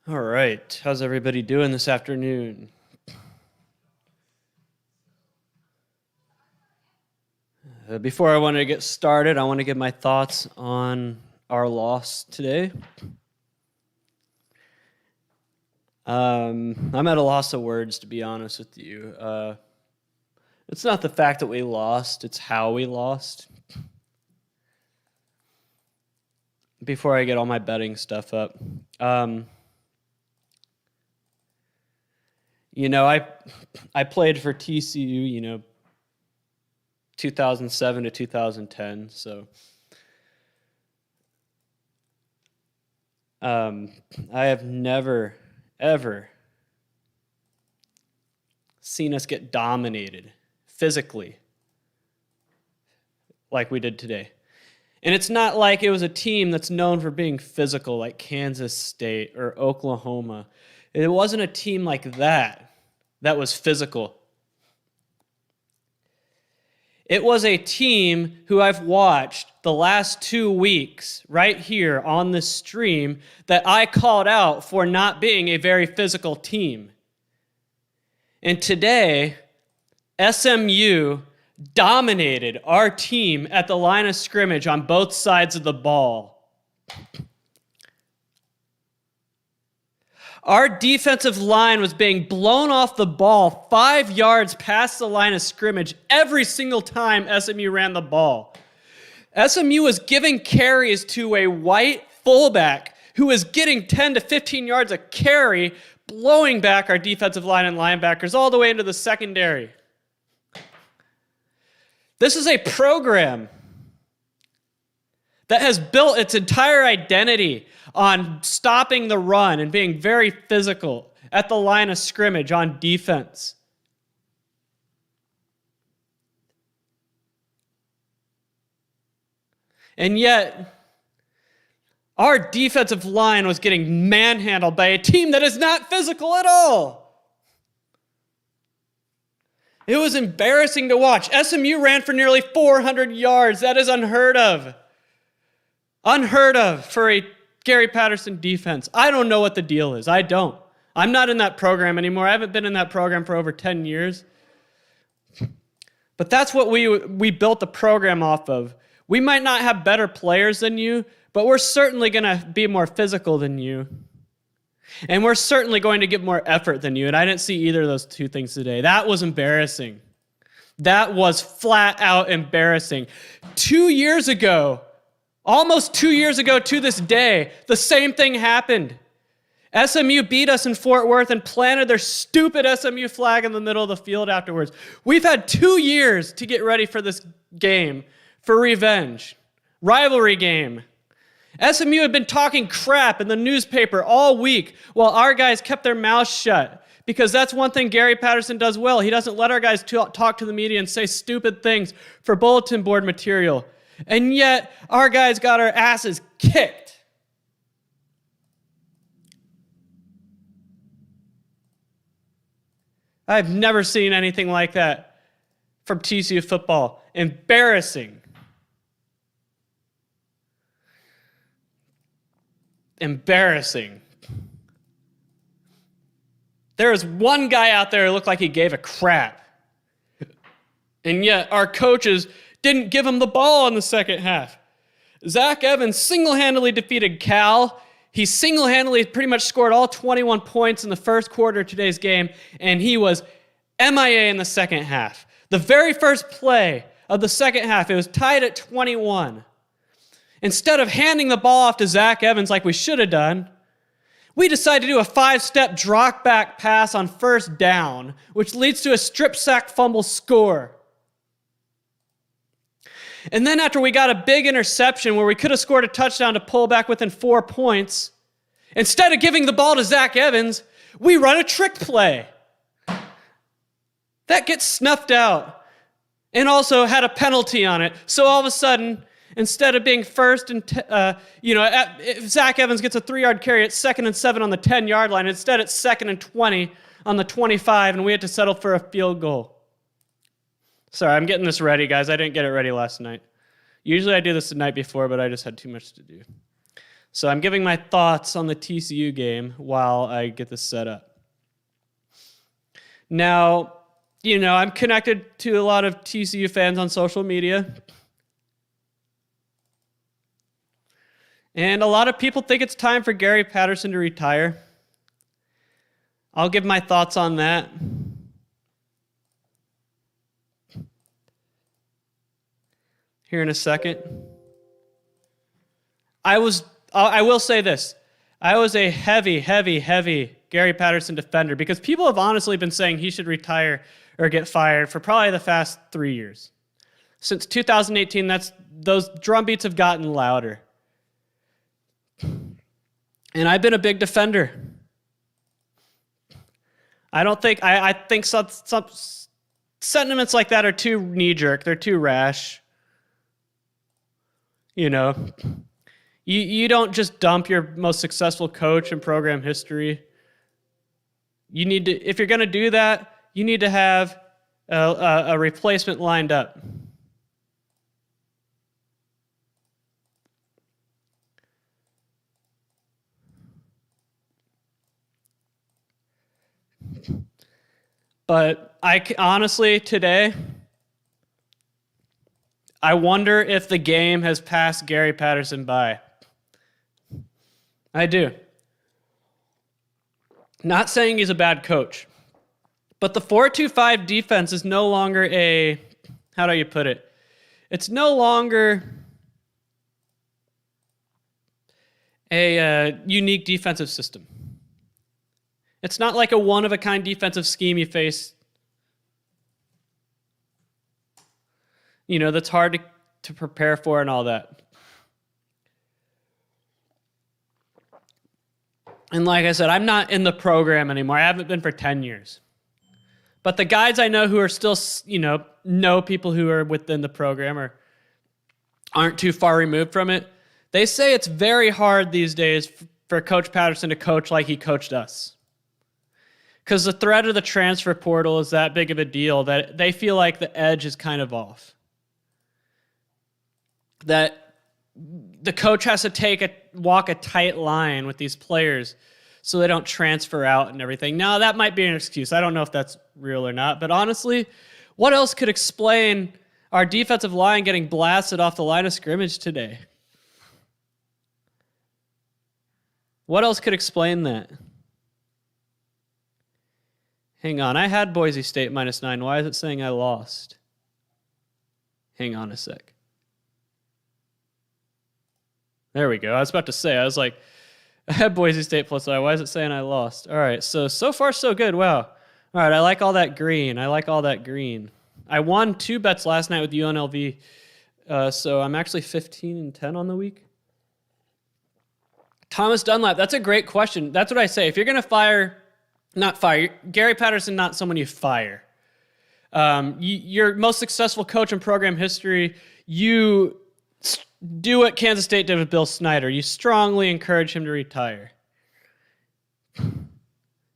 All right, how's everybody doing this afternoon? Before I want to get started, I want to give my thoughts on our loss today. I'm at a loss of words, to be honest with you. It's not the fact that we lost, it's how we lost. Before I get all my betting stuff up. I played for TCU, 2007 to 2010, so I have never, ever seen us get dominated physically like we did today. And it's not like it was a team that's known for being physical like Kansas State or Oklahoma. It wasn't a team like that was physical. It was a team who I've watched the last 2 weeks right here on this stream that I called out for not being a very physical team. And today, SMU dominated our team at the line of scrimmage on both sides of the ball. Our defensive line was being blown off the ball 5 yards past the line of scrimmage every single time SMU ran the ball. SMU was giving carries to a white fullback who was getting 10 to 15 yards a carry, blowing back our defensive line and linebackers all the way into the secondary. This is a program that has built its entire identity on stopping the run and being very physical at the line of scrimmage on defense. And yet, our defensive line was getting manhandled by a team that is not physical at all. It was embarrassing to watch. SMU ran for nearly 400 yards. That is unheard of. Unheard of for a Gary Patterson defense. I don't know what the deal is. I don't. I'm not in that program anymore. I haven't been in that program for over 10 years. But that's what we built the program off of. We might not have better players than you, but we're certainly going to be more physical than you. And we're certainly going to give more effort than you. And I didn't see either of those two things today. That was embarrassing. That was flat out embarrassing. 2 years ago, almost 2 years ago to this day, the same thing happened. SMU beat us in Fort Worth and planted their stupid SMU flag in the middle of the field afterwards. We've had 2 years to get ready for this game, for revenge. Rivalry game. SMU had been talking crap in the newspaper all week while our guys kept their mouths shut. Because that's one thing Gary Patterson does well. He doesn't let our guys talk to the media and say stupid things for bulletin board material. And yet, our guys got our asses kicked. I've never seen anything like that from TCU football. Embarrassing. Embarrassing. There was one guy out there who looked like he gave a crap. And yet, our coaches didn't give him the ball in the second half. Zach Evans single-handedly defeated Cal. He single-handedly pretty much scored all 21 points in the first quarter of today's game, and he was MIA in the second half. The very first play of the second half, it was tied at 21. Instead of handing the ball off to Zach Evans like we should have done, we decided to do a 5-step drop-back pass on first down, which leads to a strip sack fumble score. And then after we got a big interception where we could have scored a touchdown to pull back within 4 points, instead of giving the ball to Zach Evans, we run a trick play. That gets snuffed out and also had a penalty on it. So all of a sudden, instead of being first and, if Zach Evans gets a 3-yard carry, it's 2nd and 7 on the 10-yard line. Instead, it's 2nd and 20 on the 25, and we had to settle for a field goal. Sorry, I'm getting this ready, guys. I didn't get it ready last night. Usually I do this the night before, but I just had too much to do. So I'm giving my thoughts on the TCU game while I get this set up. Now, I'm connected to a lot of TCU fans on social media. And a lot of people think it's time for Gary Patterson to retire. I'll give my thoughts on that. Here in a second. I will say this. I was a heavy Gary Patterson defender because people have honestly been saying he should retire or get fired for probably the past 3 years. Since 2018, those drum beats have gotten louder. And I've been a big defender. I think some sentiments like that are too knee-jerk. They're too rash. You don't just dump your most successful coach in program history. You need to, if you're going to do that, you need to have a replacement lined up. But honestly, today, I wonder if the game has passed Gary Patterson by. I do. Not saying he's a bad coach, but the 4-2-5 defense is no longer how do you put it? It's no longer a unique defensive system. It's not like a one-of-a-kind defensive scheme you face, that's hard to prepare for and all that. And like I said, I'm not in the program anymore. I haven't been for 10 years. But the guys I know who are still, know people who are within the program or aren't too far removed from it, they say it's very hard these days for Coach Patterson to coach like he coached us. Because the threat of the transfer portal is that big of a deal that they feel like the edge is kind of off. That the coach has to walk a tight line with these players so they don't transfer out and everything. Now, that might be an excuse. I don't know if that's real or not. But honestly, what else could explain our defensive line getting blasted off the line of scrimmage today? What else could explain that? Hang on. I had Boise State -9. Why is it saying I lost? Hang on a sec. There we go. I was about to say, I was like, I had Boise State +9. Why is it saying I lost? All right, so far so good. Wow. All right, I like all that green. I won 2 bets last night with UNLV, so I'm actually 15-10 on the week. Thomas Dunlap, that's a great question. That's what I say. If you're going to not fire, Gary Patterson, not someone you fire. Your most successful coach in program history, you do what Kansas State did with Bill Snyder. You strongly encourage him to retire.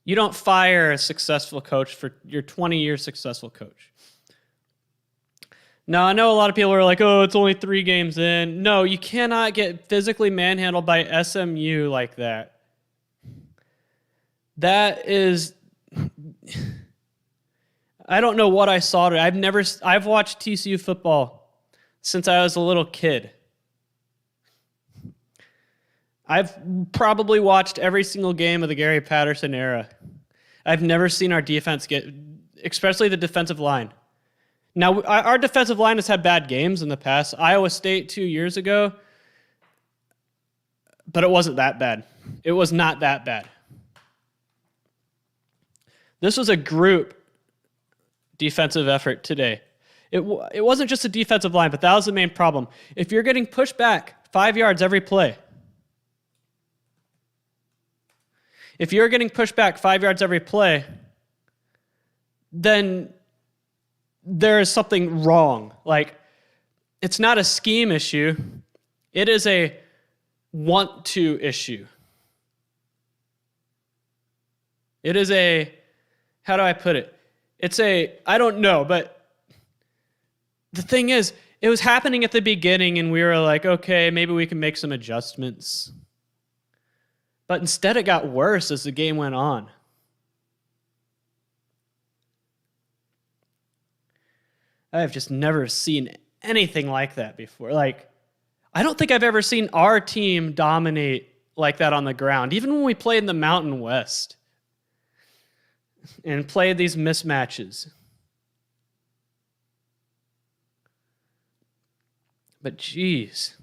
You don't fire a successful coach for your 20-year successful coach. Now, I know a lot of people are like, oh, it's only 3 games in. No, you cannot get physically manhandled by SMU like that. That is, I don't know what I saw today. I've watched TCU football since I was a little kid. I've probably watched every single game of the Gary Patterson era. I've never seen our defense especially the defensive line. Now, our defensive line has had bad games in the past. Iowa State 2 years ago, but it wasn't that bad. It was not that bad. This was a group defensive effort today. It wasn't just a defensive line, but that was the main problem. If you're getting pushed back 5 yards every play, then there is something wrong. Like, it's not a scheme issue. It is a want-to issue. It is how do I put it? I don't know, but the thing is, it was happening at the beginning, and we were like, okay, maybe we can make some adjustments. But instead it got worse as the game went on. I've just never seen anything like that before. Like, I don't think I've ever seen our team dominate like that on the ground, even when we played in the Mountain West and played these mismatches. But geez,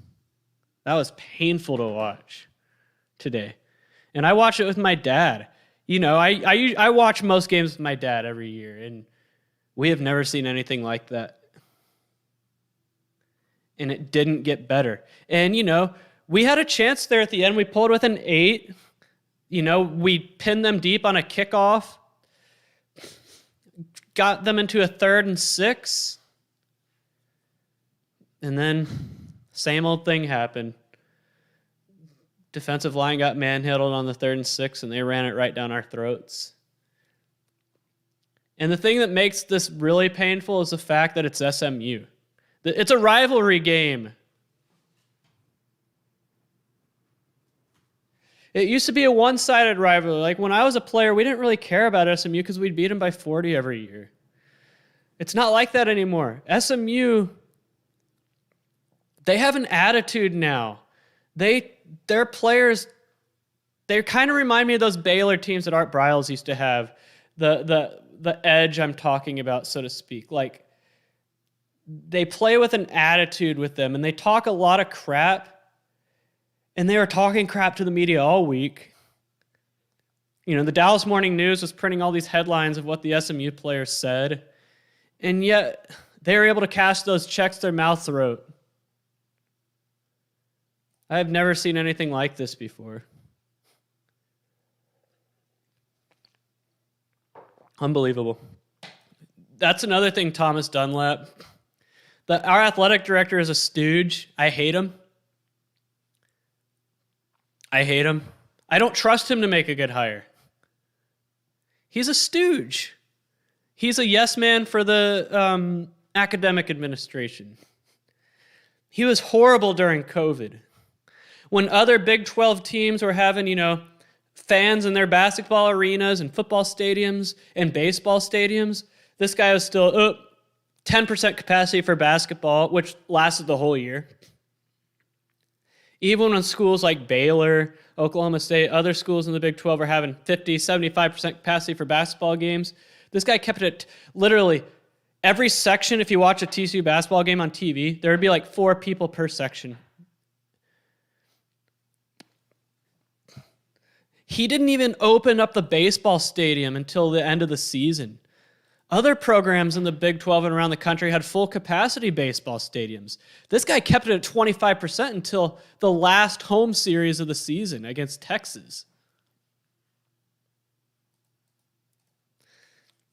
that was painful to watch today. And I watch it with my dad. You know, I watch most games with my dad every year, and we have never seen anything like that. And it didn't get better. And, you know, we had a chance there at the end. We pulled with an 8. You know, we pinned them deep on a kickoff. Got them into a 3rd and 6. And then, same old thing happened. Defensive line got manhandled on the 3rd and 6, and they ran it right down our throats. And the thing that makes this really painful is the fact that it's SMU. It's a rivalry game. It used to be a one-sided rivalry. Like when I was a player, we didn't really care about SMU because we'd beat them by 40 every year. It's not like that anymore. SMU, they have an attitude now. Their players, they kind of remind me of those Baylor teams that Art Briles used to have. The edge I'm talking about, so to speak. Like, they play with an attitude with them, and they talk a lot of crap, and they were talking crap to the media all week. You know, the Dallas Morning News was printing all these headlines of what the SMU players said, and yet they were able to cash those checks their mouths wrote. I have never seen anything like this before. Unbelievable. That's another thing, Thomas Dunlap. Our athletic director is a stooge. I hate him. I don't trust him to make a good hire. He's a stooge. He's a yes man for the academic administration. He was horrible during COVID. When other Big 12 teams were having, you know, fans in their basketball arenas and football stadiums and baseball stadiums, this guy was still 10% capacity for basketball, which lasted the whole year. Even when schools like Baylor, Oklahoma State, other schools in the Big 12 are having 50, 75% capacity for basketball games, this guy kept it at literally every section. If you watch a TCU basketball game on TV, there would be like 4 people per section. He didn't even open up the baseball stadium until the end of the season. Other programs in the Big 12 and around the country had full capacity baseball stadiums. This guy kept it at 25% until the last home series of the season against Texas.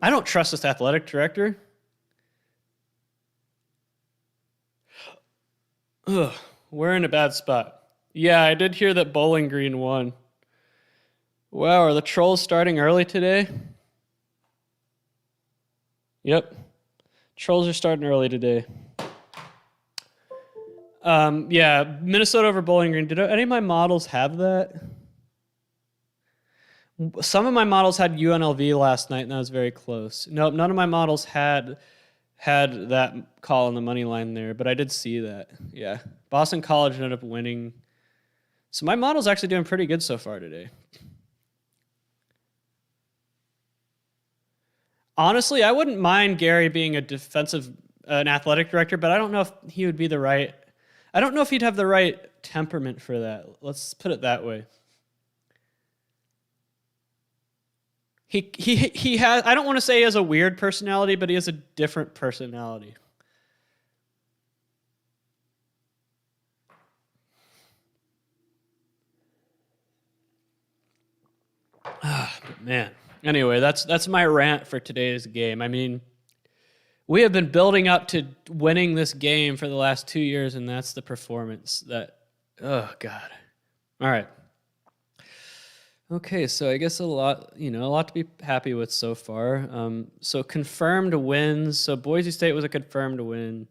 I don't trust this athletic director. Ugh, we're in a bad spot. Yeah, I did hear that Bowling Green won. Wow, are the Trolls starting early today? Yep. Trolls are starting early today. Yeah, Minnesota over Bowling Green. Did any of my models have that? Some of my models had UNLV last night, and that was very close. Nope, none of my models had that call on the money line there, but I did see that. Yeah. Boston College ended up winning. So my model's actually doing pretty good so far today. Honestly, I wouldn't mind Gary being an athletic director, but I don't know if he would be I don't know if he'd have the right temperament for that. Let's put it that way. He has, I don't want to say he has a weird personality, but he has a different personality. But man. Anyway, that's my rant for today's game. I mean, we have been building up to winning this game for the last 2 years, and that's the performance oh God. All right. Okay, so I guess a lot to be happy with so far. So confirmed wins. So Boise State was a confirmed win.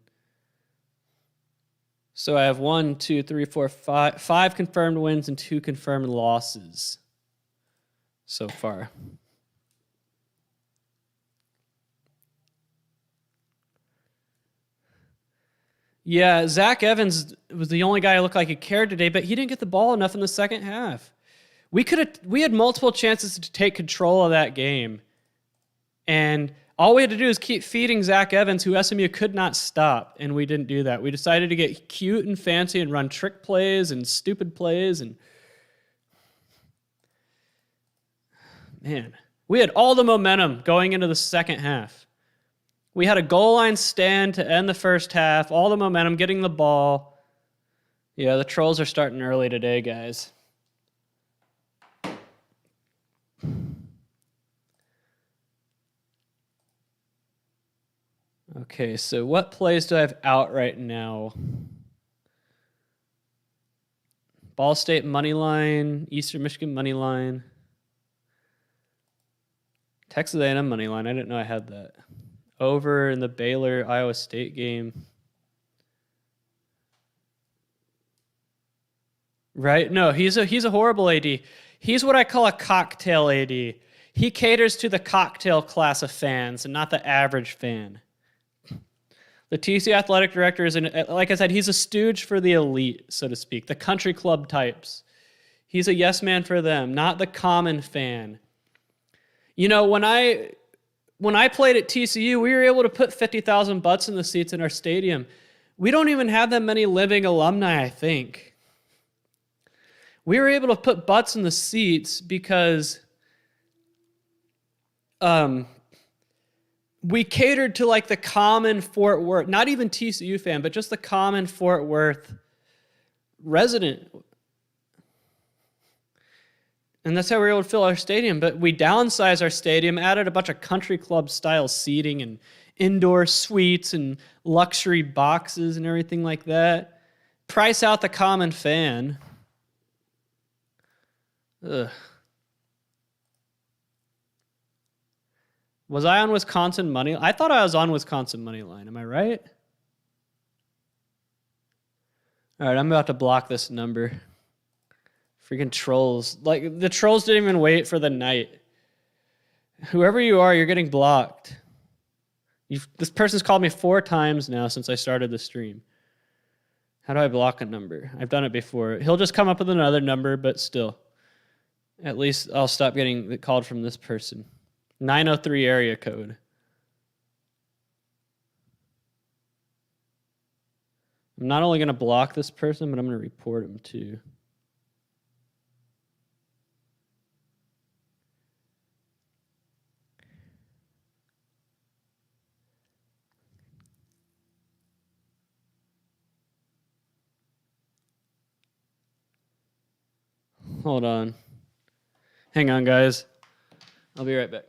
So I have 1, 2, 3, 4, 5, 5 confirmed wins and 2 confirmed losses so far. Yeah, Zach Evans was the only guy who looked like he cared today, but he didn't get the ball enough in the second half. We had multiple chances to take control of that game. And all we had to do is keep feeding Zach Evans, who SMU could not stop, and we didn't do that. We decided to get cute and fancy and run trick plays and stupid plays. And man, we had all the momentum going into the second half. We had a goal line stand to end the first half, all the momentum, getting the ball. Yeah, the trolls are starting early today, guys. Okay, so what plays do I have out right now? Ball State money line, Eastern Michigan money line, Texas A&M money line. I didn't know I had that. Over in the Baylor Iowa State game. Right? No, he's a horrible AD. He's what I call a cocktail AD. He caters to the cocktail class of fans and not the average fan. The TC athletic director is, like I said, he's a stooge for the elite, so to speak, the country club types. He's a yes man for them, not the common fan. You know, when I played at TCU, we were able to put 50,000 butts in the seats in our stadium. We don't even have that many living alumni, I think. We were able to put butts in the seats because we catered to like the common Fort Worth, not even TCU fan, but just the common Fort Worth resident. And that's how we were able to fill our stadium. But we downsized our stadium, added a bunch of country club style seating and indoor suites and luxury boxes and everything like that. Price out the common fan. Ugh. Was I on Wisconsin money? I thought I was on Wisconsin money line. Am I right? All right, I'm about to block this number. Freaking trolls. Like, the trolls didn't even wait for the night. Whoever you are, you're getting blocked. This person's called me 4 times now since I started the stream. How do I block a number? I've done it before. He'll just come up with another number, but still. At least I'll stop getting called from this person. 903 area code. I'm not only going to block this person, but I'm going to report him too. Hold on. Hang on, guys. I'll be right back.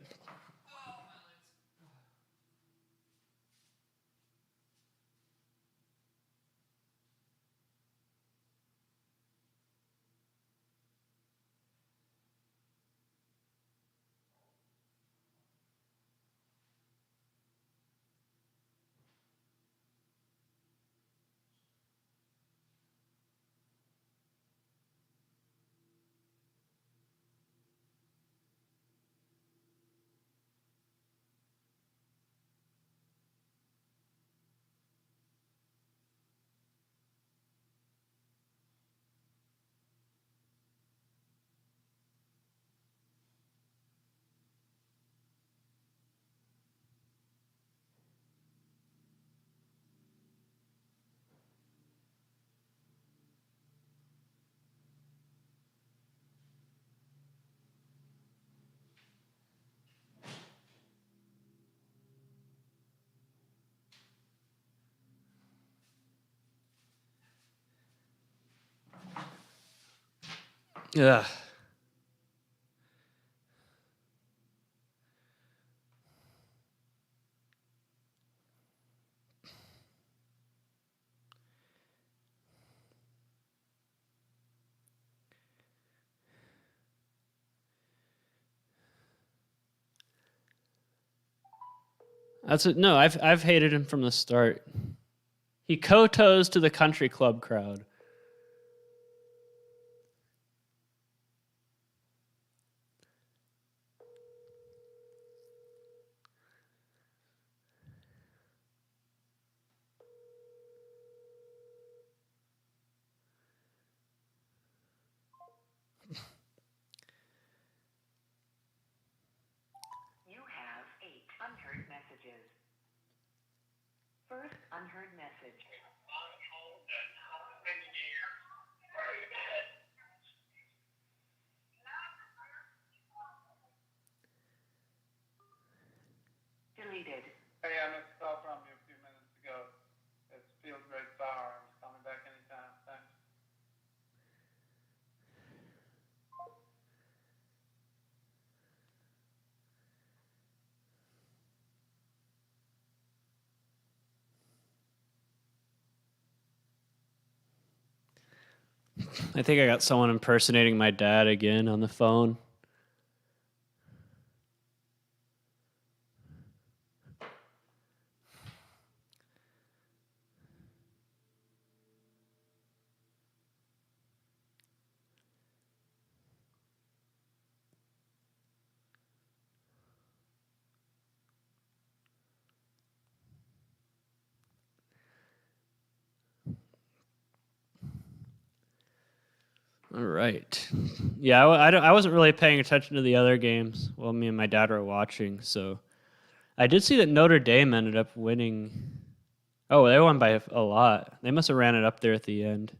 Yeah. That's it. No, I've hated him from the start. He kowtows to the country club crowd. You have 8 unheard messages. First unheard message. Deleted. Hey, I missed a call from you a few minutes ago. It's Field Grade Firearms. Call me back anytime. Thanks. I think I got someone impersonating my dad again on the phone. All right. Yeah, I wasn't really paying attention to the other games. Well, me and my dad were watching, so I did see that Notre Dame ended up winning. Oh, they won by a lot. They must have ran it up there at the end.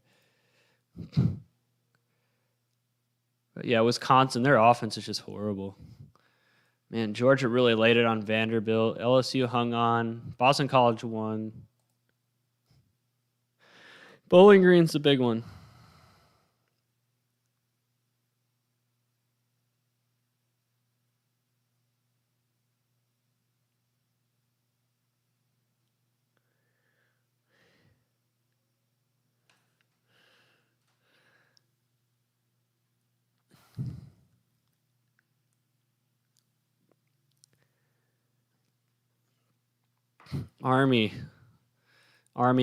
But yeah, Wisconsin, their offense is just horrible. Man, Georgia really laid it on Vanderbilt. LSU hung on. Boston College won. Bowling Green's the big one. Army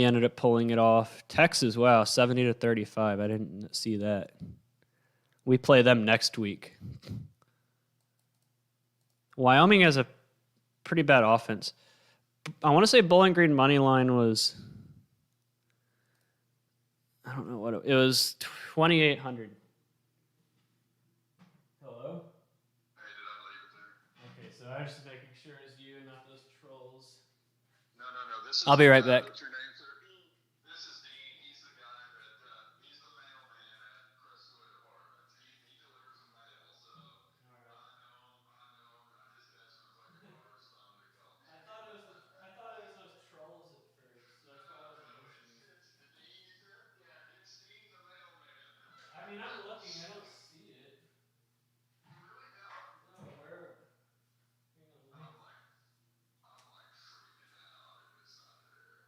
ended up pulling it off. Texas, wow, 70-35. I didn't see that. We play them next week. Wyoming has a pretty bad offense. I want to say Bowling Green money line was, I don't know what it was, 2,800. Hello? Hey, did I leave it there? Okay, so I was just making sure it's you, not those trolls. No. This is I'll be right back. What's your name, sir? This is Dean. He's the guy that he's the mailman at Crestwood Apartments. He delivers the mail. So I know. His desk sounds like a car's phone to call. I thought it was those trolls at first. So that's why I wasn't listening. It's Dean, you said? Yeah, it's Dean the mailman. I mean, I'm looking. I don't see it. You really don't? No, where? Hang on, I'm like freaking out if it's not there.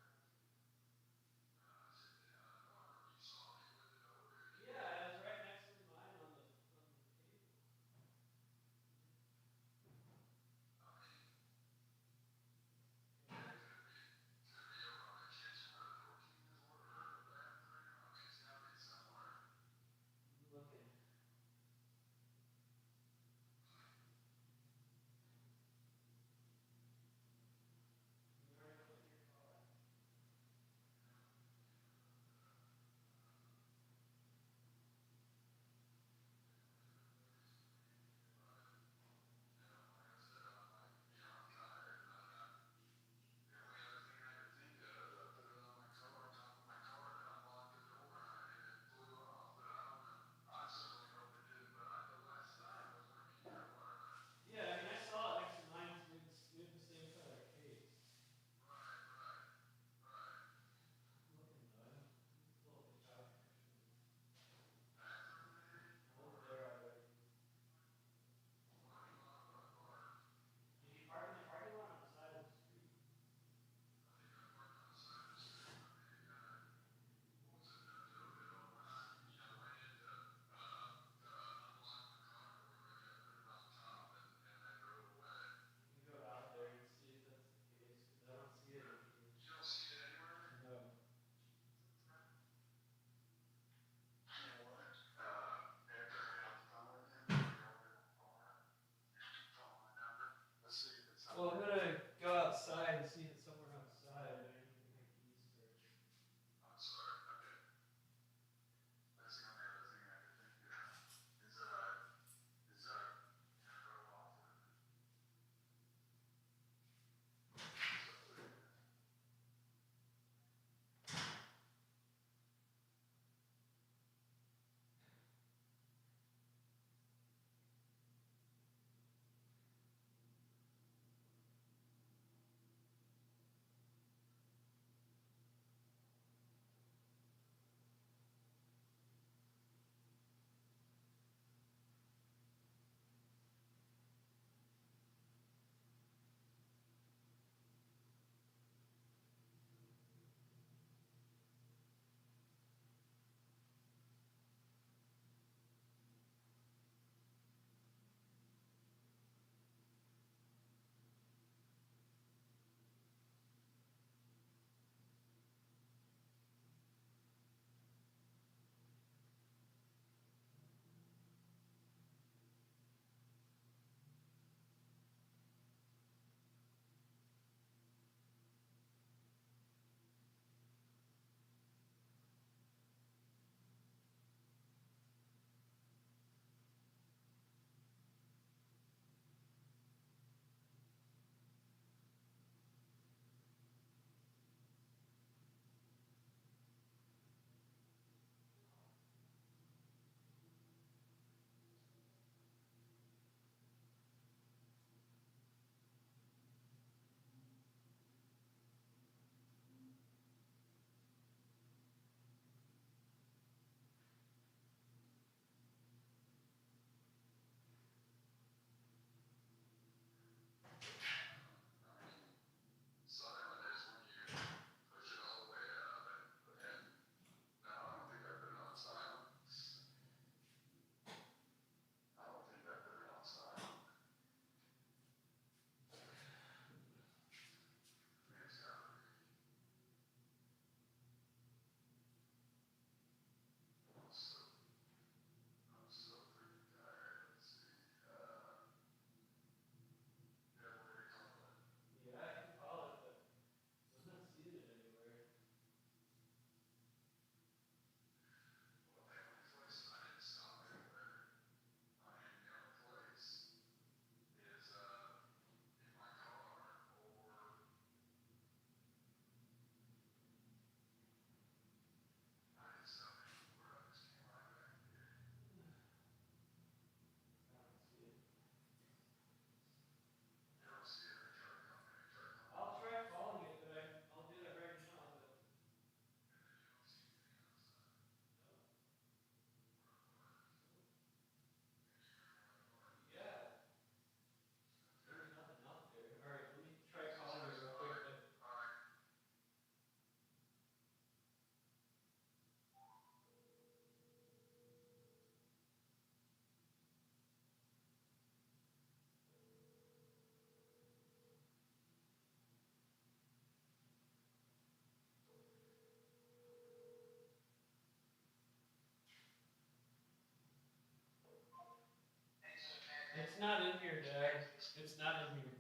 not in here, Dad. It's not in here.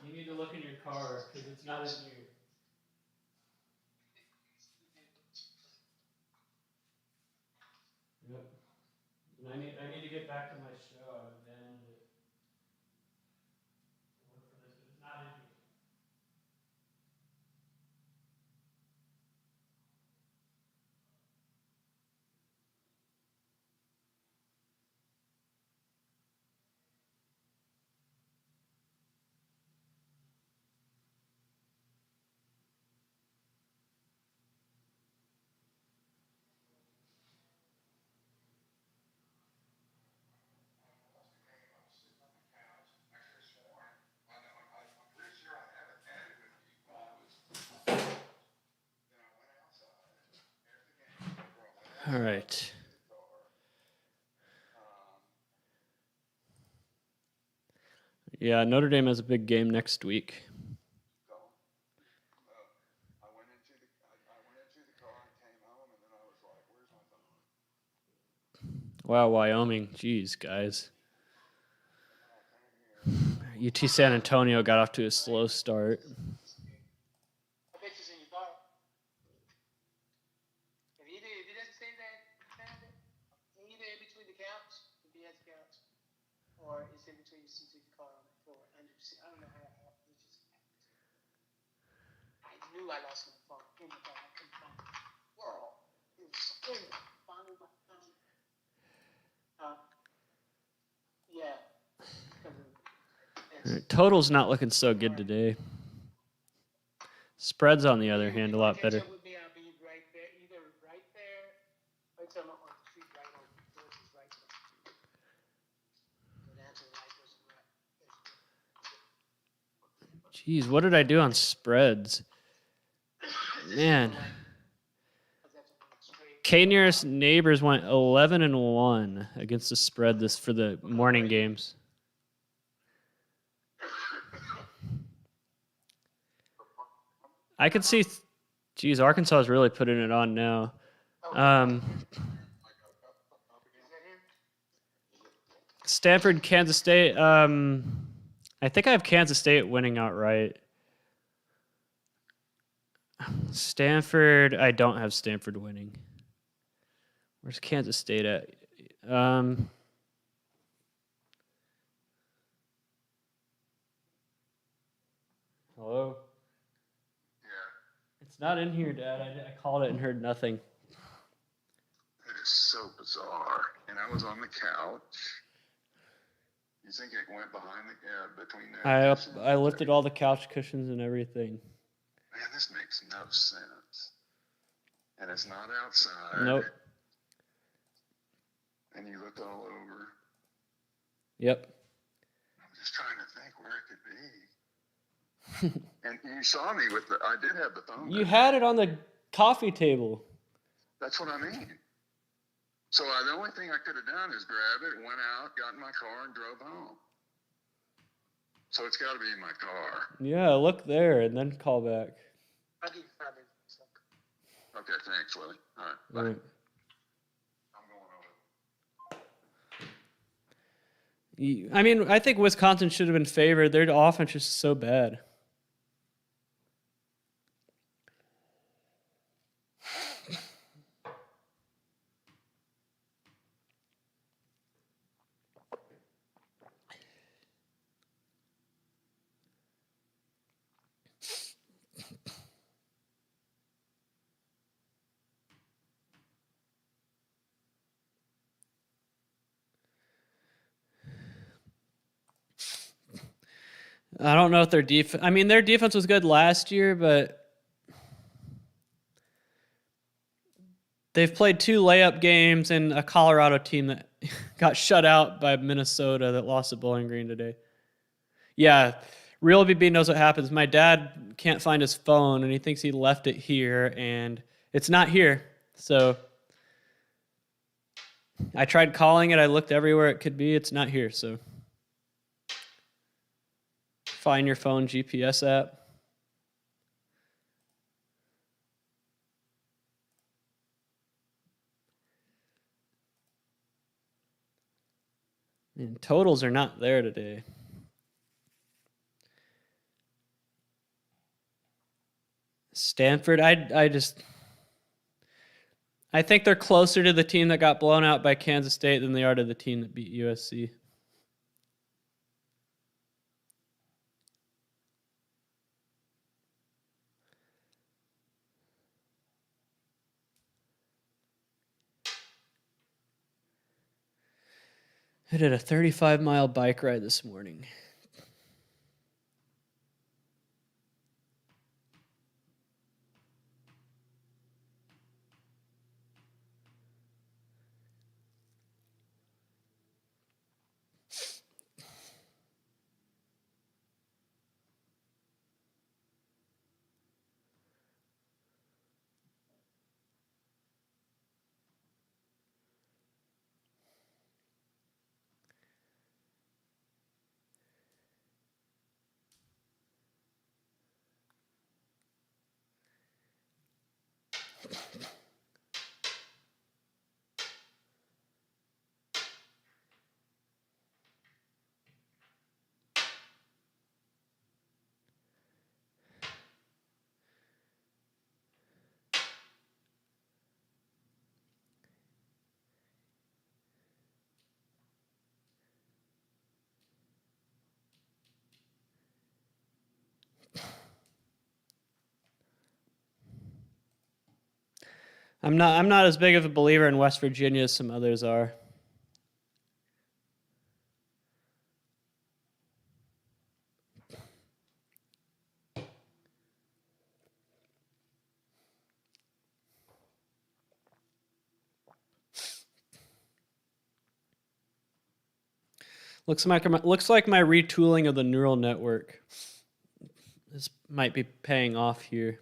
You need to look in your car because it's not in here. Yep. And I need to get back to my show. I've abandoned it. Look for this, but it's not in here. All right. Yeah, Notre Dame has a big game next week. I went into the car and came home, and then I was like, "Where's my phone?" Wow, Wyoming. Jeez, guys. UT San Antonio got off to a slow start. I bet it's in your car. If he doesn't say that, found it, either in between the couch, the BS couch, or it's in between the seats of the car on the floor. 100%. I don't know how it just happened. I knew I lost my phone in the car. I couldn't find it. World. It was in the finally my phone. Yeah. Total's not looking so good today. Spreads, on the other hand, a lot better. Catch up with me, I'll be right there, either right there, or it's on the street right on George's right there. Go down to the light, there's a Jeez, what did I do on spreads? Man. K nearest neighbors went 11-1 against the spread this for the morning games. I could see, geez, Arkansas is really putting it on now. Stanford, Kansas State. I think I have Kansas State winning outright. Stanford, I don't have Stanford winning. Where's Kansas State at? Hello? Yeah, It's not in here, Dad. I called it and heard nothing. it is so bizarre. And I was on the couch. You think it went behind the between the? I lifted all the couch cushions and everything. Man, this makes no sense. And it's not outside. Nope. And you looked all over. Yep. I'm just trying to think where it could be. And you saw me with I did have the phone. You had it on the coffee table. That's what I mean. So the only thing I could have done is grab it, went out, got in my car, and drove home. So it's got to be in my car. Yeah, look there and then call back. I didn't find it. Okay, thanks, Willie. All right, bye. All right. I'm going over. I mean, I think Wisconsin should have been favored. Their offense is so bad. I don't know if their defense. I mean, their defense was good last year, but they've played 2 layup games and a Colorado team that got shut out by Minnesota that lost at Bowling Green today. Yeah, Real BB knows what happens. My dad can't find his phone, and he thinks he left it here, and it's not here. So I tried calling it. I looked everywhere it could be. It's not here, so find your phone GPS app. And totals are not there today. Stanford, I think they're closer to the team that got blown out by Kansas State than they are to the team that beat USC. I did a 35-mile bike ride this morning. I'm not as big of a believer in West Virginia as some others are. Looks like my retooling of the neural network this might be paying off here.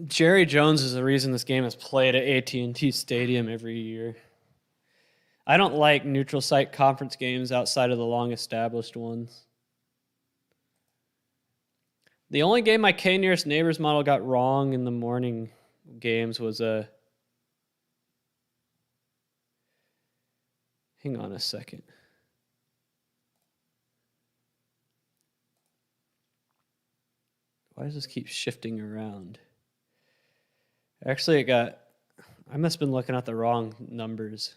Jerry Jones is the reason this game is played at AT&T Stadium every year. I don't like neutral site conference games outside of the long-established ones. The only game my K-nearest neighbors model got wrong in the morning games was a... Hang on a second. Why does this keep shifting around? Actually, I must have been looking at the wrong numbers.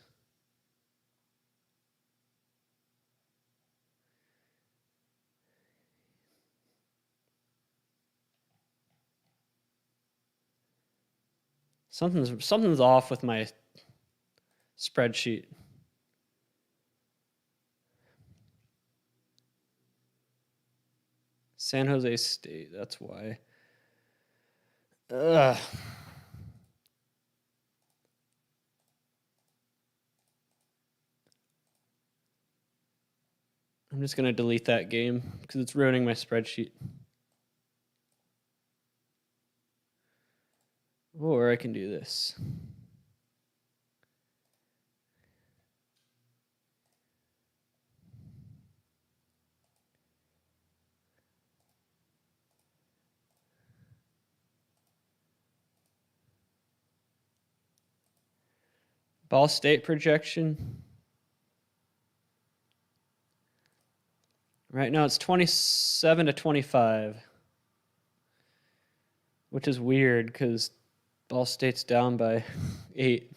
Something's off with my spreadsheet. San Jose State, that's why. Ugh. I'm just going to delete that game because it's ruining my spreadsheet. Or I can do this. Ball State projection. Right now it's 27-25, which is weird because Ball State's down by 8.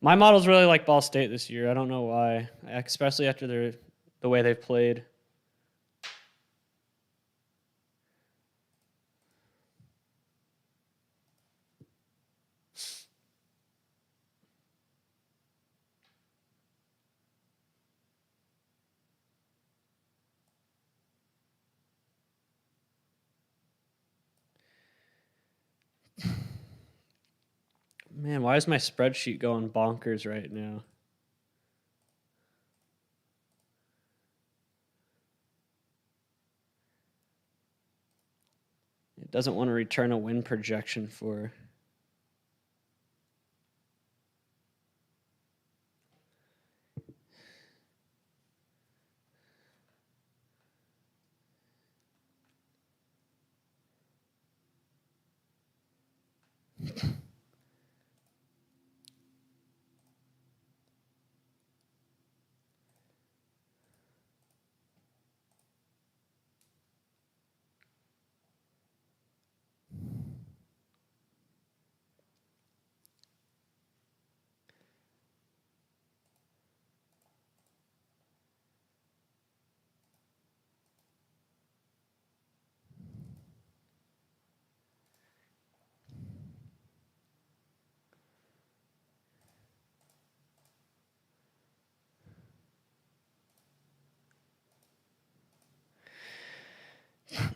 My models really like Ball State this year. I don't know why, especially after the way they've played. Man, why is my spreadsheet going bonkers right now? It doesn't want to return a win projection for.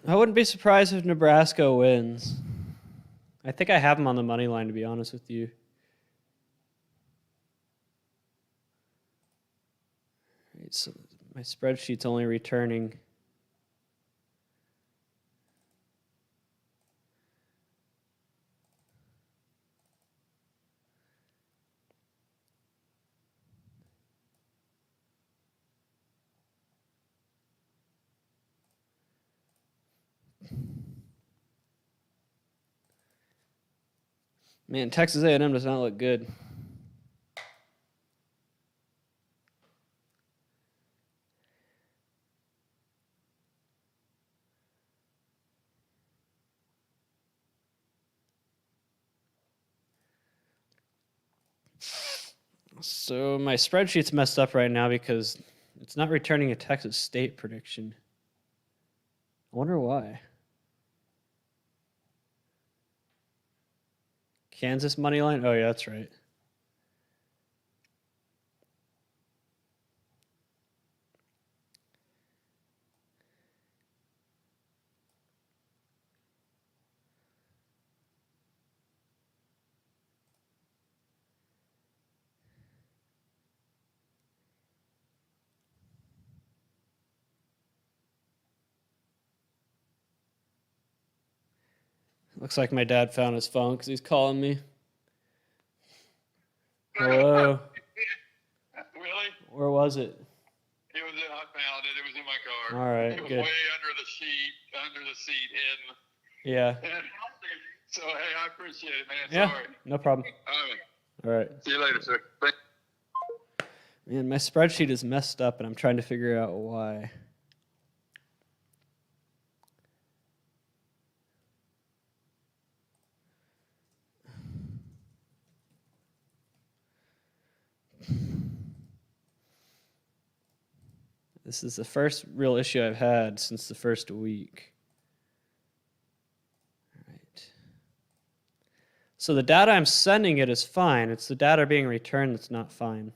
I wouldn't be surprised if Nebraska wins. I think I have them on the money line, to be honest with you. Right, so my spreadsheet's only returning. Man, Texas A&M does not look good. So my spreadsheet's messed up right now because it's not returning a Texas State prediction. I wonder why. Kansas money line? Oh, yeah, that's right. Looks like my dad found his phone because he's calling me. Hello. Really? Where was it? It was I found it. It was in my car. All right, It was good. way under the seat, hidden. Yeah. So hey, I appreciate it, man. Yeah, Sorry. no problem. All right. All right. See you later, sir. Thank Man, my spreadsheet is messed up, and I'm trying to figure out why. This is the first real issue I've had since the first week. All right. So the data I'm sending it is fine. It's the data being returned that's not fine.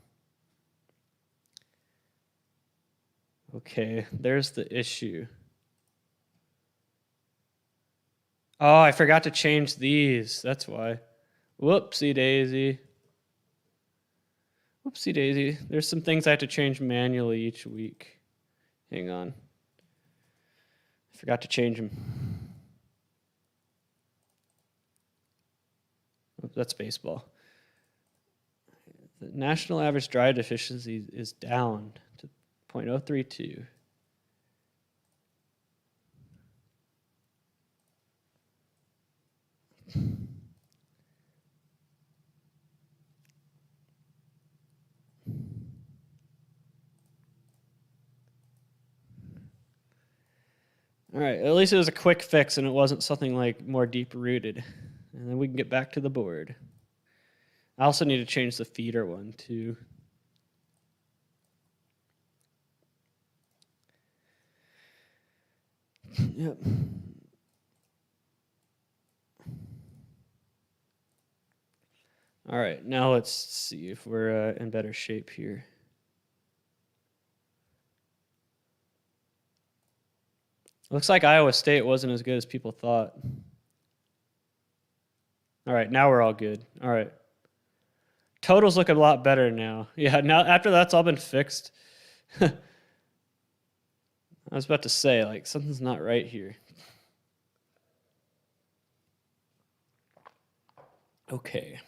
Okay, there's the issue. Oh, I forgot to change these. That's why. Whoopsie daisy. Whoopsie daisy. There's some things I have to change manually each week. Hang on. I forgot to change them. Oh, that's baseball. The national average dry deficiency is down to 0.032. All right, at least it was a quick fix and it wasn't something like more deep rooted. And then we can get back to the board. I also need to change the feeder one too. Yep. All right, now let's see if we're in better shape here. Looks like Iowa State wasn't as good as people thought. All right, now we're all good. All right. Totals look a lot better now. Yeah, now after that's all been fixed. I was about to say, like, something's not right here. Okay.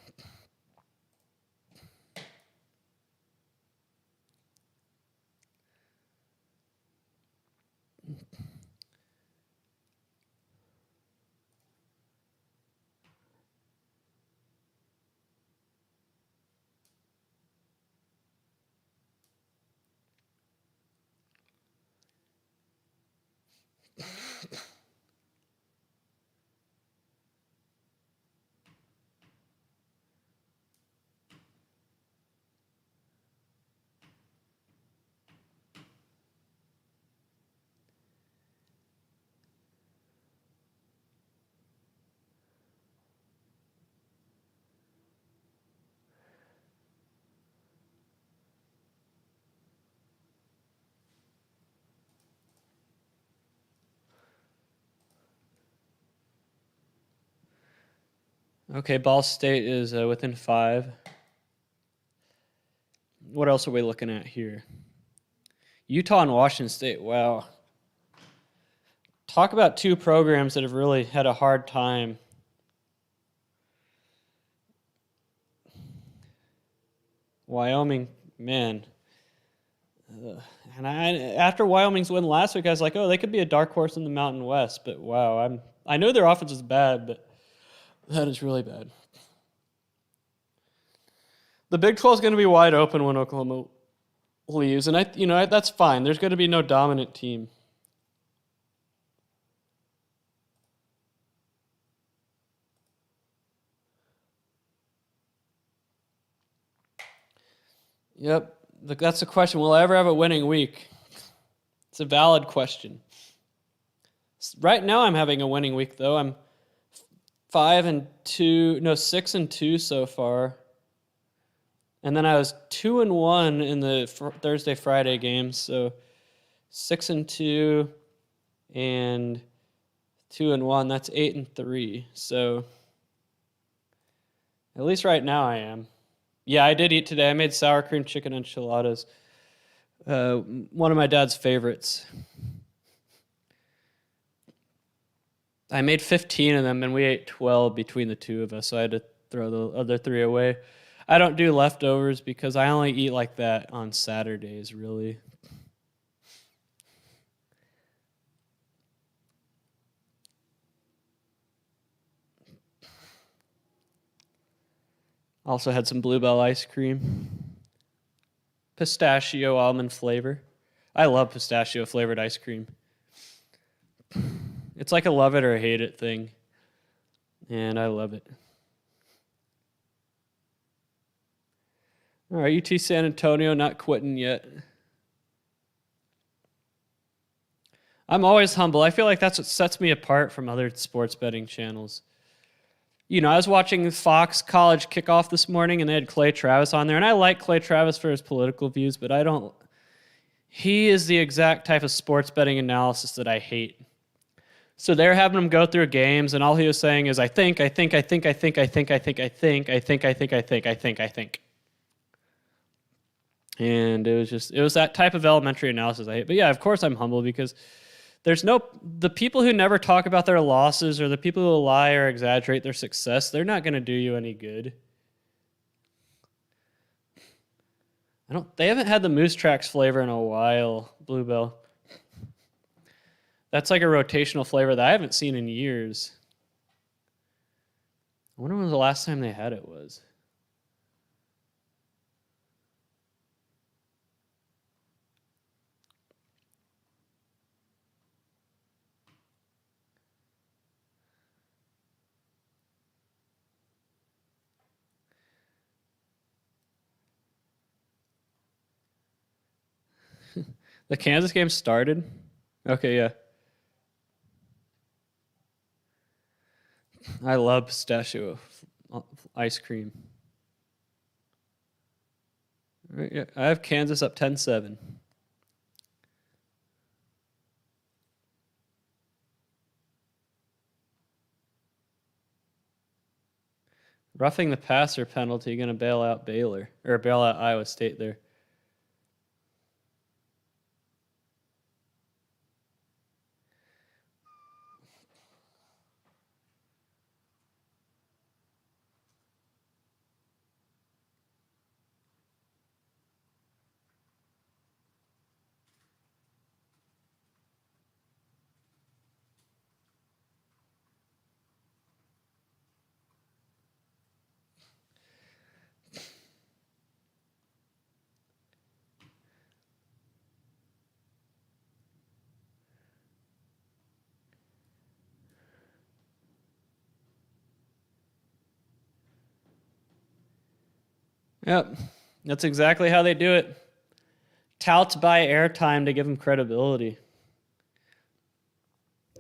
Okay, Ball State is within 5. What else are we looking at here? Utah and Washington State. Wow. Talk about two programs that have really had a hard time. Wyoming, man. And after Wyoming's win last week, I was like, oh, they could be a dark horse in the Mountain West. But wow, I know their offense is bad, but that is really bad. The Big 12 is going to be wide open when Oklahoma leaves, and that's fine. There's going to be no dominant team. Yep, that's the question. Will I ever have a winning week? It's a valid question. Right now, I'm having a winning week though. I'm 6 and 2 so far. And then I was 2-1 in the Thursday, Friday games. So 6 and 2 and 2-1. That's 8 and 3. So at least right now I am. Yeah, I did eat today. I made sour cream chicken enchiladas. One of my dad's favorites. I made 15 of them, and we ate 12 between the two of us, so I had to throw the other 3 away. I don't do leftovers because I only eat like that on Saturdays, really. Also had some Bluebell ice cream. Pistachio almond flavor. I love pistachio flavored ice cream. It's like a love it or hate it thing. And I love it. All right, UT San Antonio not quitting yet. I'm always humble. I feel like that's what sets me apart from other sports betting channels. You know, I was watching Fox College Kickoff this morning, and they had Clay Travis on there, and I like Clay Travis for his political views, but he is the exact type of sports betting analysis that I hate. So they're having him go through games, and all he was saying is, I think. And it was that type of elementary analysis I hate. But yeah, of course I'm humble because the people who never talk about their losses or the people who lie or exaggerate their success, they're not going to do you any good. They haven't had the Moose Tracks flavor in a while, Bluebell. That's like a rotational flavor that I haven't seen in years. I wonder when the last time they had it was. The Kansas game started? Okay, yeah. I love pistachio ice cream. All right, yeah. I have Kansas up 10-7. Roughing the passer penalty going to bail out Baylor or bail out Iowa State there. Yep, that's exactly how they do it. Touts buy airtime to give them credibility.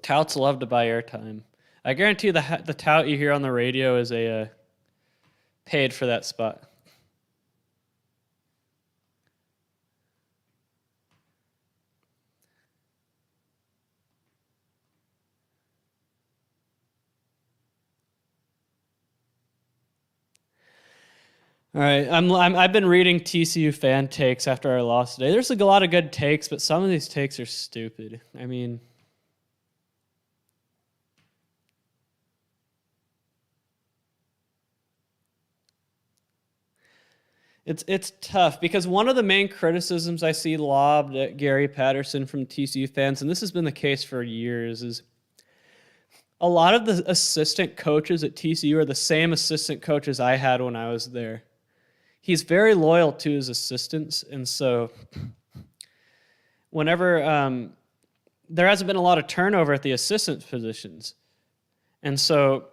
Touts love to buy airtime. I guarantee you the tout you hear on the radio is a paid for that spot. All right, I've been reading TCU fan takes after our loss today. There's a lot of good takes, but some of these takes are stupid. I mean, it's tough because one of the main criticisms I see lobbed at Gary Patterson from TCU fans, and this has been the case for years, is a lot of the assistant coaches at TCU are the same assistant coaches I had when I was there. He's very loyal to his assistants, and so whenever there hasn't been a lot of turnover at the assistant positions, and so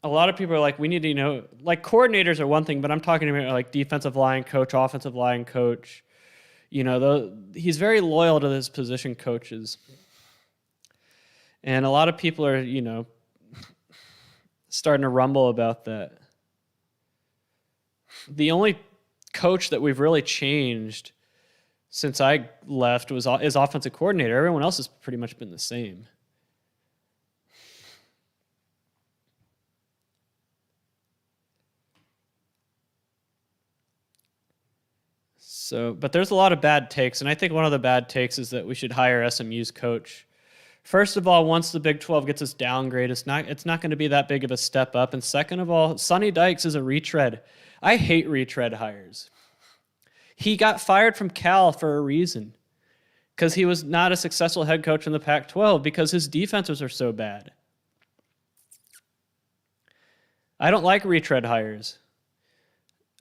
a lot of people are like, we need to, like coordinators are one thing, but I'm talking about like defensive line coach, offensive line coach. He's very loyal to his position coaches, and a lot of people are, starting to rumble about that. The only coach that we've really changed since I left is offensive coordinator. Everyone else has pretty much been the same. So, but there's a lot of bad takes, and I think one of the bad takes is that we should hire SMU's coach. First of all, once the Big 12 gets us downgrade, it's not going to be that big of a step up. And second of all, Sonny Dykes is a retread. I hate retread hires. He got fired from Cal for a reason, because he was not a successful head coach in the Pac-12 because his defenses are so bad. I don't like retread hires.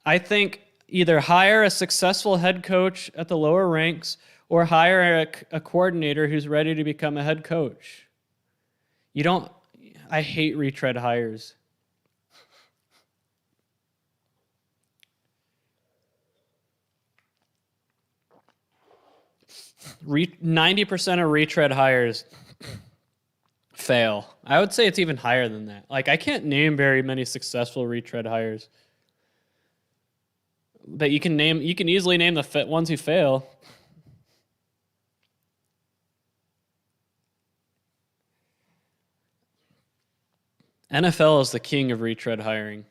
I think either hire a successful head coach at the lower ranks or hire a coordinator who's ready to become a head coach. I hate retread hires. 90% of retread hires fail. I would say it's even higher than that. Like, I can't name very many successful retread hires. But you can easily name the ones who fail. NFL is the king of retread hiring.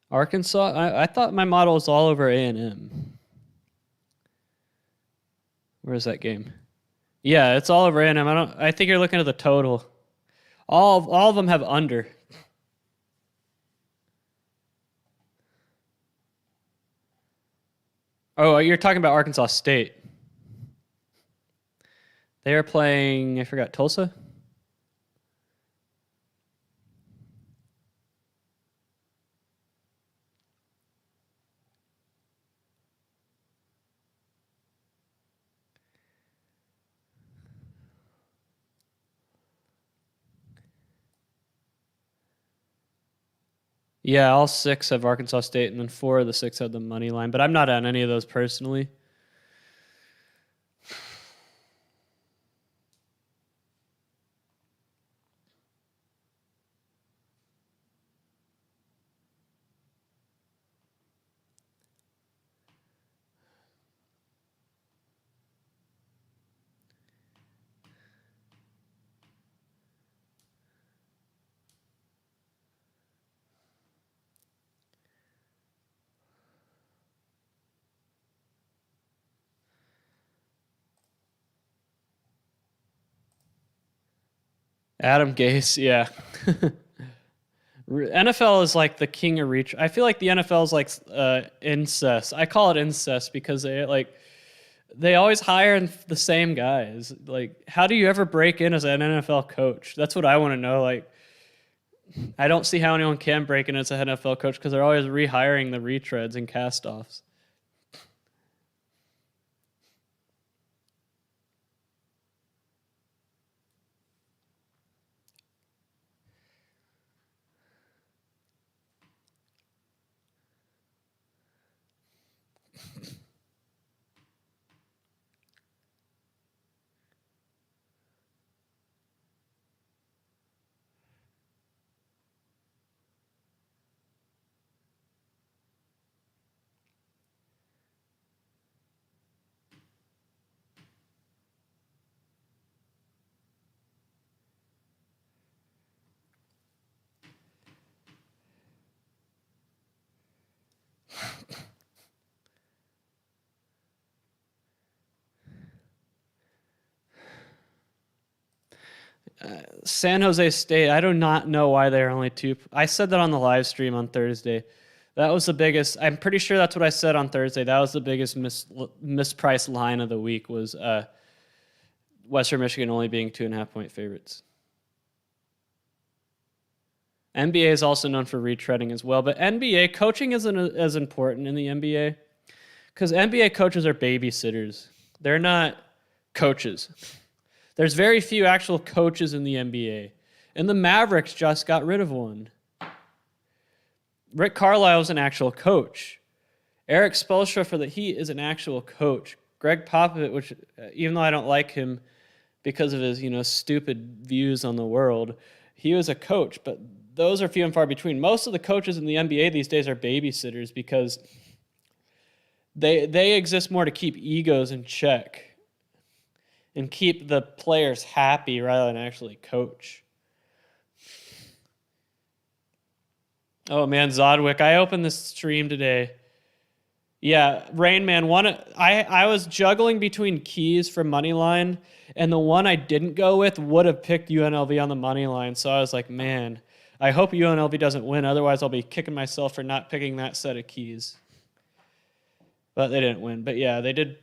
Arkansas? I thought my model was all over A&M. Where's that game? Yeah, it's all over A&M. I think you're looking at the total. All of them have under. Oh, you're talking about Arkansas State. They are playing, I forgot, Tulsa? Yeah, all 6 have Arkansas State, and then 4 of the 6 have the money line. But I'm not on any of those personally. Adam Gase, yeah. NFL is like the king of reach. I feel like the NFL is like incest. I call it incest because they always hire the same guys. Like, how do you ever break in as an NFL coach? That's what I want to know. Like, I don't see how anyone can break in as an NFL coach because they're always rehiring the retreads and cast-offs. San Jose State, I do not know why they're only 2. I said that on the live stream on Thursday. That was the biggest. I'm pretty sure that's what I said on Thursday. That was the biggest mispriced line of the week was Western Michigan only being 2.5-point favorites. NBA is also known for retreading as well, but NBA coaching isn't as important in the NBA because NBA coaches are babysitters. They're not coaches. There's very few actual coaches in the NBA, and the Mavericks just got rid of one. Rick Carlisle's an actual coach. Eric Spoelstra for the Heat is an actual coach. Greg Popovich, which even though I don't like him because of his stupid views on the world, he was a coach. But those are few and far between. Most of the coaches in the NBA these days are babysitters because they exist more to keep egos in check and keep the players happy rather than actually coach. Oh man, Zodwick, I opened this stream today. Yeah, Rain Man, I was juggling between keys for money line, and the one I didn't go with would have picked UNLV on the money line. So I was like, man, I hope UNLV doesn't win. Otherwise, I'll be kicking myself for not picking that set of keys. But they didn't win. But yeah, they did.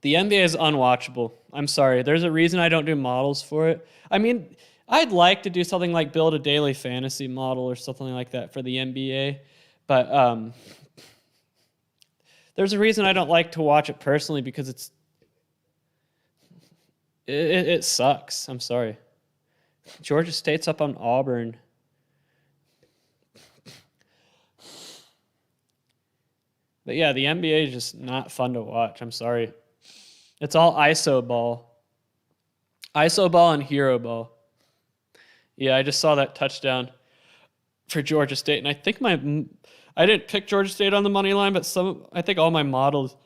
The NBA is unwatchable. I'm sorry. There's a reason I don't do models for it. I mean, I'd like to do something like build a daily fantasy model or something like that for the NBA. But there's a reason I don't like to watch it personally because it sucks. I'm sorry. Georgia State's up on Auburn. But yeah, the NBA is just not fun to watch. I'm sorry. It's all ISO ball. ISO ball and hero ball. Yeah, I just saw that touchdown for Georgia State, and I think I didn't pick Georgia State on the money line, but I think all my models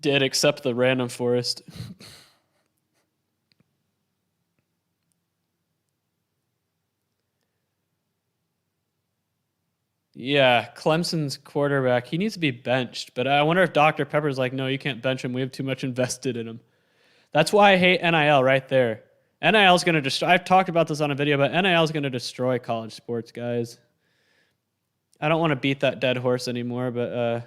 did except the random forest. Yeah, Clemson's quarterback, he needs to be benched, but I wonder if Dr. Pepper's like, no, you can't bench him. We have too much invested in him. That's why I hate NIL right there. NIL is going to destroy. I've talked about this on a video, but NIL is going to destroy college sports, guys. I don't want to beat that dead horse anymore, but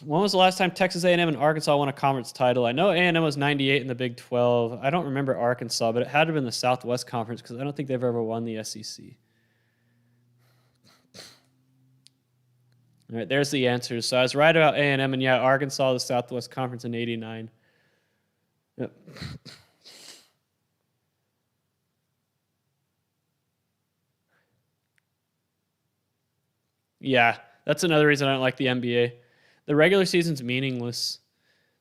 when was the last time Texas A&M and Arkansas won a conference title? I know A&M was 98 in the Big 12. I don't remember Arkansas, but it had to have been the Southwest Conference because I don't think they've ever won the SEC. All right, there's the answers. So I was right about A&M, and yeah, Arkansas, the Southwest Conference in 89. Yep. Yeah, that's another reason I don't like the NBA. The regular season's meaningless.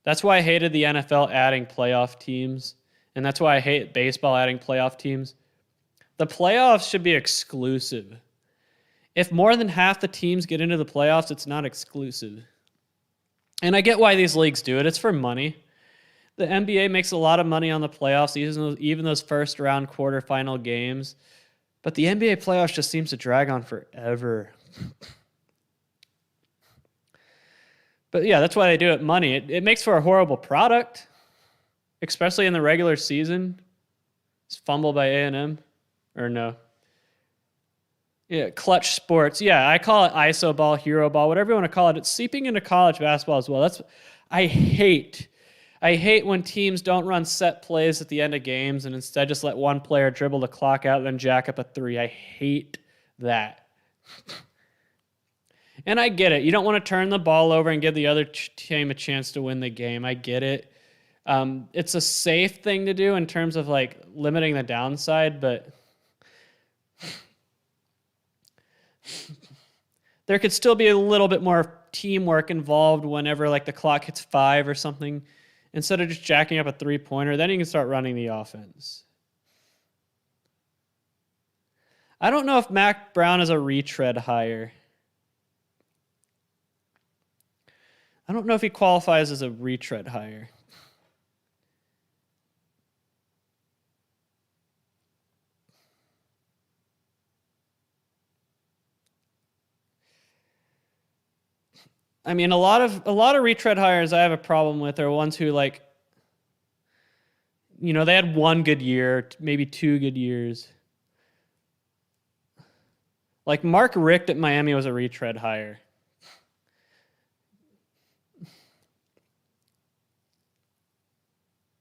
That's why I hated the NFL adding playoff teams, and that's why I hate baseball adding playoff teams. The playoffs should be exclusive. If more than half the teams get into the playoffs, it's not exclusive. And I get why these leagues do it. It's for money. The NBA makes a lot of money on the playoffs, even those first round quarterfinal games. But the NBA playoffs just seems to drag on forever. But yeah, that's why they do it. Money. It makes for a horrible product, especially in the regular season. It's fumbled by A&M. Or no. Yeah, clutch sports. Yeah, I call it ISO ball, hero ball, whatever you want to call it. It's seeping into college basketball as well. I hate when teams don't run set plays at the end of games and instead just let one player dribble the clock out and then jack up a three. I hate that. And I get it. You don't want to turn the ball over and give the other team a chance to win the game. I get it. It's a safe thing to do in terms of like limiting the downside, but there could still be a little bit more teamwork involved whenever like the clock hits 5 or something. Instead of just jacking up a three-pointer, then you can start running the offense. I don't know if Mac Brown is a retread hire. I don't know if he qualifies as a retread hire. I mean, a lot of retread hires I have a problem with are ones who like, you know, they had one good year, maybe 2 good years. Like Mark Richt at Miami was a retread hire.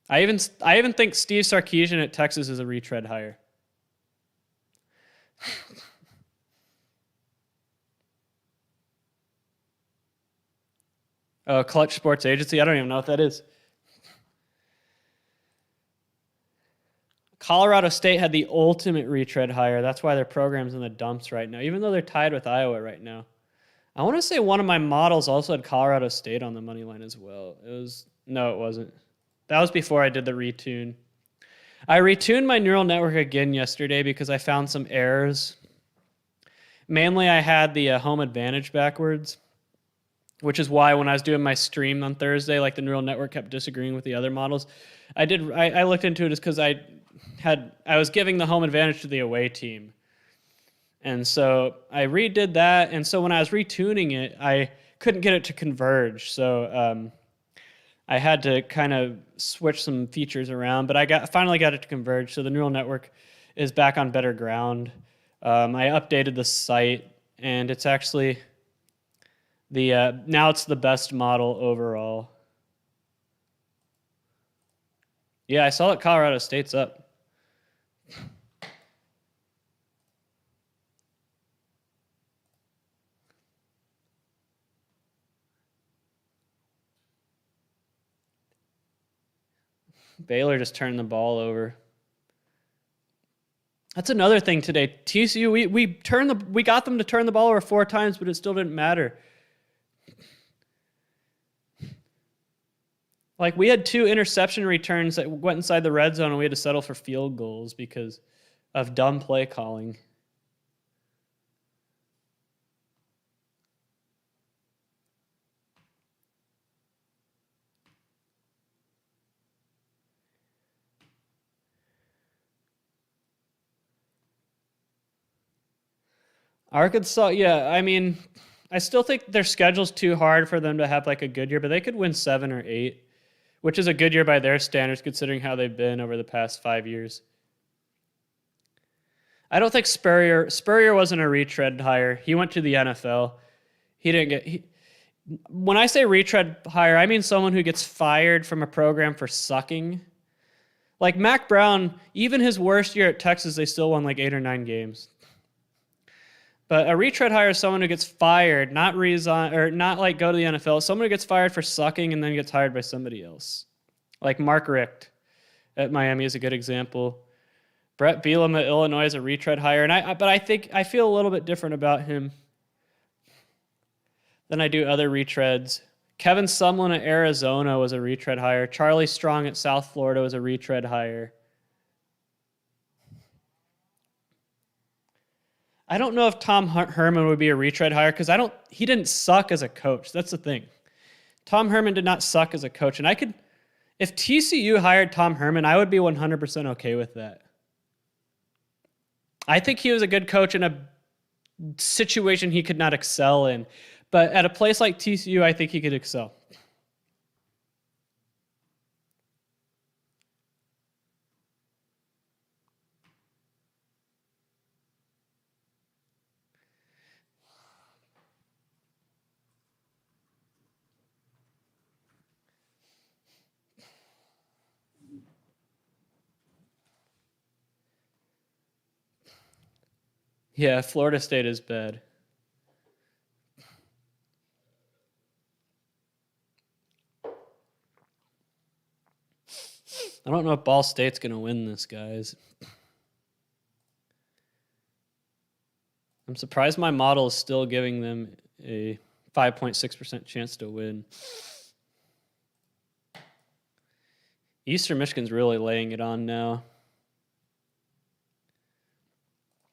I even think Steve Sarkisian at Texas is a retread hire. Clutch Sports Agency. I don't even know what that is. Colorado State had the ultimate retread hire. That's why their program's in the dumps right now, even though they're tied with Iowa right now. I want to say one of my models also had Colorado State on the money line as well. No, it wasn't. That was before I did the retune. I retuned my neural network again yesterday because I found some errors. Mainly, I had the home advantage backwards, which is why when I was doing my stream on Thursday, like the neural network kept disagreeing with the other models. I looked into it just because I was giving the home advantage to the away team. And so I redid that. And so when I was retuning it, I couldn't get it to converge. So I had to kind of switch some features around, but I finally got it to converge. So the neural network is back on better ground. I updated the site, and it's actually now it's the best model overall. Yeah, I saw that Colorado State's up. Baylor just turned the ball over. That's another thing today. TCU, we got them to turn the ball over 4 times, but it still didn't matter. Like, we had 2 interception returns that went inside the red zone, and we had to settle for field goals because of dumb play calling. Arkansas, yeah, I mean, I still think their schedule's too hard for them to have like a good year, but they could win 7 or 8, which is a good year by their standards considering how they've been over the past 5 years. I don't think Spurrier wasn't a retread hire. He went to the NFL. When I say retread hire, I mean someone who gets fired from a program for sucking. Like Mac Brown, even his worst year at Texas, they still won like 8 or 9 games. But a retread hire is someone who gets fired, not resign or not like go to the NFL. Someone who gets fired for sucking and then gets hired by somebody else. Like Mark Richt at Miami is a good example. Brett Bielema at Illinois is a retread hire, but I feel a little bit different about him than I do other retreads. Kevin Sumlin at Arizona was a retread hire. Charlie Strong at South Florida was a retread hire. I don't know if Tom Herman would be a retread hire because he didn't suck as a coach. That's the thing. Tom Herman did not suck as a coach. And if TCU hired Tom Herman, I would be 100% okay with that. I think he was a good coach in a situation he could not excel in. But at a place like TCU, I think he could excel. Yeah, Florida State is bad. I don't know if Ball State's going to win this, guys. I'm surprised my model is still giving them a 5.6% chance to win. Eastern Michigan's really laying it on now.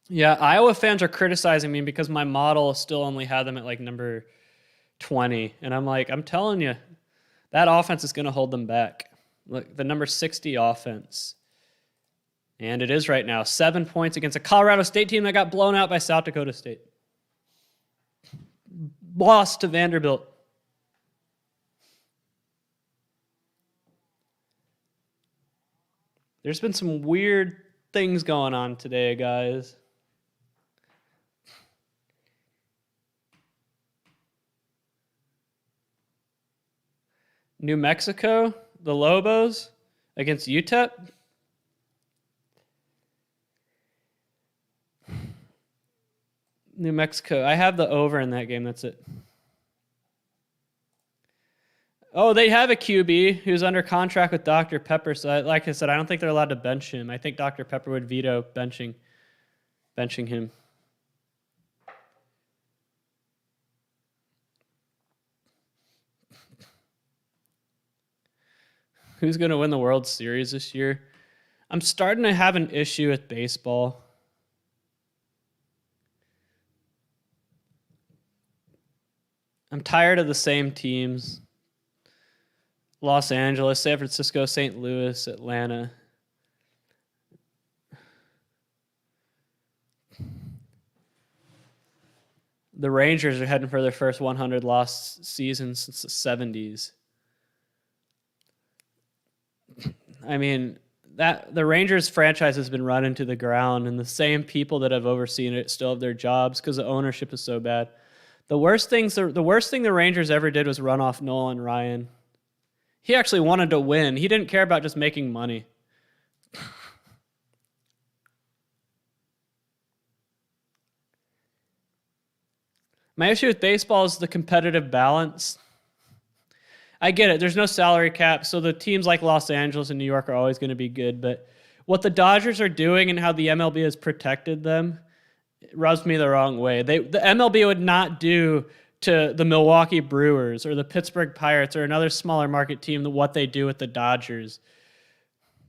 Yeah, Iowa fans are criticizing me because my model still only had them at like number 20. And I'm telling you, that offense is going to hold them back. Look, the number 60 offense. And it is right now. 7 points against a Colorado State team that got blown out by South Dakota State. Lost to Vanderbilt. There's been some weird things going on today, guys. New Mexico, the Lobos against UTEP. New Mexico. I have the over in that game. That's it. Oh, they have a QB who's under contract with Dr. Pepper. So, like I said, I don't think they're allowed to bench him. I think Dr. Pepper would veto benching him. Who's going to win the World Series this year? I'm starting to have an issue with baseball. I'm tired of the same teams. Los Angeles, San Francisco, St. Louis, Atlanta. The Rangers are heading for their first 100-loss season since the 70s. I mean, the Rangers franchise has been run into the ground, and the same people that have overseen it still have their jobs because the ownership is so bad. The worst thing the Rangers ever did was run off Nolan Ryan. He actually wanted to win. He didn't care about just making money. My issue with baseball is the competitive balance. I get it. There's no salary cap, so the teams like Los Angeles and New York are always going to be good. But what the Dodgers are doing and how the MLB has protected them rubs me the wrong way. The MLB would not do to the Milwaukee Brewers or the Pittsburgh Pirates or another smaller market team what they do with the Dodgers.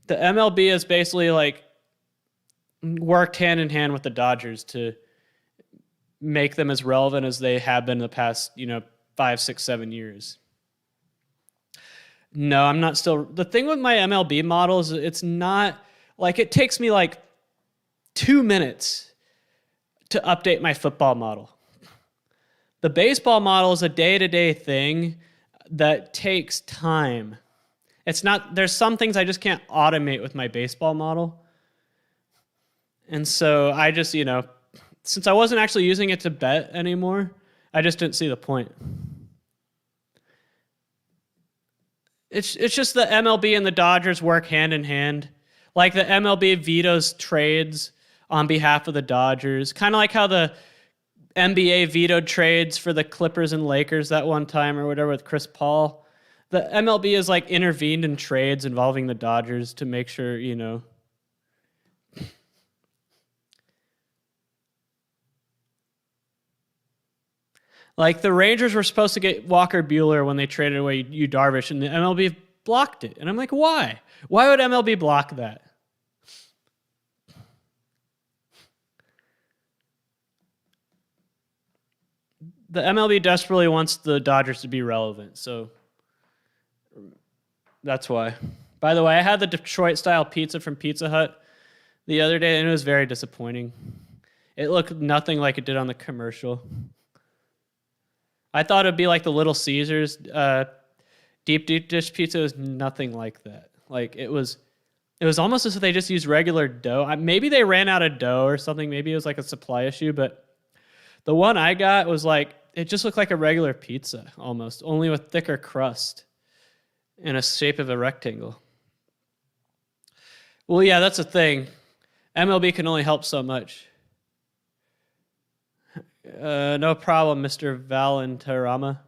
The MLB has basically like worked hand in hand with the Dodgers to make them as relevant as they have been the past, 5, 6, 7 years. No, I'm not still. The thing with my MLB model is it's not like it takes me like 2 minutes to update my football model. The baseball model is a day-to-day thing that takes time. There's some things I just can't automate with my baseball model. And so I just, since I wasn't actually using it to bet anymore, I just didn't see the point. It's just the MLB and the Dodgers work hand in hand. Like the MLB vetoes trades on behalf of the Dodgers. Kind of like how the NBA vetoed trades for the Clippers and Lakers that one time or whatever with Chris Paul. The MLB has like intervened in trades involving the Dodgers to make sure, you know. Like the Rangers were supposed to get Walker Buehler when they traded away Yu Darvish, and the MLB blocked it. And I'm like, why? Why would MLB block that? The MLB desperately wants the Dodgers to be relevant, so that's why. By the way, I had the Detroit-style pizza from Pizza Hut the other day, and it was very disappointing. It looked nothing like it did on the commercial. I thought it'd be like the Little Caesars deep dish pizza. It was nothing like that. Like it was almost as if they just used regular dough. Maybe they ran out of dough or something. Maybe it was like a supply issue, but the one I got was like, it just looked like a regular pizza almost, only with thicker crust in a shape of a rectangle. Well, yeah, that's the thing. MLB can only help so much. No problem, Mr. Valenterama.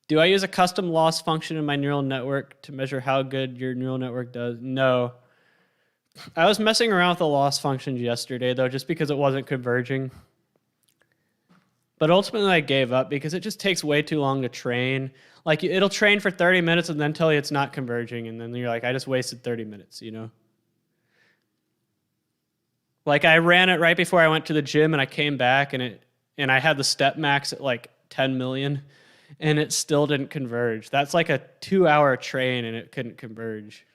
Do I use a custom loss function in my neural network to measure how good your neural network does? No. I was messing around with the loss functions yesterday, though, just because it wasn't converging. But ultimately, I gave up because it just takes way too long to train. Like, it'll train for 30 minutes and then tell you it's not converging, and then you're like, I just wasted 30 minutes, you know? Like, I ran it right before I went to the gym, and I came back, and I had the step max at, like, 10 million, and it still didn't converge. That's like a 2-hour train, and it couldn't converge.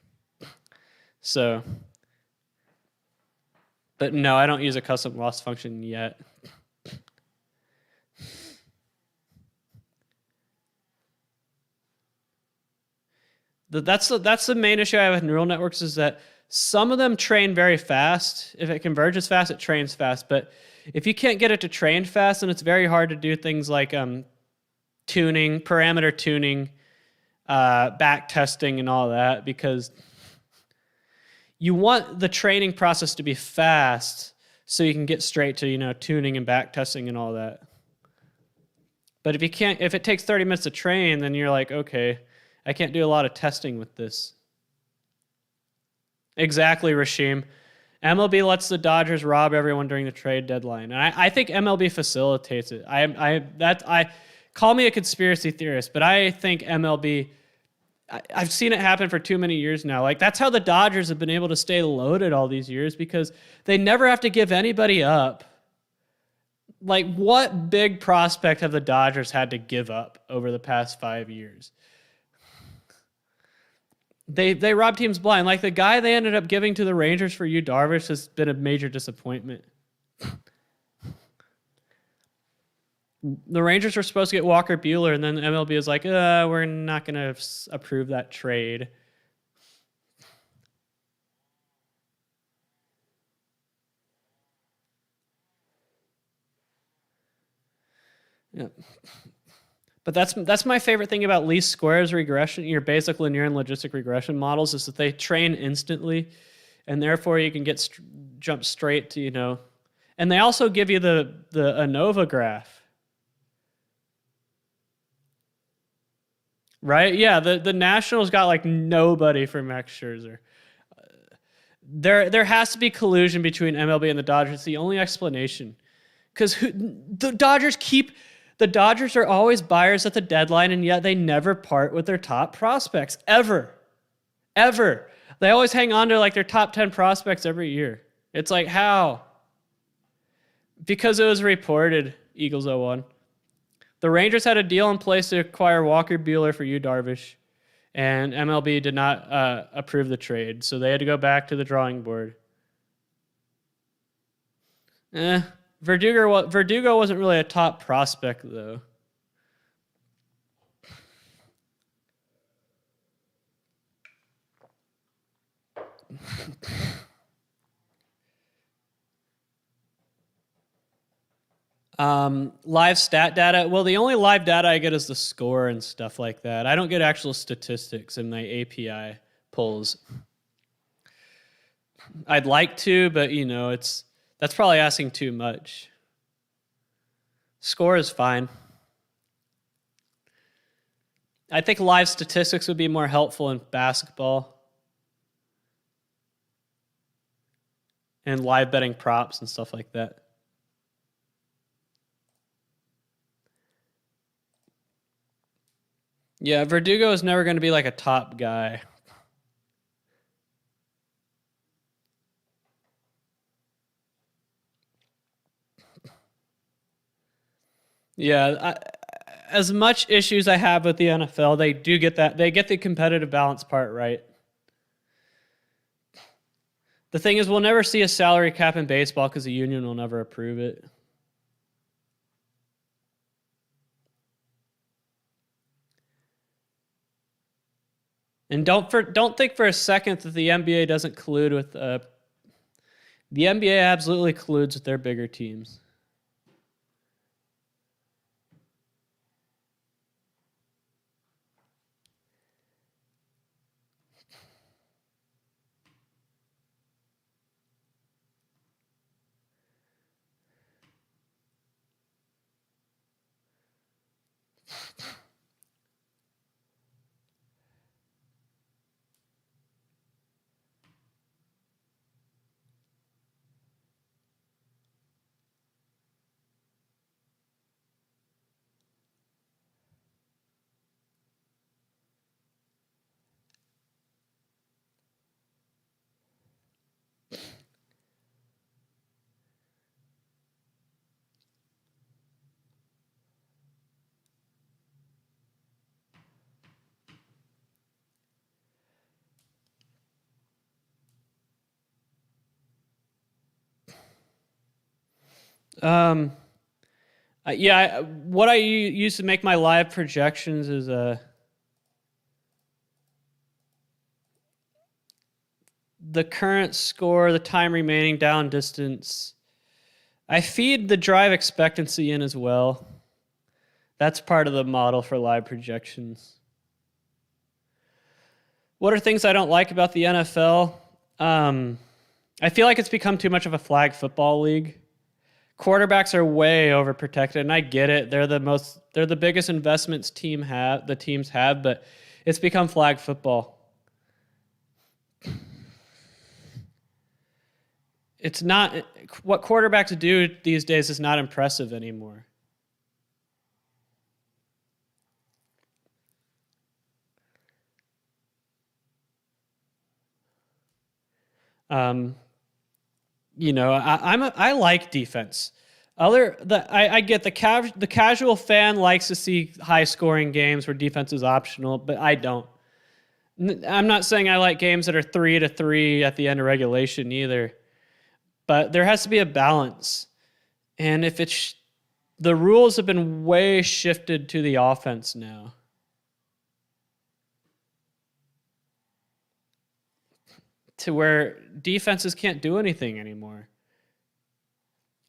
So, but no, I don't use a custom loss function yet. That's the main issue I have with neural networks is that some of them train very fast. If it converges fast, it trains fast. But if you can't get it to train fast, then it's very hard to do things like tuning, parameter tuning, back testing, and all that, because you want the training process to be fast so you can get straight to, you know, tuning and back testing and all that. But if it takes 30 minutes to train, then you're like, okay, I can't do a lot of testing with this. Exactly, Rashim. MLB lets the Dodgers rob everyone during the trade deadline, and I think MLB facilitates it. I call me a conspiracy theorist, but I think MLB. I've seen it happen for too many years now. Like that's how the Dodgers have been able to stay loaded all these years because they never have to give anybody up. Like what big prospect have the Dodgers had to give up over the past 5 years? They rob teams blind. Like the guy they ended up giving to the Rangers for Yu Darvish has been a major disappointment. The Rangers were supposed to get Walker Buehler, and then the MLB is like, we're not going to approve that trade. Yeah. But that's my favorite thing about least squares regression, your basic linear and logistic regression models, is that they train instantly, and therefore you can jump straight to, you know. And they also give you the ANOVA graph. Right? Yeah, the Nationals got like nobody for Max Scherzer. There has to be collusion between MLB and the Dodgers. It's the only explanation. Because the Dodgers are always buyers at the deadline, and yet they never part with their top prospects. Ever. They always hang on to like their top 10 prospects every year. It's like, how? Because it was reported, Eagles 01. The Rangers had a deal in place to acquire Walker Buehler for Yu Darvish, and MLB did not approve the trade, so they had to go back to the drawing board. Verdugo wasn't really a top prospect, though. Live stat data. Well, the only live data I get is the score and stuff like that. I don't get actual statistics in my API pulls. I'd like to, but you know, That's probably asking too much. Score is fine. I think live statistics would be more helpful in basketball. And live betting props and stuff like that. Yeah, Verdugo is never going to be like a top guy. Yeah, as much issues I have with the NFL, they do get that. They get the competitive balance part right. The thing is, we'll never see a salary cap in baseball because the union will never approve it. And don't think for a second that the NBA doesn't collude with the NBA absolutely colludes with their bigger teams. What I use to make my live projections is the current score, the time remaining, down distance. I feed the drive expectancy in as well. That's part of the model for live projections. What are things I don't like about the NFL? I feel like it's become too much of a flag football league. Quarterbacks are way overprotected, and I get it. They're the biggest investments teams have, but it's become flag football. It's not what quarterbacks do these days is not impressive anymore. I like defense. I get the casual fan likes to see high scoring games where defense is optional, but I don't. I'm not saying I like games that are 3-3 at the end of regulation either, but there has to be a balance. And if the rules have been way shifted to the offense now. To where defenses can't do anything anymore.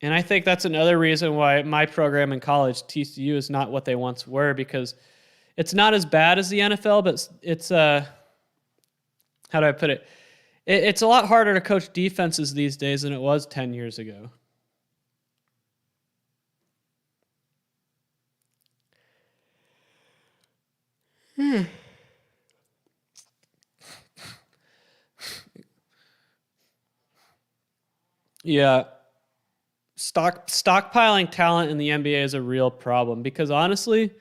And I think that's another reason why my program in college, TCU, is not what they once were, because it's not as bad as the NFL, but it's how do I put it? It's a lot harder to coach defenses these days than it was 10 years ago. Yeah. Stockpiling talent in the NBA is a real problem because honestly,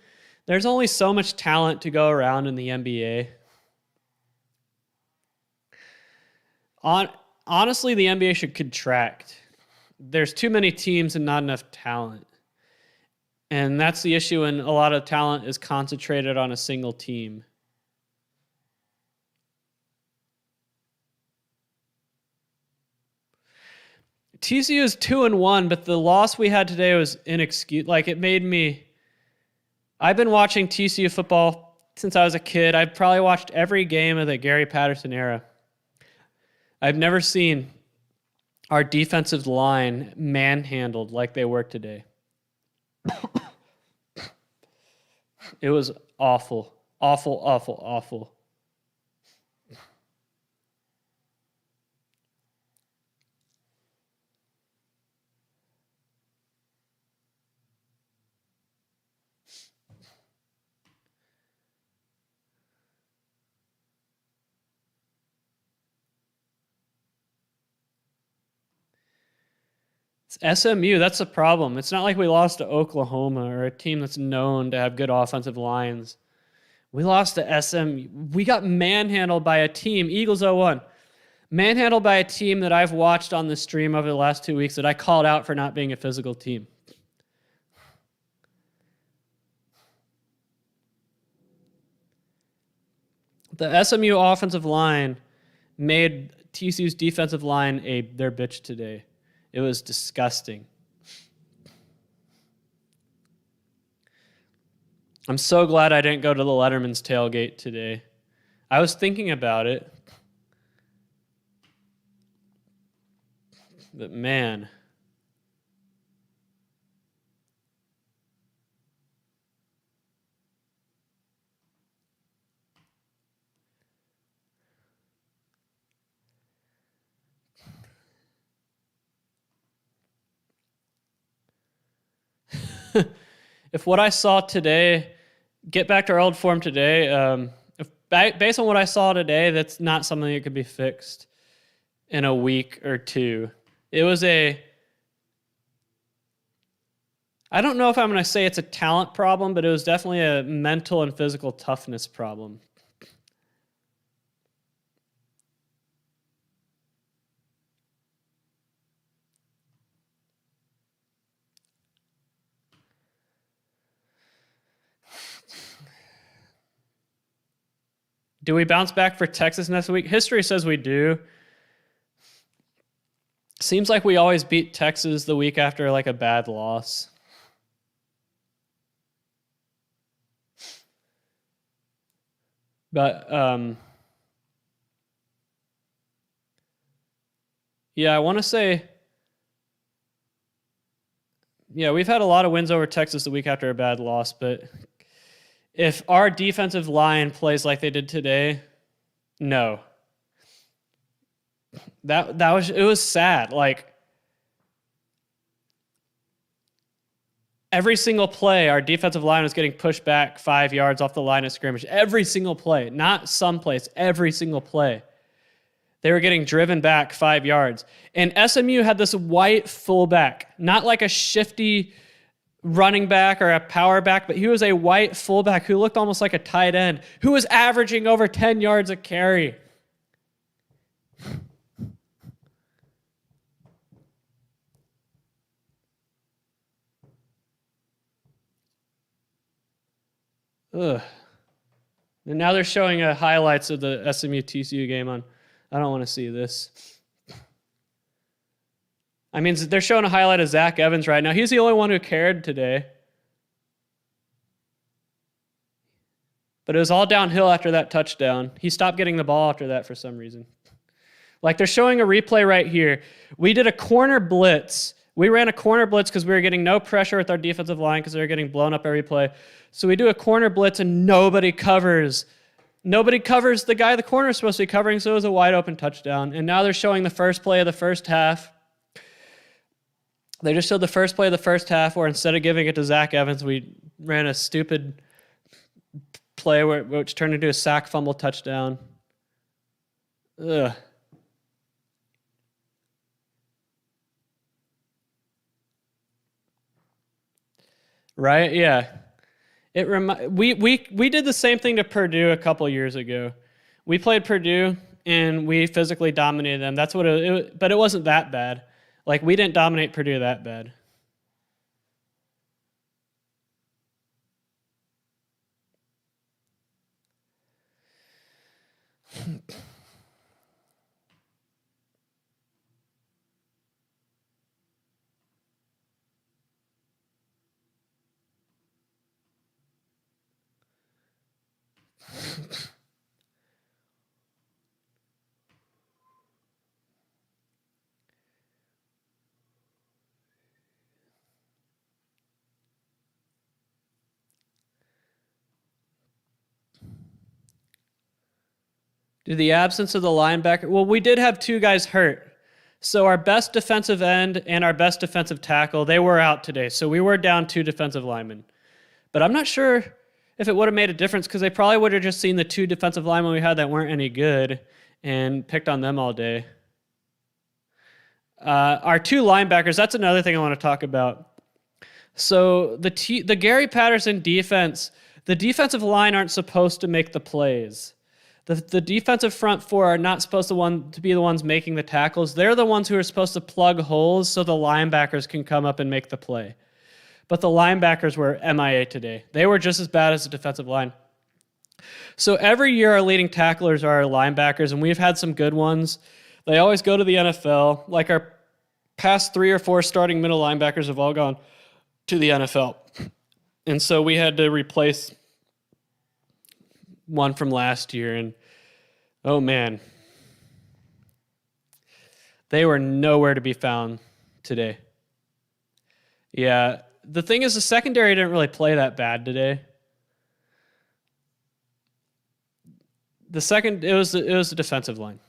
there's only so much talent to go around in the NBA. Honestly, the NBA should contract. There's too many teams and not enough talent. And that's the issue when a lot of talent is concentrated on a single team. TCU is 2-1, but the loss we had today was inexcusable. Like, it made me... I've been watching TCU football since I was a kid. I've probably watched every game of the Gary Patterson era. I've never seen our defensive line manhandled like they were today. It was awful. Awful, awful, awful. It's SMU, that's the problem. It's not like we lost to Oklahoma or a team that's known to have good offensive lines. We lost to SMU. We got manhandled by a team, Eagles 0-1. Manhandled by a team that I've watched on the stream over the last 2 weeks that I called out for not being a physical team. The SMU offensive line made TCU's defensive line their bitch today. It was disgusting. I'm so glad I didn't go to the Letterman's tailgate today. I was thinking about it. But man. If what I saw today, get back to our old form today, based on what I saw today, that's not something that could be fixed in a week or two. It was I don't know if I'm going to say it's a talent problem, but it was definitely a mental and physical toughness problem. Do we bounce back for Texas next week? History says we do. Seems like we always beat Texas the week after like a bad loss. But yeah, I want to say, yeah, we've had a lot of wins over Texas the week after a bad loss, but if our defensive line plays like they did today, no. It was sad. Like every single play, our defensive line was getting pushed back 5 yards off the line of scrimmage. Every single play, not some plays, every single play. They were getting driven back 5 yards. And SMU had this white fullback, not like a shifty running back or a power back, but he was a white fullback who looked almost like a tight end, who was averaging over 10 yards a carry. Ugh. And now they're showing highlights of the SMU TCU game on. I don't want to see this. I mean, they're showing a highlight of Zach Evans right now. He's the only one who cared today. But it was all downhill after that touchdown. He stopped getting the ball after that for some reason. Like they're showing a replay right here. We did a corner blitz. We ran a corner blitz because we were getting no pressure with our defensive line because they were getting blown up every play. So we do a corner blitz and nobody covers. Nobody covers the guy the corner is supposed to be covering, so it was a wide open touchdown. And now they're showing the first play of the first half. They just showed the first play of the first half where instead of giving it to Zach Evans, we ran a stupid play which turned into a sack fumble touchdown. Ugh. Right? Yeah. We did the same thing to Purdue a couple years ago. We played Purdue and we physically dominated them. That's what but it wasn't that bad. Like we didn't dominate Purdue that bad. Due to the absence of the linebacker, well, we did have two guys hurt. So our best defensive end and our best defensive tackle, they were out today. So we were down 2 defensive linemen. But I'm not sure if it would have made a difference because they probably would have just seen the 2 defensive linemen we had that weren't any good and picked on them all day. Our two linebackers, that's another thing I want to talk about. So the Gary Patterson defense, the defensive line aren't supposed to make the plays. The defensive front four are not supposed to be the ones making the tackles. They're the ones who are supposed to plug holes so the linebackers can come up and make the play. But the linebackers were MIA today. They were just as bad as the defensive line. So every year our leading tacklers are our linebackers, and we've had some good ones. They always go to the NFL. Like our past 3 or 4 starting middle linebackers have all gone to the NFL. And so we had to replace one from last year, and oh man, they were nowhere to be found today. Yeah, the thing is the secondary didn't really play that bad today. It was the defensive line.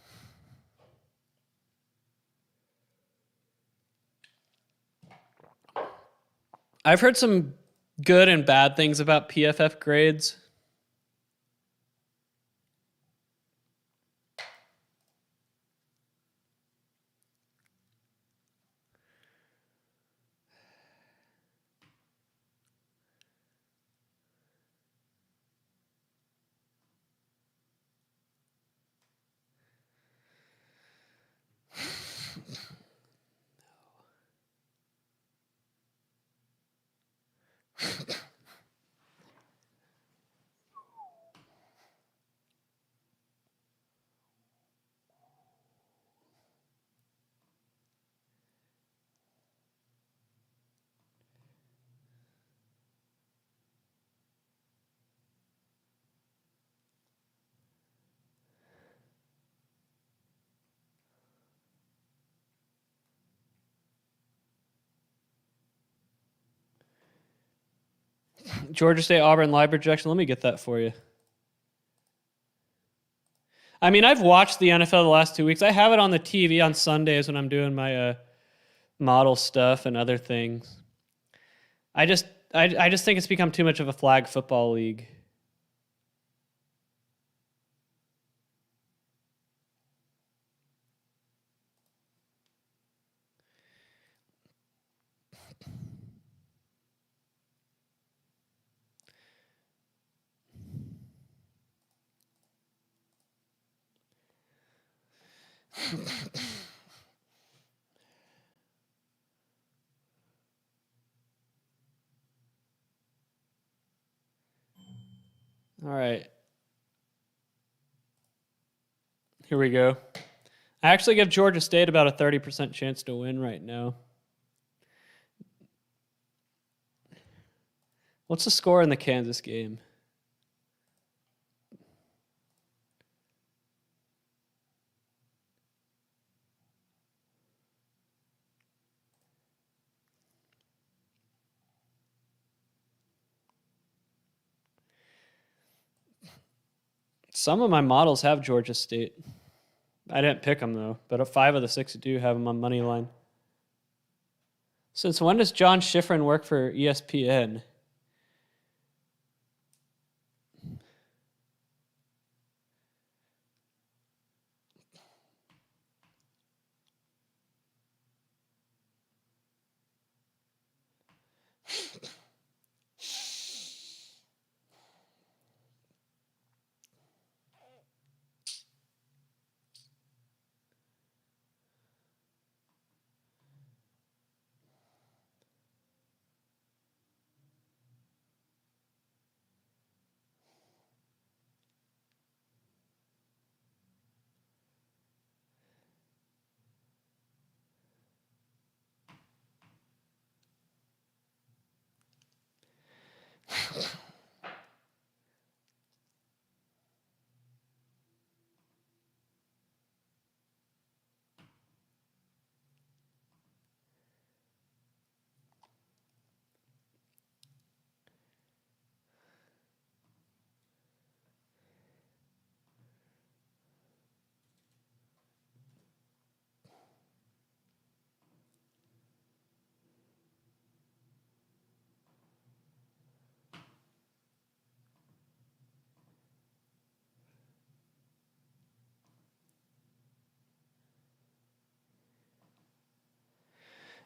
I've heard some good and bad things about PFF grades. Georgia State, Auburn, live projection. Let me get that for you. I mean, I've watched the NFL the last 2 weeks. I have it on the TV on Sundays when I'm doing my model stuff and other things. I just think it's become too much of a flag football league. All right. Here we go. I actually give Georgia State about a 30% chance to win right now. What's the score in the Kansas game? Some of my models have Georgia State. I didn't pick them, though, but 5 of the 6 do have them on money line. Since when does John Schifrin work for ESPN?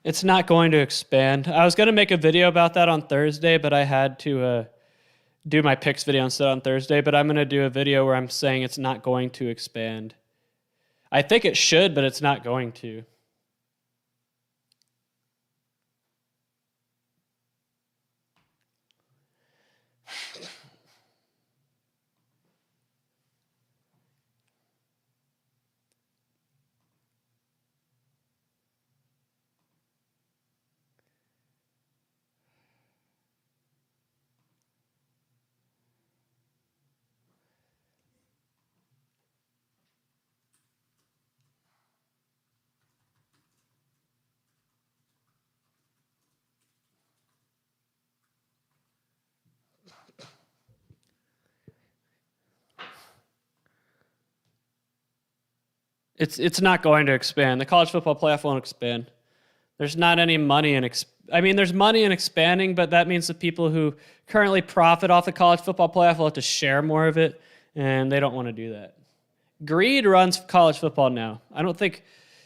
It's not going to expand. I was going to make a video about that on Thursday, but I had to do my picks video instead on Thursday. But I'm going to do a video where I'm saying it's not going to expand. I think it should, but it's not going to. It's not going to expand. The college football playoff won't expand. There's not any money in there's money in expanding, but that means the people who currently profit off the college football playoff will have to share more of it, and they don't want to do that. Greed runs college football now. I don't think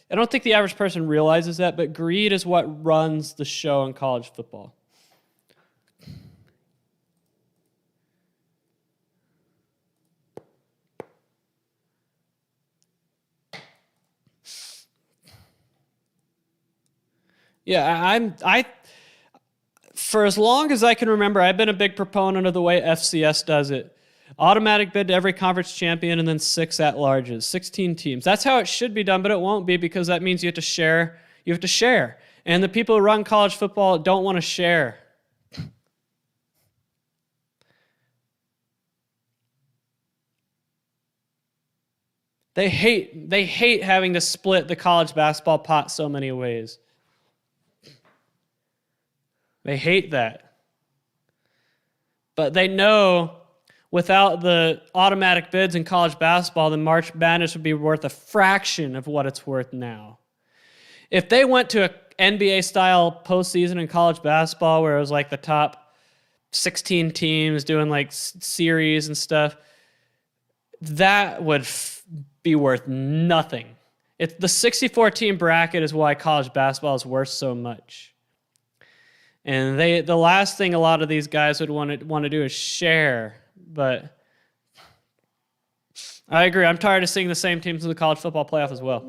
the average person realizes that, but greed is what runs the show in college football. Yeah, for as long as I can remember, I've been a big proponent of the way FCS does it. Automatic bid to every conference champion and then 6 at-larges, 16 teams. That's how it should be done, but it won't be because that means you have to share. You have to share. And the people who run college football don't want to share. They hate having to split the college basketball pot so many ways. They hate that. But they know without the automatic bids in college basketball, the March Madness would be worth a fraction of what it's worth now. If they went to an NBA-style postseason in college basketball where it was like the top 16 teams doing like series and stuff, that would be worth nothing. The 64-team bracket is why college basketball is worth so much. And the last thing a lot of these guys would want to do is share. But I agree. I'm tired of seeing the same teams in the college football playoff as well.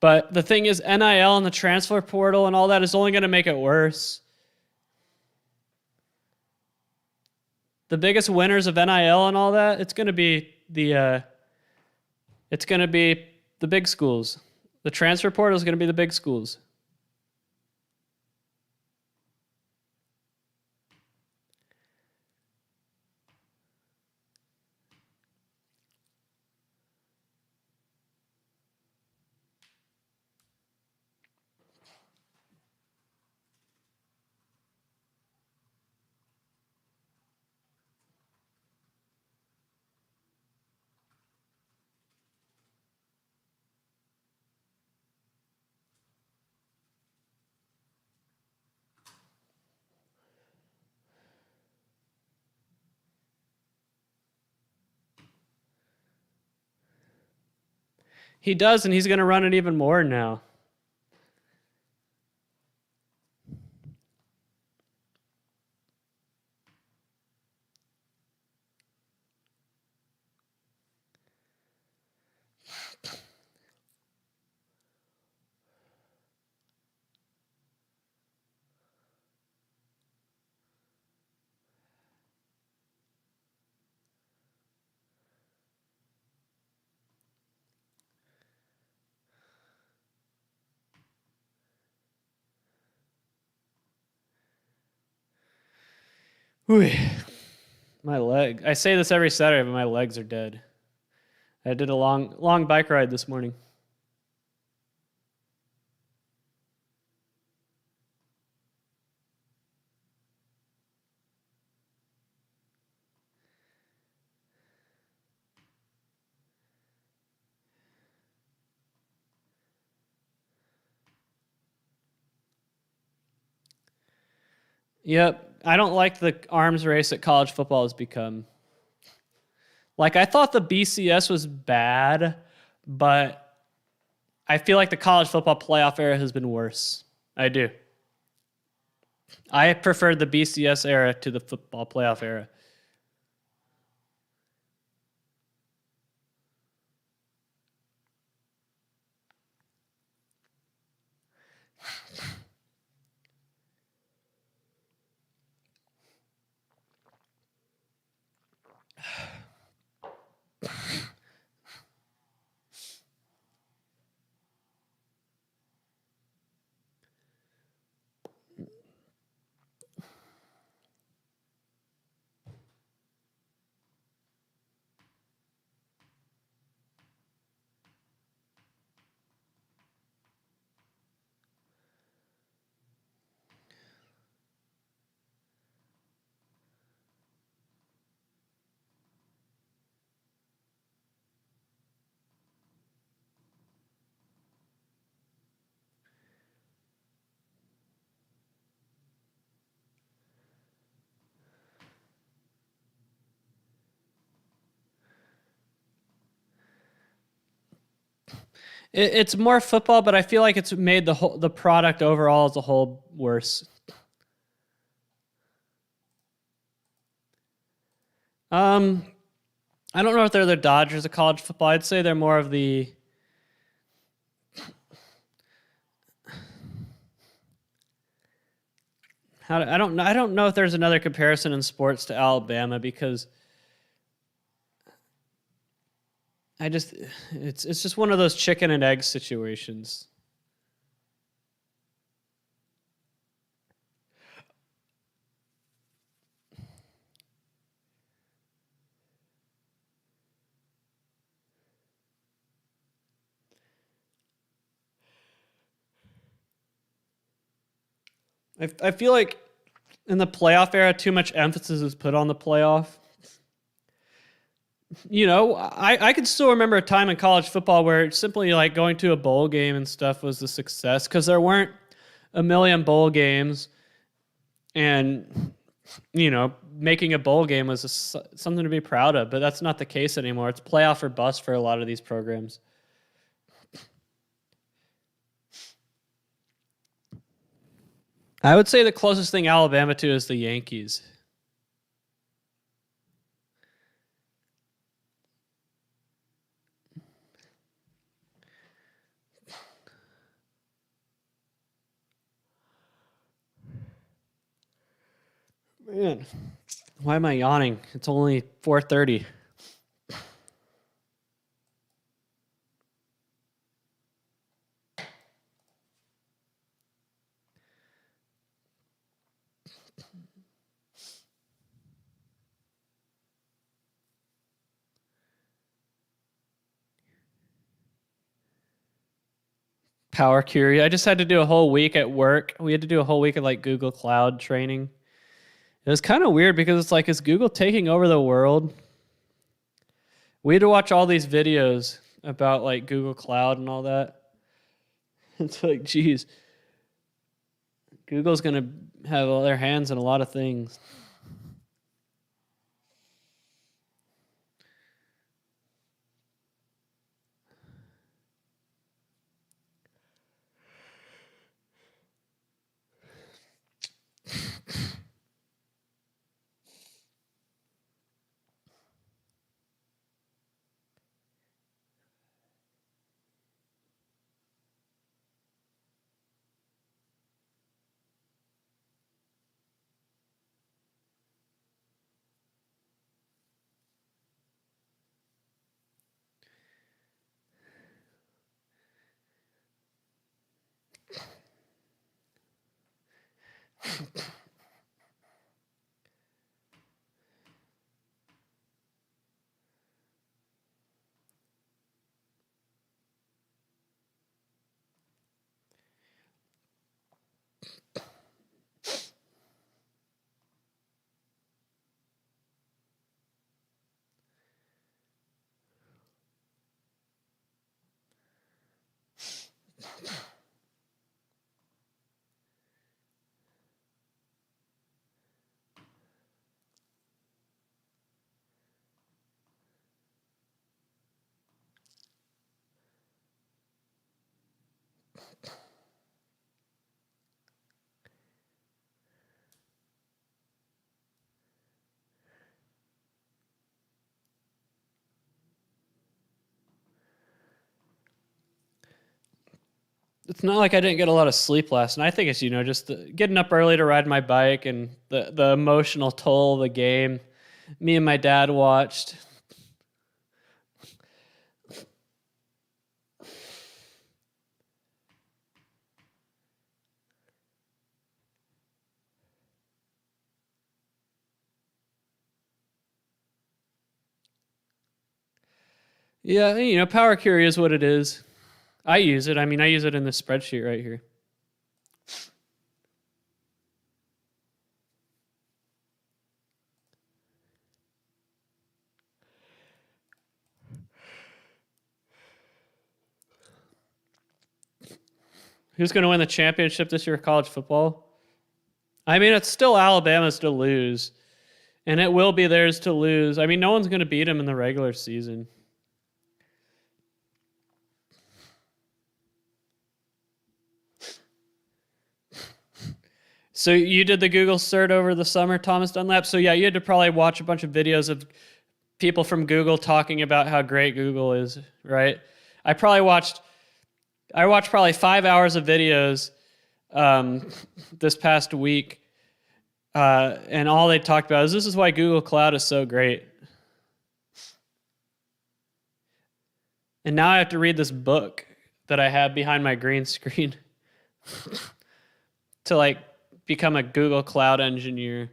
But the thing is, NIL and the transfer portal and all that is only going to make it worse. The biggest winners of NIL and all that, it's going to be the big schools. The transfer portal is going to be the big schools. He does, and he's going to run it even more now. Whew. My leg. I say this every Saturday, but my legs are dead. I did a long bike ride this morning. Yep. I don't like the arms race that college football has become. Like, I thought the BCS was bad, but I feel like the college football playoff era has been worse. I do. I prefer the BCS era to the football playoff era. It's more football, but I feel like it's made the product overall as a whole worse. I don't know if they're the Dodgers of college football. I'd say they're more of the I don't know if there's another comparison in sports to Alabama because it's just one of those chicken and egg situations. I feel like in the playoff era, too much emphasis is put on the playoff. You know, I can still remember a time in college football where simply like going to a bowl game and stuff was a success because there weren't a million bowl games, and you know, making a bowl game was something to be proud of. But that's not the case anymore. It's playoff or bust for a lot of these programs. I would say the closest thing Alabama to is the Yankees. Man, why am I yawning? It's only 4:30. Power Curie. I just had to do a whole week at work. We had to do a whole week of like Google Cloud training. It was kind of weird because it's like, is Google taking over the world? We had to watch all these videos about like Google Cloud and all that. It's like, geez, Google's going to have all their hands in a lot of things. it's not like I didn't get a lot of sleep last night. I think it's, just getting up early to ride my bike and the emotional toll of the game. Me and my dad watched. Yeah, Power Query is what it is. I use it. I mean, I use it in this spreadsheet right here. Who's going to win the championship this year of college football? I mean, it's still Alabama's to lose, and it will be theirs to lose. I mean, no one's going to beat them in the regular season. So you did the Google cert over the summer, Thomas Dunlap? So yeah, you had to probably watch a bunch of videos of people from Google talking about how great Google is, right? I watched probably 5 hours of videos this past week, and all they talked about is this is why Google Cloud is so great. And now I have to read this book that I have behind my green screen to become a Google Cloud engineer.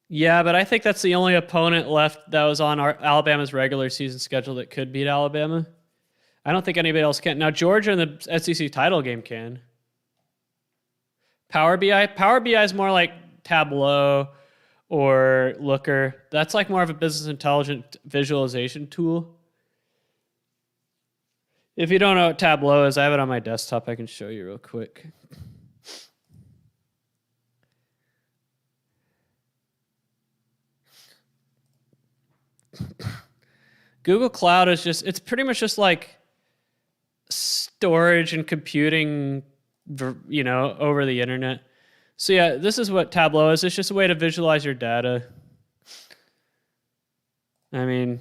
Yeah, but I think that's the only opponent left that was on Alabama's regular season schedule that could beat Alabama. I don't think anybody else can. Now, Georgia in the SEC title game can. Power BI is more like Tableau or Looker. That's more of a business intelligence visualization tool. If you don't know what Tableau is, I have it on my desktop. I can show you real quick. Google Cloud is it's pretty much just like storage and computing, over the internet. So yeah, this is what Tableau is. It's just a way to visualize your data. I mean,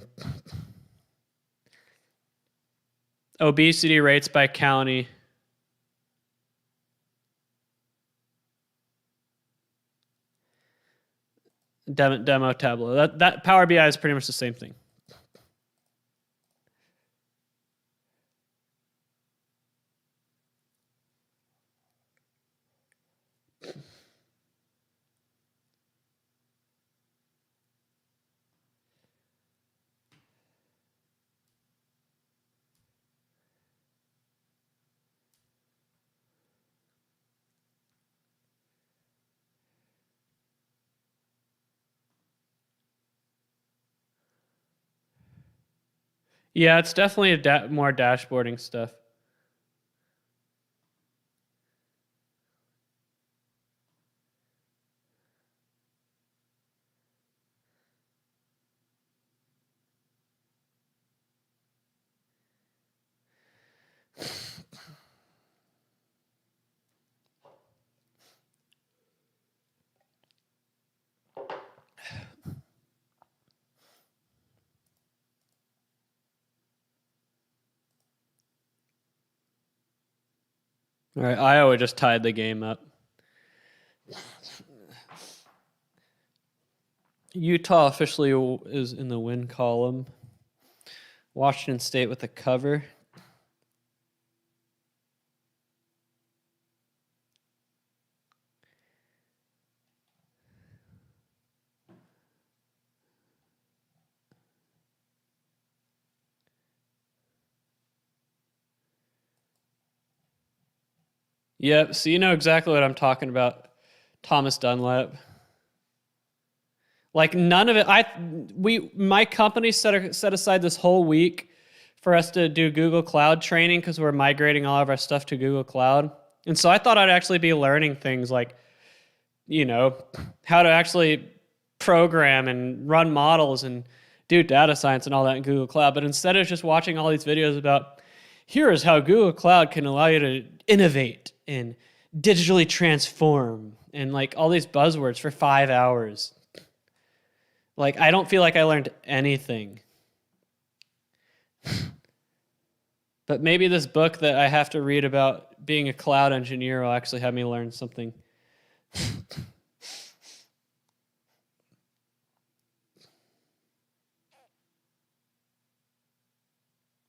obesity rates by county. Demo Tableau. That Power BI is pretty much the same thing. Yeah, it's definitely more dashboarding stuff. All right, Iowa just tied the game up. Utah officially is in the win column. Washington State with the cover. Yep, so you know exactly what I'm talking about, Thomas Dunlap. None of it. My company set aside this whole week for us to do Google Cloud training because we're migrating all of our stuff to Google Cloud. And so I thought I'd actually be learning things like, how to actually program and run models and do data science and all that in Google Cloud. But instead of just watching all these videos about, here is how Google Cloud can allow you to innovate and digitally transform and like all these buzzwords for 5 hours. Like, I don't feel like I learned anything. But maybe this book that I have to read about being a cloud engineer will actually have me learn something.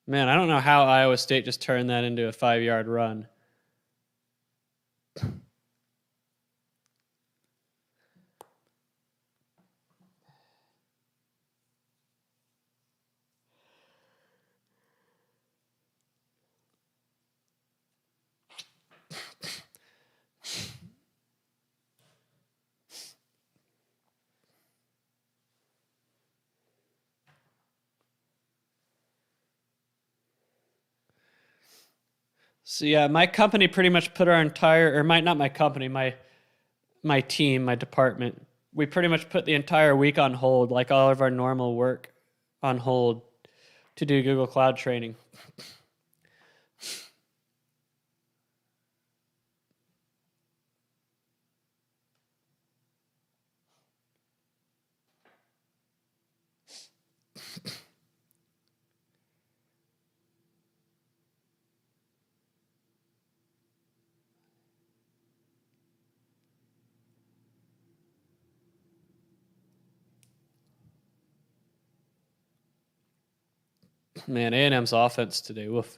Man, I don't know how Iowa State just turned that into a 5-yard run. So yeah, my company pretty much put our entire, or not my company, my team, my department, we pretty much put the entire week on hold, like all of our normal work on hold to do Google Cloud training. Man, A&M's offense today, woof.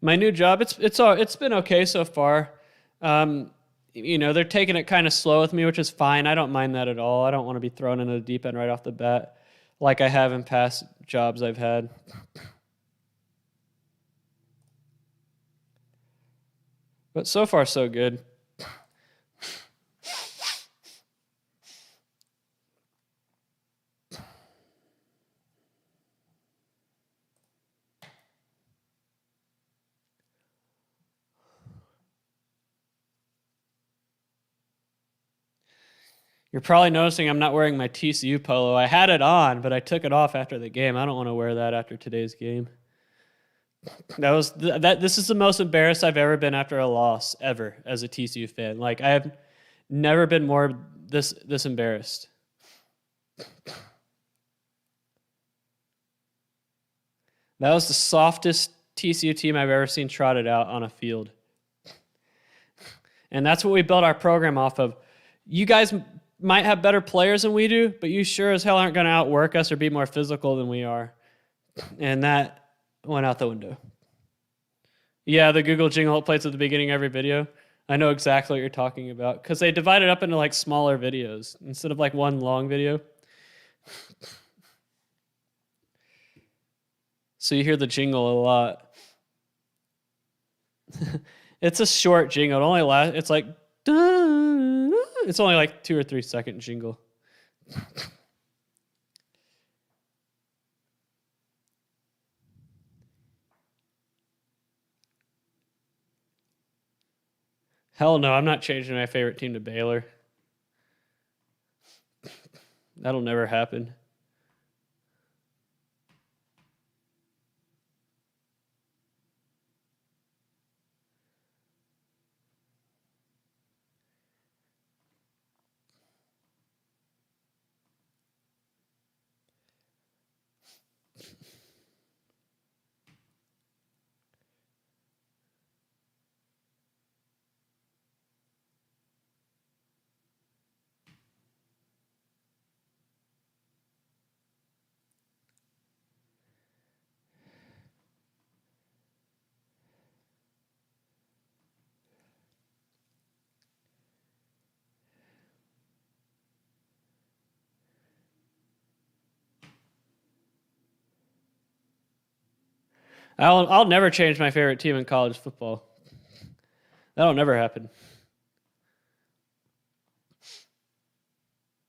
My new job, it's been okay so far. They're taking it kind of slow with me, which is fine. I don't mind that at all. I don't want to be thrown into the deep end right off the bat, like I have in past jobs I've had. But so far, so good. You're probably noticing I'm not wearing my TCU polo. I had it on, but I took it off after the game. I don't want to wear that after today's game. This is the most embarrassed I've ever been after a loss ever as a TCU fan. Like, I have never been more this embarrassed. That was the softest TCU team I've ever seen trotted out on a field. And that's what we built our program off of. You guys might have better players than we do, but you sure as hell aren't going to outwork us or be more physical than we are. And that went out the window. Yeah, the Google jingle it plays at the beginning of every video. I know exactly what you're talking about because they divide it up into like smaller videos instead of like one long video. So you hear the jingle a lot. It's a short jingle. It only lasts. It's like. It's only like 2 or 3 second jingle. Hell no, I'm not changing my favorite team to Baylor. That'll never happen. I'll never change my favorite team in college football. That'll never happen.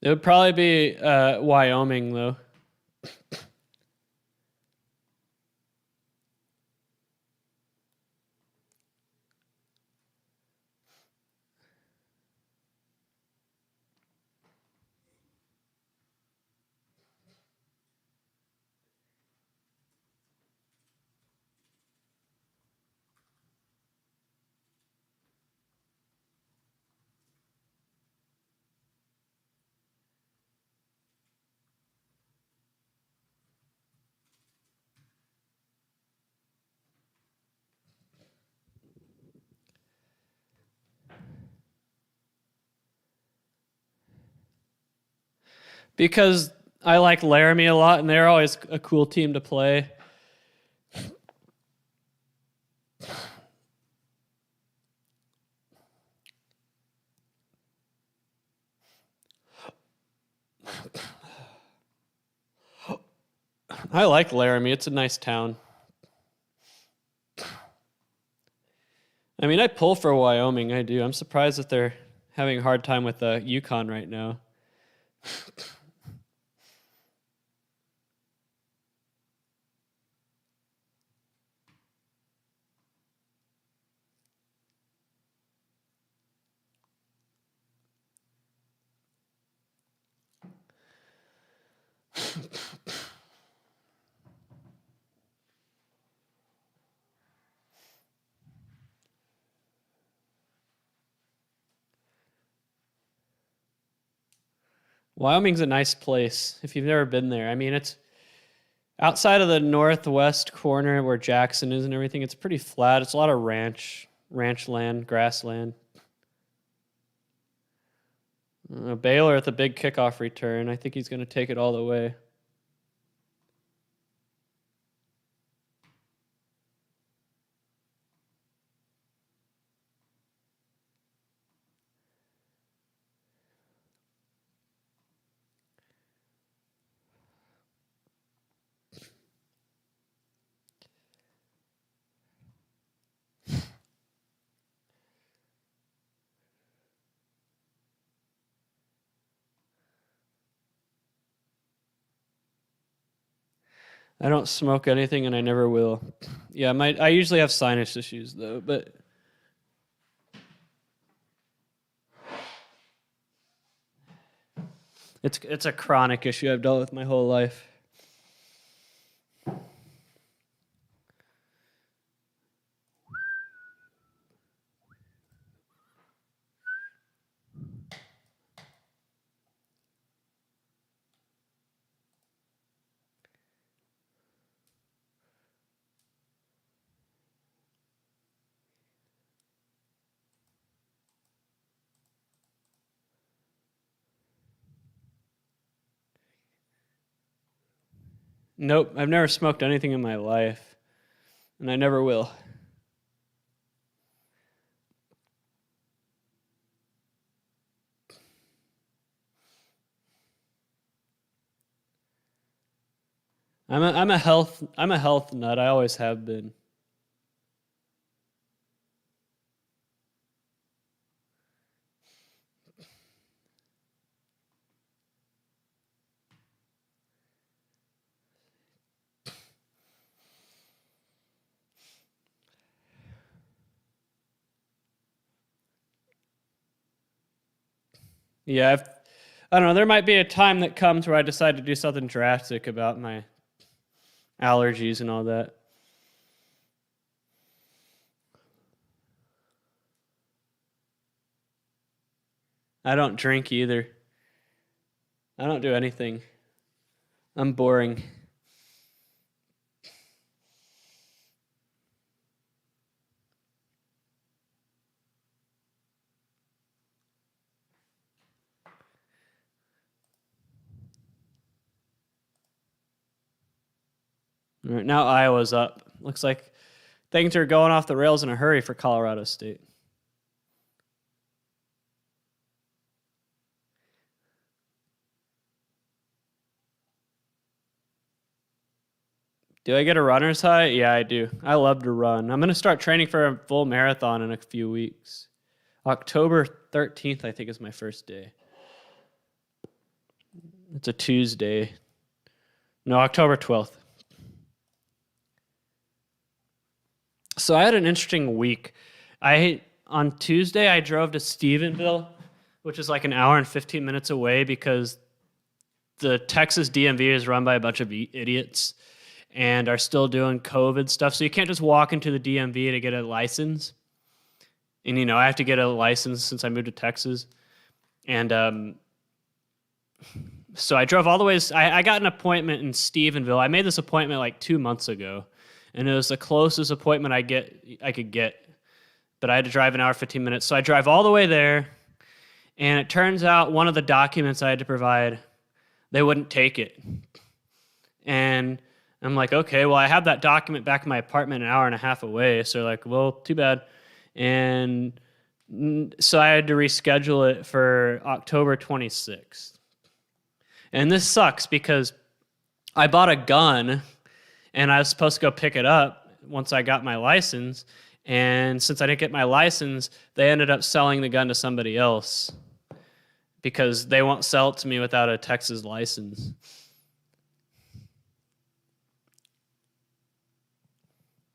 It would probably be Wyoming, though. Because I like Laramie a lot, and they're always a cool team to play. I like Laramie. It's a nice town. I mean, I pull for Wyoming. I do. I'm surprised that they're having a hard time with UConn right now. Wyoming's a nice place if you've never been there. I mean, it's outside of the northwest corner where Jackson is and everything. It's pretty flat. It's a lot of ranch land, grassland. Baylor at the big kickoff return. I think he's going to take it all the way. I don't smoke anything, and I never will. Yeah, I usually have sinus issues though, but it's a chronic issue I've dealt with my whole life. Nope, I've never smoked anything in my life, and I never will. I'm a health nut. I always have been. Yeah, I don't know. There might be a time that comes where I decide to do something drastic about my allergies and all that. I don't drink either. I don't do anything. I'm boring. All right, now Iowa's up. Looks like things are going off the rails in a hurry for Colorado State. Do I get a runner's high? Yeah, I do. I love to run. I'm going to start training for a full marathon in a few weeks. October 13th, I think, is my first day. It's a Tuesday. No, October 12th. So I had an interesting week. On Tuesday, I drove to Stephenville, which is like an hour and 15 minutes away because the Texas DMV is run by a bunch of idiots and are still doing COVID stuff. So you can't just walk into the DMV to get a license. And, I have to get a license since I moved to Texas. And so I drove all the way. I got an appointment in Stephenville. I made this appointment like 2 months ago. And it was the closest appointment I could get. But I had to drive an hour, 15 minutes. So I drive all the way there. And it turns out one of the documents I had to provide They wouldn't take it. And I'm like, okay, well, I have that document back in my apartment an hour and a half away. So they're like, well, too bad. And so I had to reschedule it for October 26th. And this sucks because I bought a gun and I was supposed to go pick it up once I got my license. And since I didn't get my license, they ended up selling the gun to somebody else because they won't sell it to me without a Texas license.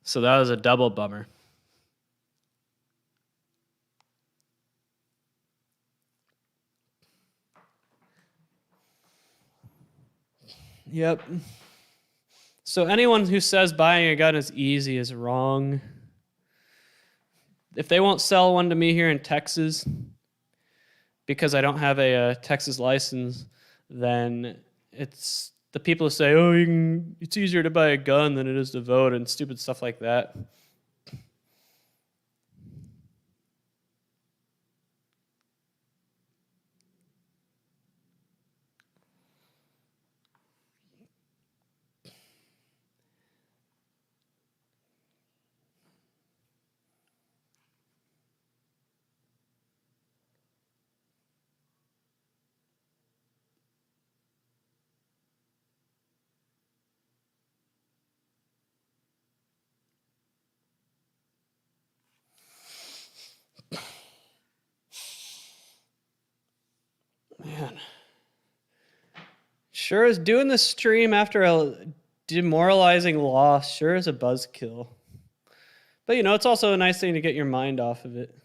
So that was a double bummer. Yep. So anyone who says buying a gun is easy is wrong. If they won't sell one to me here in Texas because I don't have a Texas license, then it's the people who say, oh, it's easier to buy a gun than it is to vote and stupid stuff like that. Man. Sure is doing this stream after a demoralizing loss sure is a buzzkill. But it's also a nice thing to get your mind off of it.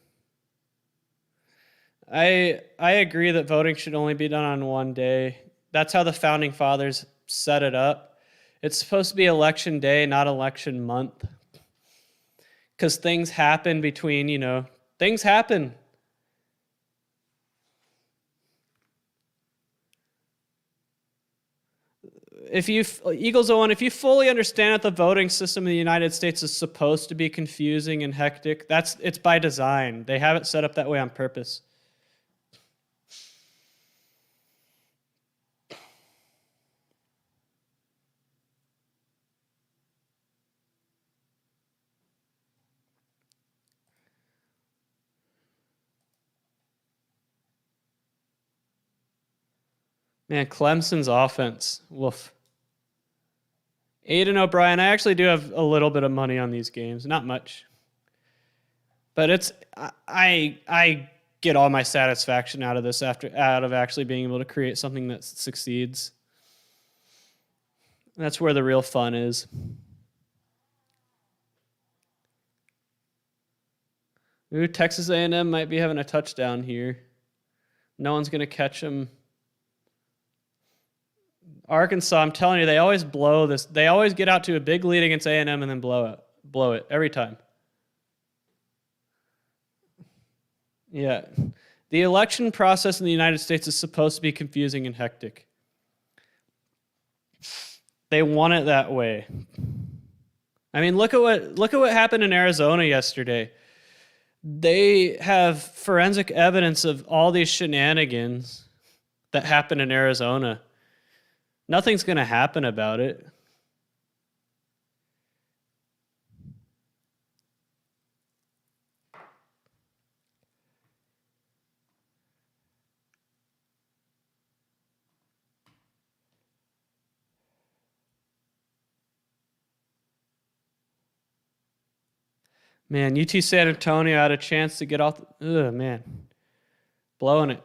I agree that voting should only be done on one day. That's how the founding fathers set it up. It's supposed to be election day, not election month. Because things happen between, things happen. Eagles 01, if you fully understand that the voting system in the United States is supposed to be confusing and hectic, it's by design. They have it set up that way on purpose. Man, Clemson's offense, woof. Aiden O'Brien, I actually do have a little bit of money on these games, not much. But I get all my satisfaction out of this out of actually being able to create something that succeeds. That's where the real fun is. Ooh, Texas A&M might be having a touchdown here. No one's going to catch them. Arkansas, I'm telling you, they always blow this. They always get out to a big lead against A&M and then blow it every time. Yeah. The election process in the United States is supposed to be confusing and hectic. They want it that way. I mean, look at what happened in Arizona yesterday. They have forensic evidence of all these shenanigans that happened in Arizona. Nothing's going to happen about it. Man, UT San Antonio had a chance to get off. Man. Blowing it.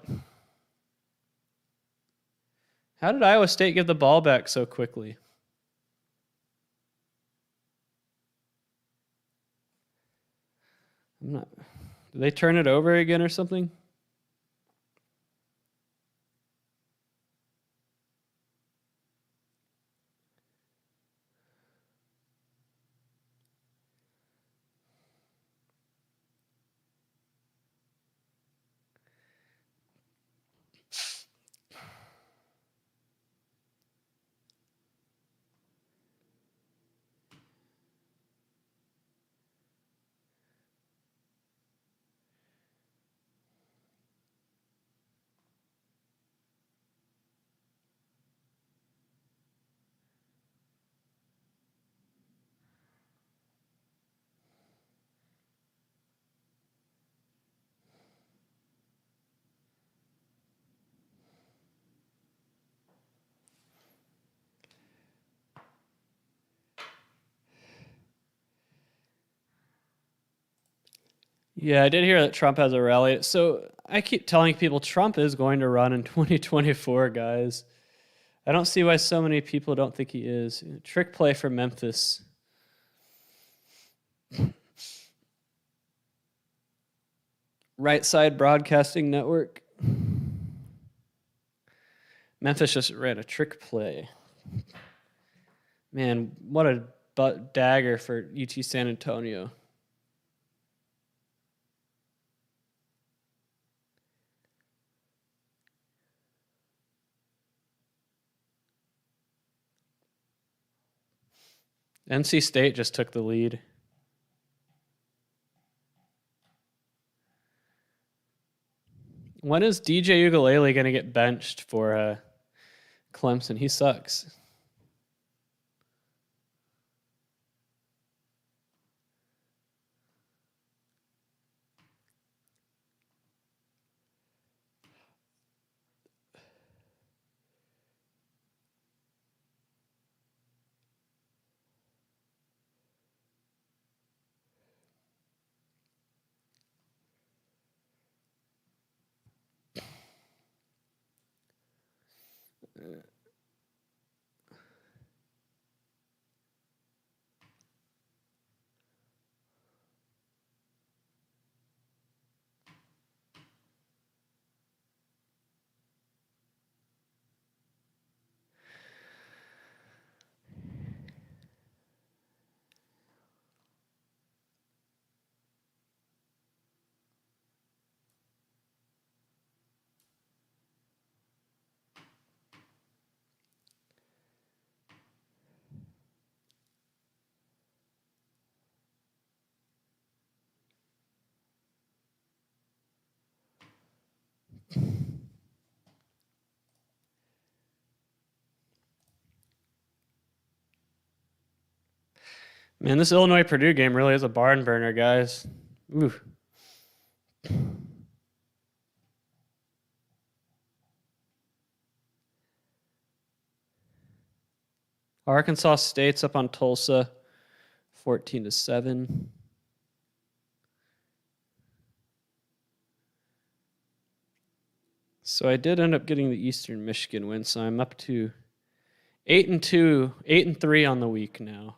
How did Iowa State give the ball back so quickly? Did they turn it over again or something? Yeah, I did hear that Trump has a rally. So I keep telling people Trump is going to run in 2024, guys. I don't see why so many people don't think he is. Trick play for Memphis. Right Side Broadcasting Network. Memphis just ran a trick play. Man, what a butt dagger for UT San Antonio. NC State just took the lead. When is DJ Ukulele going to get benched for Clemson? He sucks. Man, this Illinois Purdue game really is a barn burner, guys. Ooh. Arkansas State's up on Tulsa, 14-7. So I did end up getting the Eastern Michigan win, so I'm up to 8-2, 8-3 on the week now.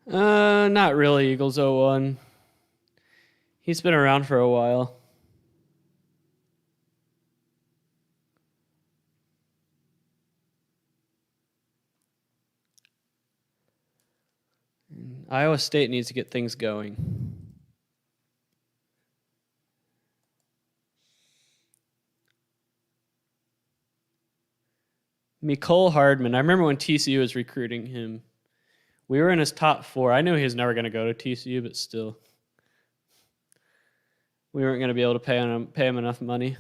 Not really, Eagles 0-1. He's been around for a while. Iowa State needs to get things going. Mecole Hardman. I remember when TCU was recruiting him. We were in his top 4. I knew he was never going to go to TCU, but still. We weren't going to be able to pay him enough money.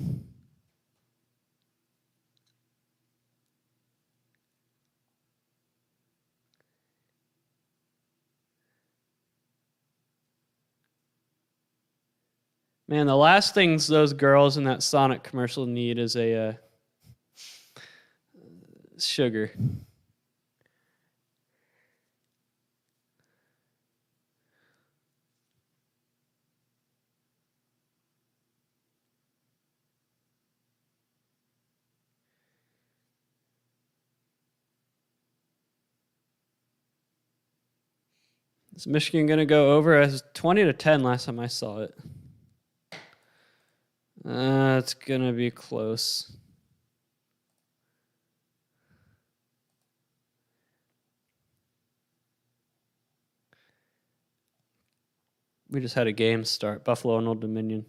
Man, the last things those girls in that Sonic commercial need is a sugar. Is Michigan going to go over? It was 20-10 last time I saw it. It's going to be close. We just had a game start. Buffalo and Old Dominion.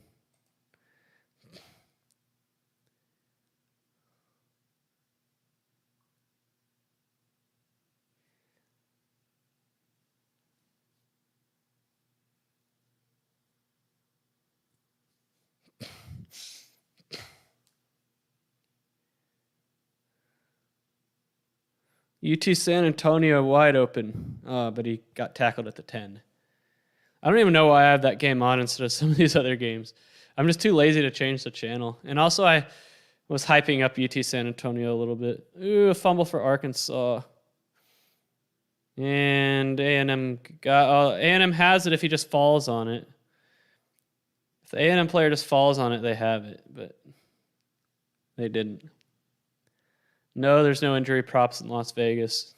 UT San Antonio wide open, but he got tackled at the 10. I don't even know why I have that game on instead of some of these other games. I'm just too lazy to change the channel. And also I was hyping up UT San Antonio a little bit. Ooh, a fumble for Arkansas. And A&M has it if he just falls on it. If the A&M player just falls on it, they have it, but they didn't. No, there's no injury props in Las Vegas.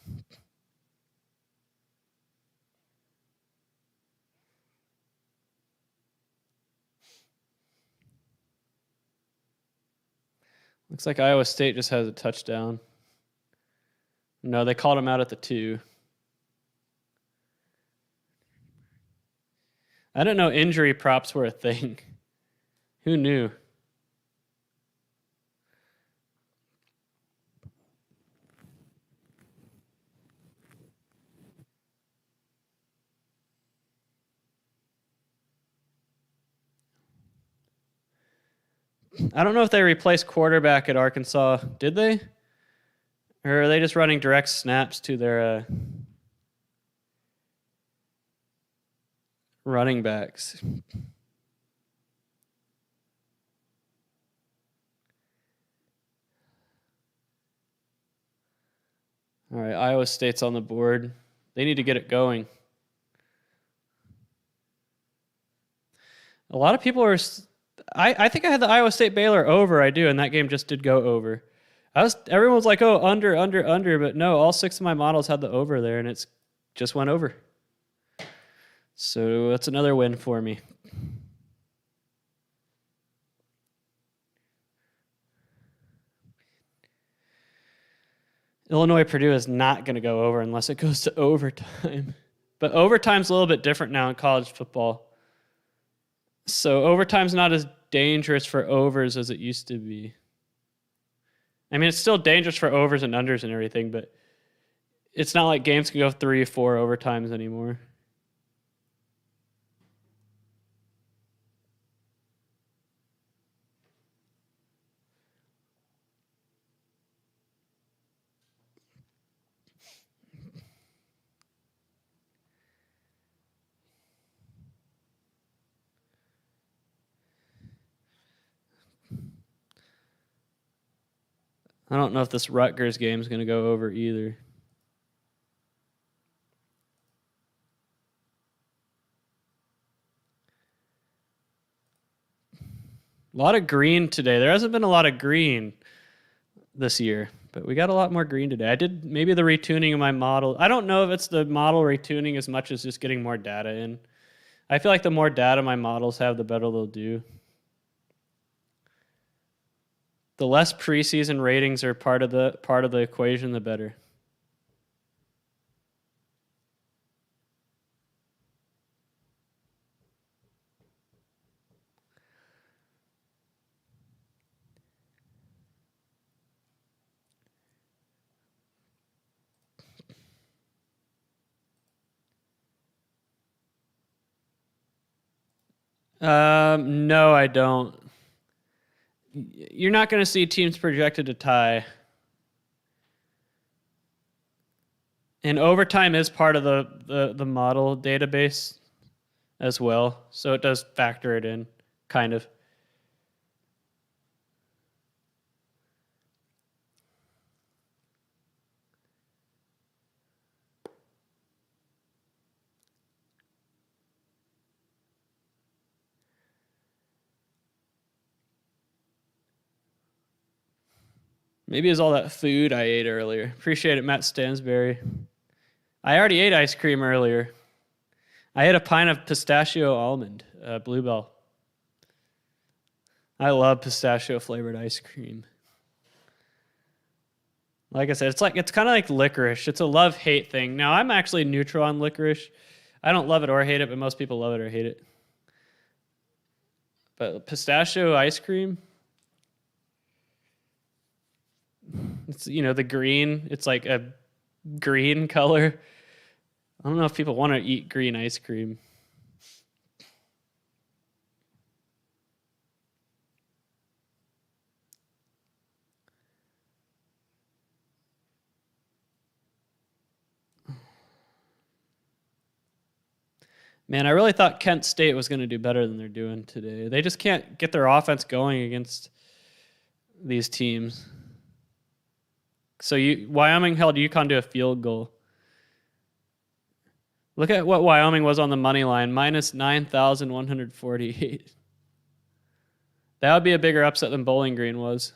Looks like Iowa State just has a touchdown. No, they called him out at the 2. I didn't know injury props were a thing. Who knew? I don't know if they replaced quarterback at Arkansas. Did they? Or are they just running direct snaps to their running backs? All right, Iowa State's on the board. They need to get it going. A lot of people are... I think I had the Iowa State Baylor over. I do, and that game just did go over. Everyone was like, oh, under, but no, all 6 of my models had the over there, and it's just went over. So that's another win for me. Illinois Purdue is not going to go over unless it goes to overtime. But overtime's a little bit different now in college football. So overtime's not as dangerous for overs as it used to be. I mean, it's still dangerous for overs and unders and everything, but it's not like games can go 3 or 4 overtimes anymore. I don't know if this Rutgers game is going to go over either. A lot of green today. There hasn't been a lot of green this year, but we got a lot more green today. I did maybe the retuning of my model. I don't know if it's the model retuning as much as just getting more data in. I feel like the more data my models have, the better they'll do. The less preseason ratings are part of the equation, the better. No, I don't. You're not going to see teams projected to tie. And overtime is part of the model database as well, so it does factor it in. kind of. Maybe it was all that food I ate earlier. Appreciate it, Matt Stansberry. I already ate ice cream earlier. I ate a pint of pistachio almond, Bluebell. I love pistachio flavored ice cream. Like I said, it's kind of like licorice. It's a love-hate thing. Now, I'm actually neutral on licorice. I don't love it or hate it, but most people love it or hate it. But pistachio ice cream, it's, the green. It's like a green color. I don't know if people want to eat green ice cream. Man, I really thought Kent State was going to do better than they're doing today. They just can't get their offense going against these teams. So Wyoming held UConn to a field goal. Look at what Wyoming was on the money line, minus 9,148. That would be a bigger upset than Bowling Green was.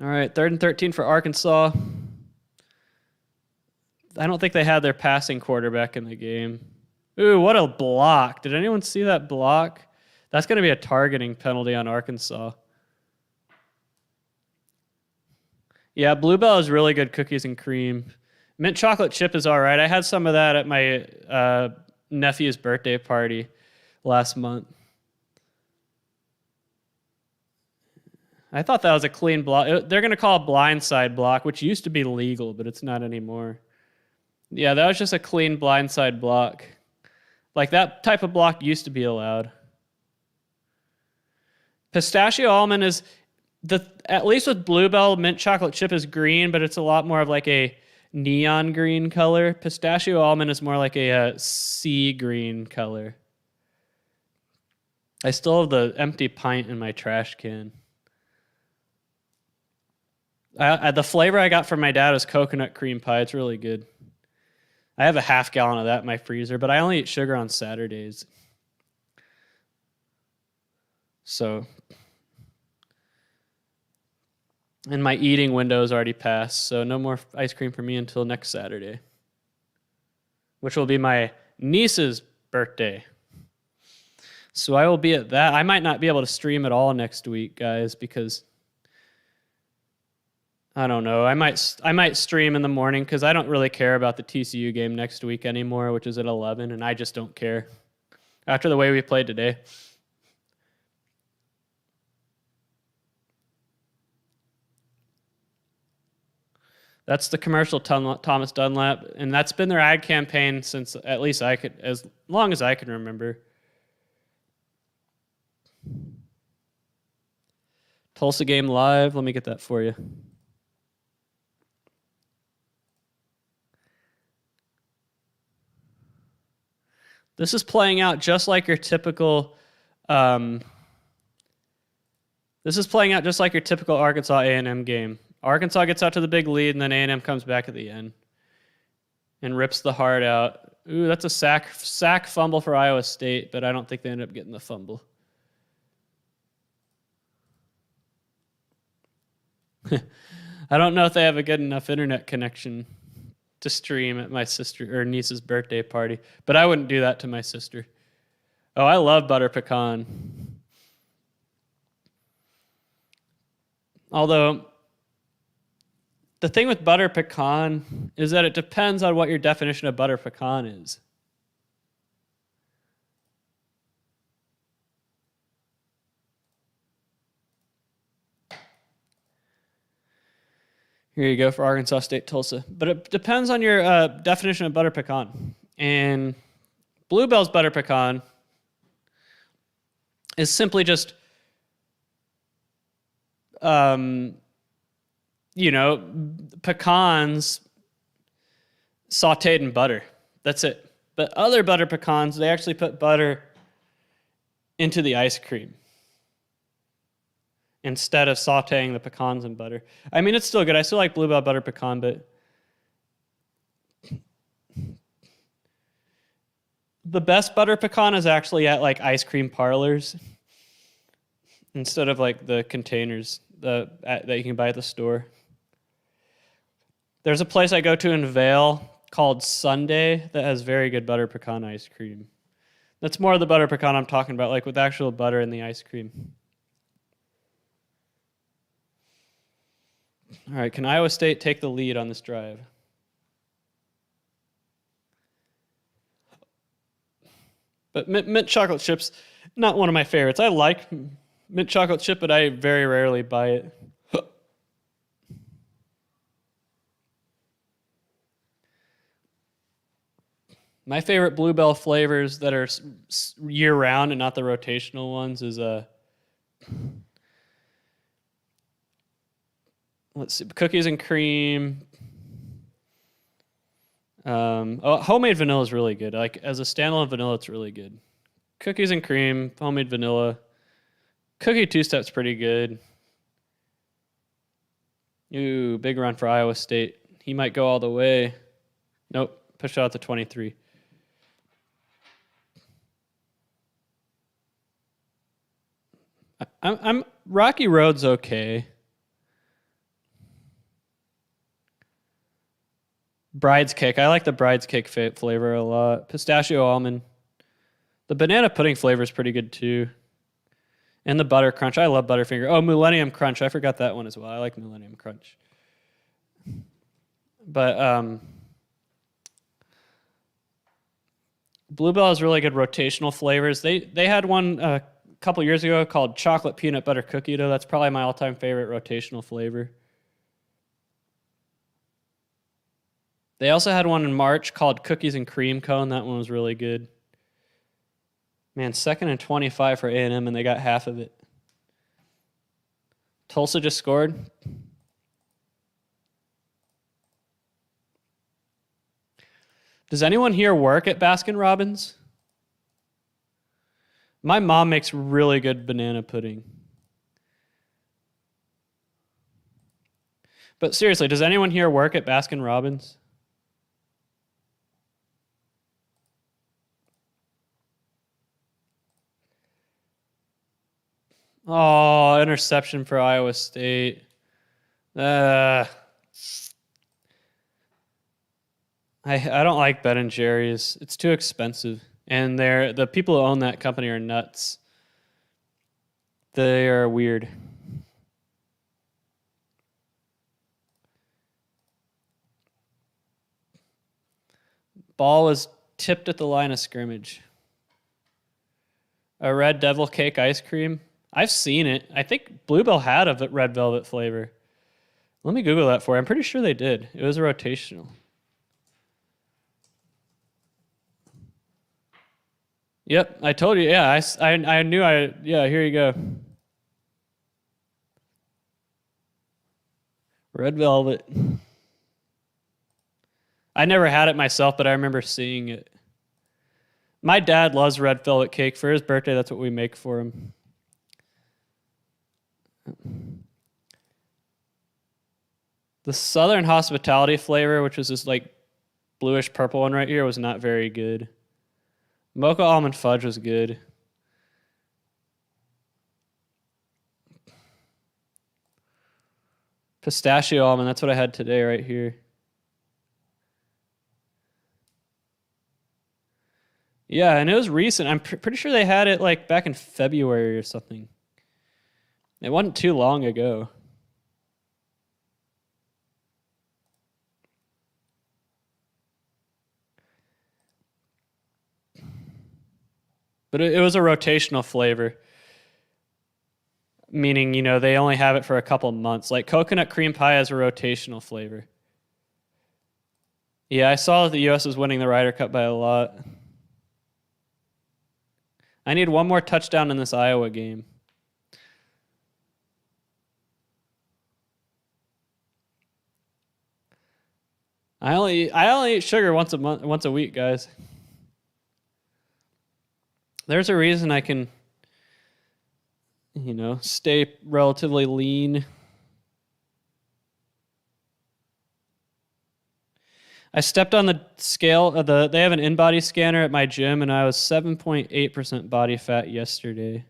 All right, 3rd and 13 for Arkansas. I don't think they had their passing quarterback in the game. Ooh, what a block. Did anyone see that block? That's going to be a targeting penalty on Arkansas. Yeah, Bluebell is really good cookies and cream. Mint chocolate chip is all right. I had some of that at my nephew's birthday party last month. I thought that was a clean block. They're going to call it blindside block, which used to be legal, but it's not anymore. Yeah, that was just a clean blindside block. Like, that type of block used to be allowed. Pistachio almond is, at least with Bluebell, mint chocolate chip is green, but it's a lot more of like a neon green color. Pistachio almond is more like a sea green color. I still have the empty pint in my trash can. The flavor I got from my dad is coconut cream pie. It's really good. I have a half gallon of that in my freezer, but I only eat sugar on Saturdays. So, and my eating window is already passed, so no more ice cream for me until next Saturday, which will be my niece's birthday. So I will be at that. I might not be able to stream at all next week, guys, because I don't know. I might stream in the morning because I don't really care about the TCU game next week anymore, which is at 11, and I just don't care after the way we played today. That's the commercial Thomas Dunlap, and that's been their ad campaign since at least as long as I can remember. Tulsa game live. Let me get that for you. This is playing out just like your typical. This is playing out just like your typical Arkansas A&M game. Arkansas gets out to the big lead, and then A&M comes back at the end and rips the heart out. Ooh, that's a sack fumble for Iowa State, but I don't think they end up getting the fumble. I don't know if they have a good enough internet connection to stream at my sister or niece's birthday party, but I wouldn't do that to my sister. Oh, I love butter pecan. Although, the thing with butter pecan is that it depends on what your definition of butter pecan is. Here you go for Arkansas State Tulsa. But it depends on your definition of butter pecan. And Bluebell's butter pecan is simply just pecans sauteed in butter. That's it. But other butter pecans, they actually put butter into the ice cream instead of sauteing the pecans in butter. I mean, it's still good. I still like Bluebell butter pecan, but the best butter pecan is actually at like ice cream parlors instead of like the containers that you can buy at the store. There's a place I go to in Vail called Sunday that has very good butter pecan ice cream. That's more of the butter pecan I'm talking about, like with actual butter in the ice cream. All right, can Iowa State take the lead on this drive? But mint chocolate chips, not one of my favorites. I like mint chocolate chip, but I very rarely buy it. My favorite Bluebell flavors that are year-round and not the rotational ones is let's see, cookies and cream. Homemade vanilla is really good. Like as a standalone vanilla, it's really good. Cookies and cream, homemade vanilla. Cookie two-step's pretty good. Ooh, big run for Iowa State. He might go all the way. Nope, push out to 23. I'm Rocky Road's okay. Bride's cake. I like the bride's cake flavor a lot. Pistachio almond. The banana pudding flavor is pretty good too. And the butter crunch. I love Butterfinger. Oh, Millennium Crunch. I forgot that one as well. I like Millennium Crunch. But Bluebell has really good rotational flavors. They had one a couple years ago called chocolate peanut butter cookie dough. That's probably my all-time favorite rotational flavor. They also had one in March called cookies and cream cone. That one was really good. Man, 2nd and 25 for A&M, and they got half of it. Tulsa just scored. Does anyone here work at Baskin-Robbins? My mom makes really good banana pudding. But seriously, does anyone here work at Baskin-Robbins? Oh, interception for Iowa State. I don't like Ben & Jerry's. It's too expensive. And the people who own that company are nuts. They are weird. Ball was tipped at the line of scrimmage. A red devil cake ice cream. I've seen it. I think Bluebell had a red velvet flavor. Let me Google that for you. I'm pretty sure they did. It was a rotational. Yep, I told you. Yeah, I knew yeah, here you go. Red velvet. I never had it myself, but I remember seeing it. My dad loves red velvet cake. For his birthday, that's what we make for him. The Southern Hospitality flavor, which was this like bluish purple one right here, was not very good. Mocha almond fudge was good. Pistachio almond, that's what I had today right here. Yeah, and it was recent. I'm pretty sure they had it like back in February or something. It wasn't too long ago. But it was a rotational flavor. Meaning, they only have it for a couple months. Like coconut cream pie has a rotational flavor. Yeah, I saw that the U.S. was winning the Ryder Cup by a lot. I need one more touchdown in this Iowa game. I only eat sugar once a week, guys. There's a reason I can, stay relatively lean. I stepped on the scale they have an in-body scanner at my gym, and I was 7.8% body fat yesterday.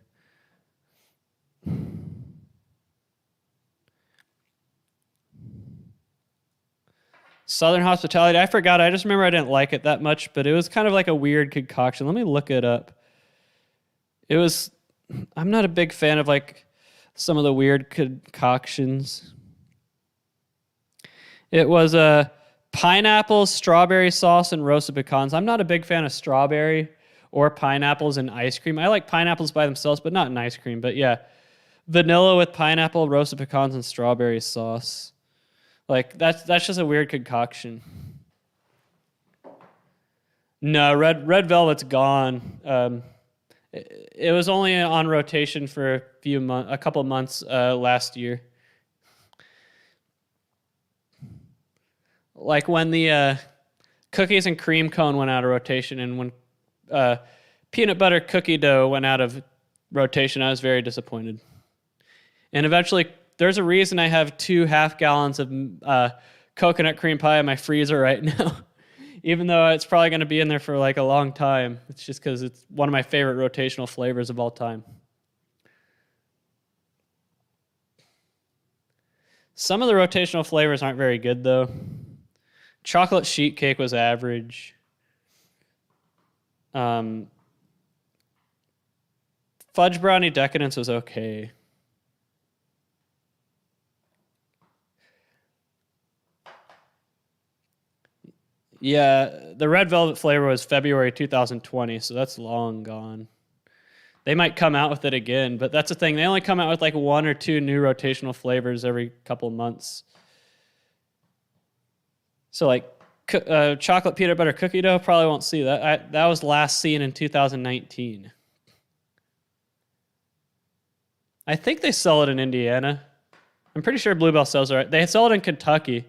Southern Hospitality, I forgot. I just remember I didn't like it that much, but it was kind of like a weird concoction. Let me look it up. I'm not a big fan of like some of the weird concoctions. It was a pineapple, strawberry sauce, and roasted pecans. I'm not a big fan of strawberry or pineapples in ice cream. I like pineapples by themselves, but not in ice cream. But yeah, vanilla with pineapple, roasted pecans, and strawberry sauce. Like, that's just a weird concoction. No, red velvet's gone. It was only on rotation for a couple months last year. Like when the cookies and cream cone went out of rotation, and when peanut butter cookie dough went out of rotation, I was very disappointed. And eventually, there's a reason I have 2 half-gallons of coconut cream pie in my freezer right now. Even though it's probably going to be in there for like a long time. It's just because it's one of my favorite rotational flavors of all time. Some of the rotational flavors aren't very good, though. Chocolate sheet cake was average. Fudge brownie decadence was okay. Yeah, the red velvet flavor was February 2020, so that's long gone. They might come out with it again, but that's the thing. They only come out with like 1 or 2 new rotational flavors every couple months. So like chocolate peanut butter cookie dough, probably won't see that. That was last seen in 2019. I think they sell it in Indiana. I'm pretty sure Bluebell sells it. They sell it in Kentucky.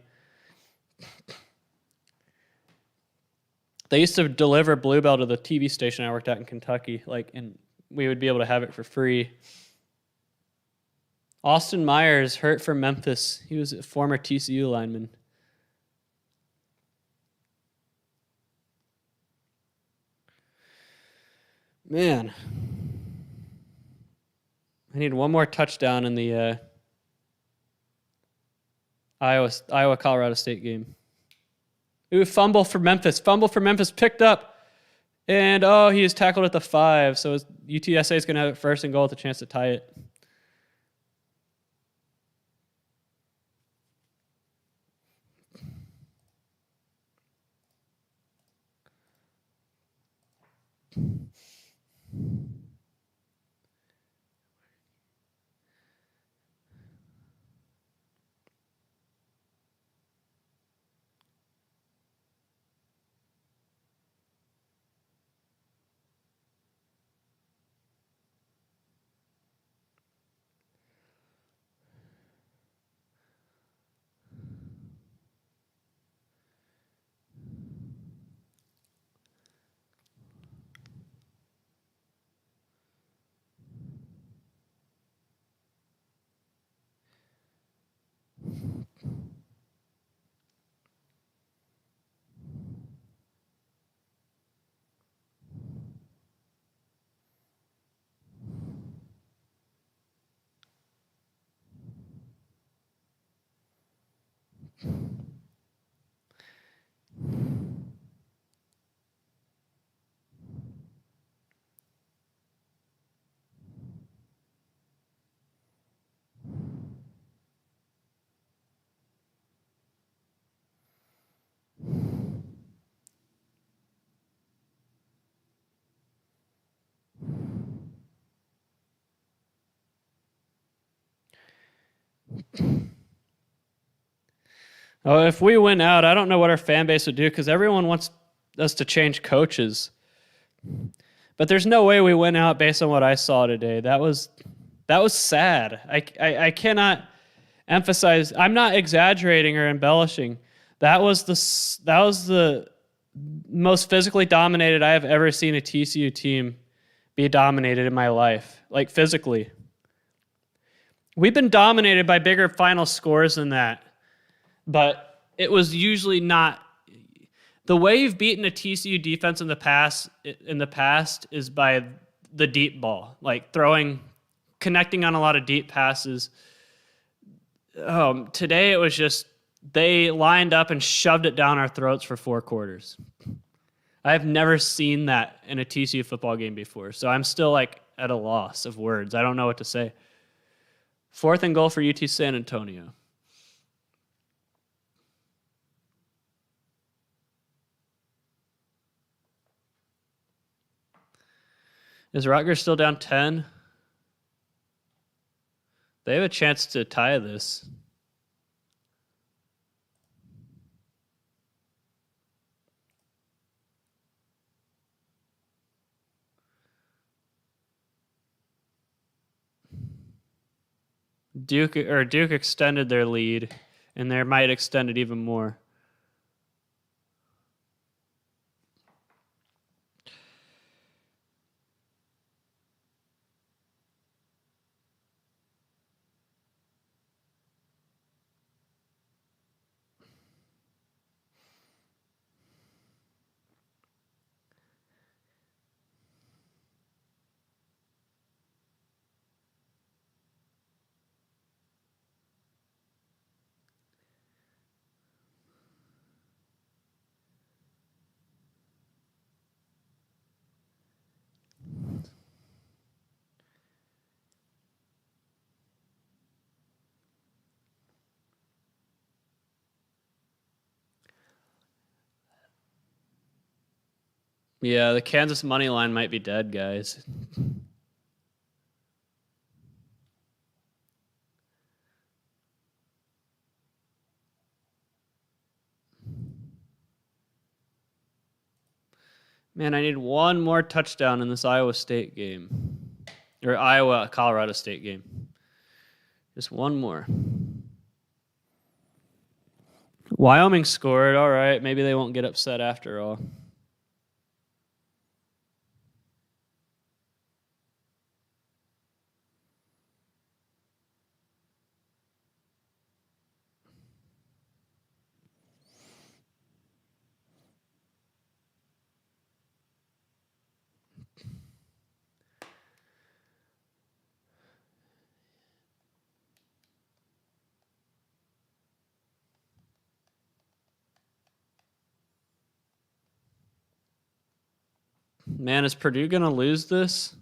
They used to deliver Bluebell to the TV station I worked at in Kentucky, and we would be able to have it for free. Austin Myers hurt for Memphis. He was a former TCU lineman. Man, I need one more touchdown in the Iowa-Colorado State game. Ooh, fumble for Memphis. Picked up. And, he is tackled at the 5. So UTSA is going to have it first and goal with a chance to tie it. Oh, if we win out, I don't know what our fan base would do because everyone wants us to change coaches. But there's no way we win out based on what I saw today. That was sad. I cannot emphasize. I'm not exaggerating or embellishing. That was the most physically dominated I have ever seen a TCU team be dominated in my life, like physically. We've been dominated by bigger final scores than that, but it was usually not. The way you've beaten a TCU defense in the past is by the deep ball, like connecting on a lot of deep passes. Today it was just they lined up and shoved it down our throats for 4 quarters. I've never seen that in a TCU football game before, so I'm still like at a loss of words. I don't know what to say. 4th and goal for UT San Antonio. Is Rutgers still down 10? They have a chance to tie this. Duke extended their lead, and they might extend it even more. Yeah, the Kansas money line might be dead, guys. Man, I need one more touchdown in this Iowa State game. Or Iowa-Colorado State game. Just one more. Wyoming scored. All right, maybe they won't get upset after all. Man, is Purdue going to lose this?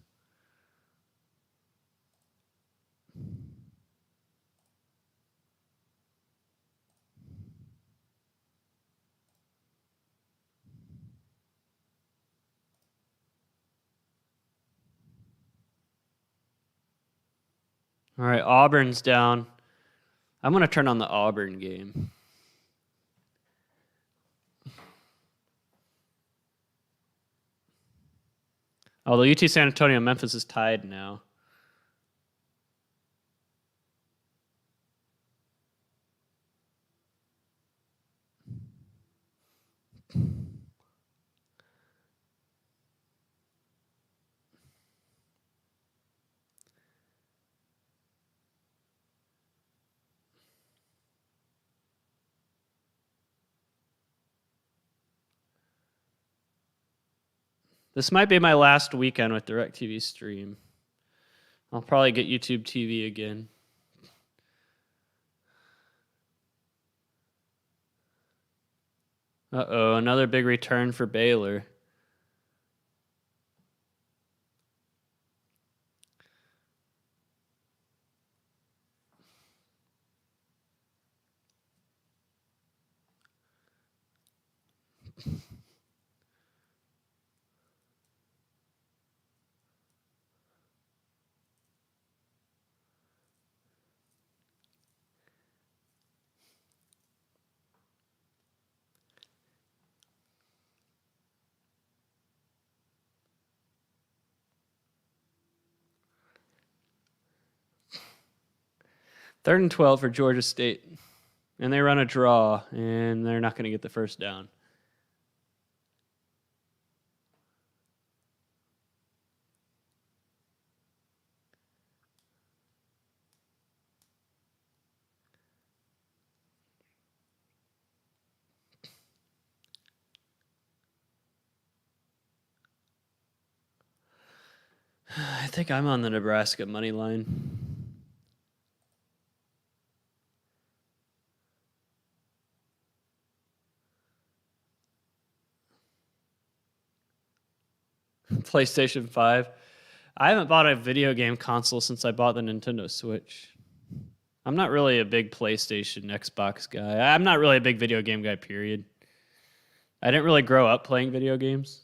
All right, Auburn's down. I'm going to turn on the Auburn game. Although UT San Antonio and Memphis is tied now. This might be my last weekend with DirecTV Stream. I'll probably get YouTube TV again. Uh-oh, another big return for Baylor. Third and 12 for Georgia State. And they run a draw, and they're not going to get the first down. I think I'm on the Nebraska money line. PlayStation 5. I haven't bought a video game console since I bought the Nintendo Switch. I'm not really a big PlayStation, Xbox guy. I'm not really a big video game guy, period. I didn't really grow up playing video games.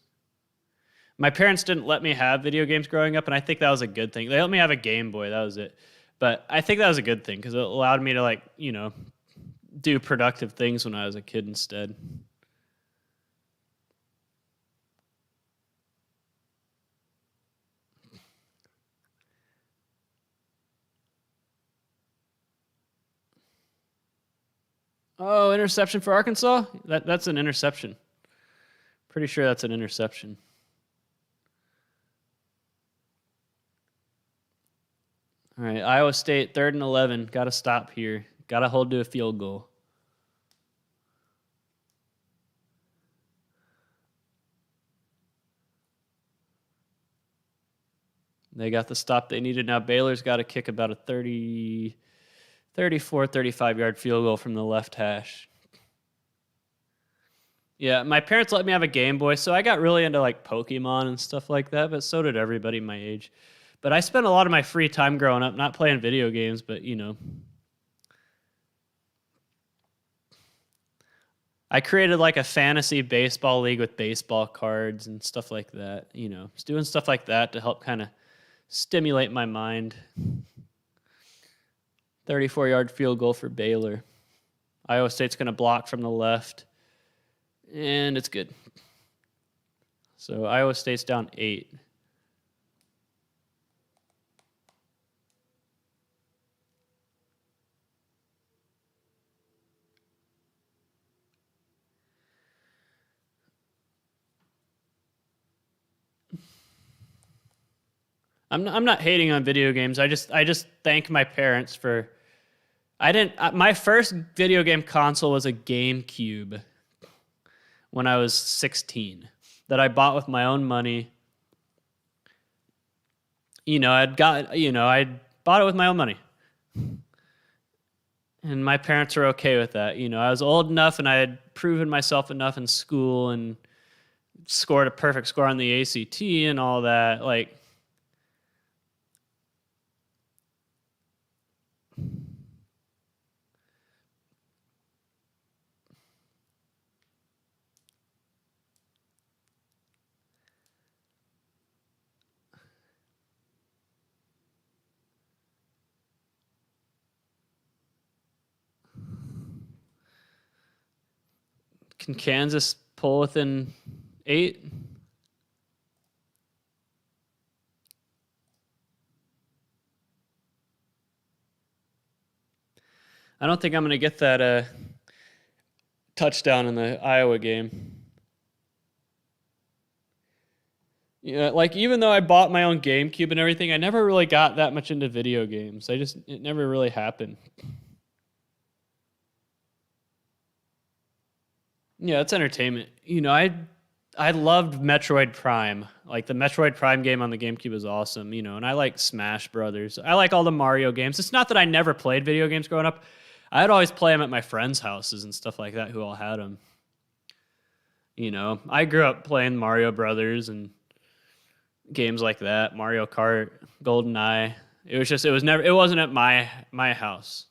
My parents didn't let me have video games growing up, and I think that was a good thing. They let me have a Game Boy, that was it. But I think that was a good thing because it allowed me to, like, you know, do productive things when I was a kid instead. Oh, interception for Arkansas? That's an interception. Pretty sure that's an interception. All right, Iowa State, 3rd and 11. Got to stop here. Got to hold to a field goal. They got the stop they needed. Now Baylor's got to kick about a 34, 35-yard field goal from the left hash. Yeah, my parents let me have a Game Boy, so I got really into like Pokemon and stuff like that, but so did everybody my age. But I spent a lot of my free time growing up not playing video games, but, you know. I created like a fantasy baseball league with baseball cards and stuff like that, you know. Just doing stuff like that to help kind of stimulate my mind. 34-yard field goal for Baylor. Iowa State's going to block from the left. And it's good. So Iowa State's down 8. I'm not hating on video games. I just thank my parents for. My first video game console was a GameCube when I was 16 that I bought with my own money. I bought it with my own money. And my parents are okay with that. I was old enough and I had proven myself enough in school and scored a perfect score on the ACT and all that. Like, can Kansas pull within 8? I don't think I'm going to get that touchdown in the Iowa game. Like, even though I bought my own GameCube and everything, I never really got that much into video games. It never really happened. Yeah, it's entertainment. I loved Metroid Prime. Like, the Metroid Prime game on the GameCube is awesome, and I like Smash Brothers. I like all the Mario games. It's not that I never played video games growing up. I'd always play them at my friends' houses and stuff like that who all had them. I grew up playing Mario Brothers and games like that, Mario Kart, GoldenEye. It wasn't at my house.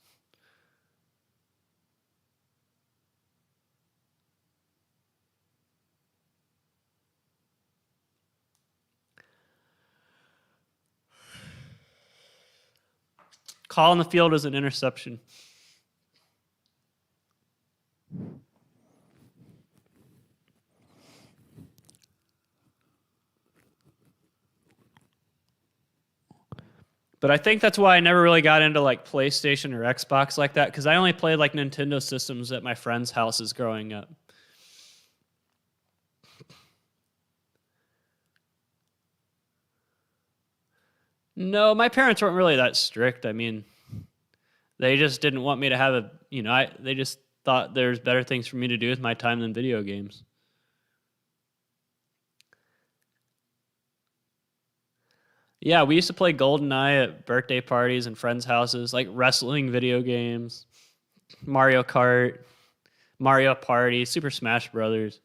Call on the field is an interception. But I think that's why I never really got into like PlayStation or Xbox like that, because I only played like Nintendo systems at my friends' houses growing up. No, my parents weren't really that strict. I mean, they just didn't want me to have they just thought there's better things for me to do with my time than video games. Yeah, we used to play GoldenEye at birthday parties and friends' houses, like wrestling video games, Mario Kart, Mario Party, Super Smash Brothers.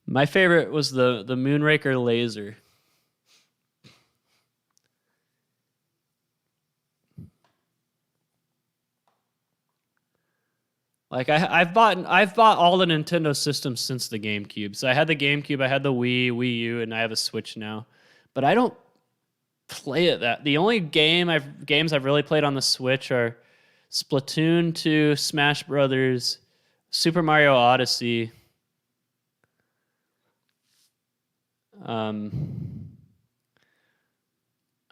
My favorite was the Moonraker laser. Like I've bought all the Nintendo systems since the GameCube. So I had the GameCube, I had the Wii, Wii U, and I have a Switch now. But I don't play it that. The only games I've really played on the Switch are Splatoon 2, Smash Brothers, Super Mario Odyssey.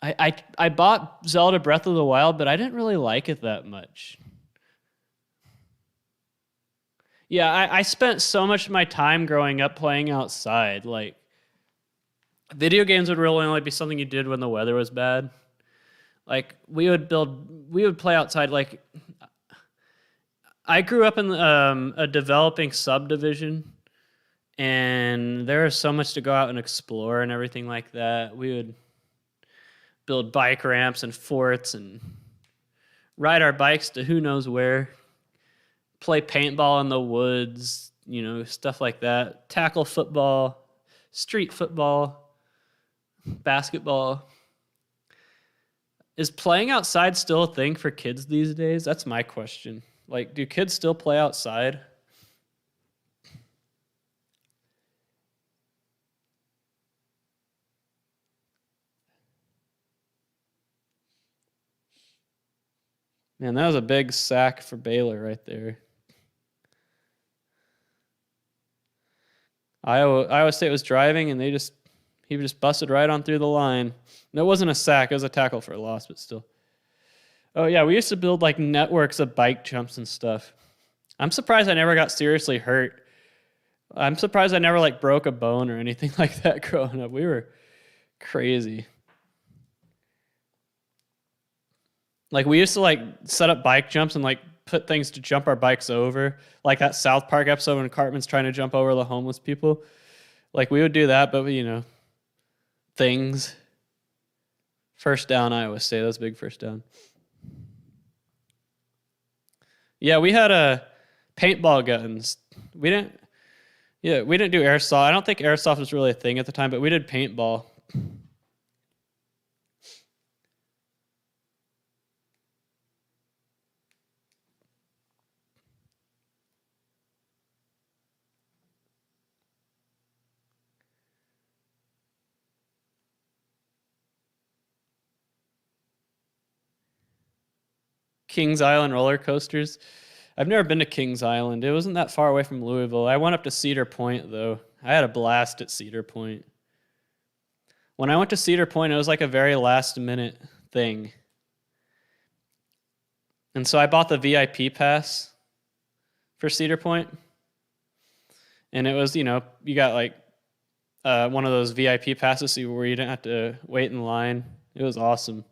I bought Zelda Breath of the Wild, but I didn't really like it that much. Yeah, I spent so much of my time growing up playing outside. Like, video games would really only be something you did when the weather was bad. Like, we would play outside. Like, I grew up in a developing subdivision, and there was so much to go out and explore and everything like that. We would build bike ramps and forts and ride our bikes to who knows where. Play paintball in the woods, stuff like that. Tackle football, street football, basketball. Is playing outside still a thing for kids these days? That's my question. Like, do kids still play outside? Man, that was a big sack for Baylor right there. Iowa State was driving, and he just busted right on through the line. No, it wasn't a sack. It was a tackle for a loss, but still. Oh, yeah, we used to build, like, networks of bike jumps and stuff. I'm surprised I never got seriously hurt. I'm surprised I never, like, broke a bone or anything like that growing up. We were crazy. Like, we used to, like, set up bike jumps and, like, put things to jump our bikes over. Like that South Park episode when Cartman's trying to jump over the homeless people. Like, we would do that, but, things. First down, Iowa State. That was a big first down. Yeah, we had paintball guns. We didn't do airsoft. I don't think airsoft was really a thing at the time, but we did paintball. Kings Island roller coasters. I've never been to Kings Island. It wasn't that far away from Louisville. I went up to Cedar Point, though. I had a blast at Cedar Point. When I went to Cedar Point, it was like a very last-minute thing. And so I bought the VIP pass for Cedar Point. And it was, you got like one of those VIP passes where you didn't have to wait in line. It was awesome.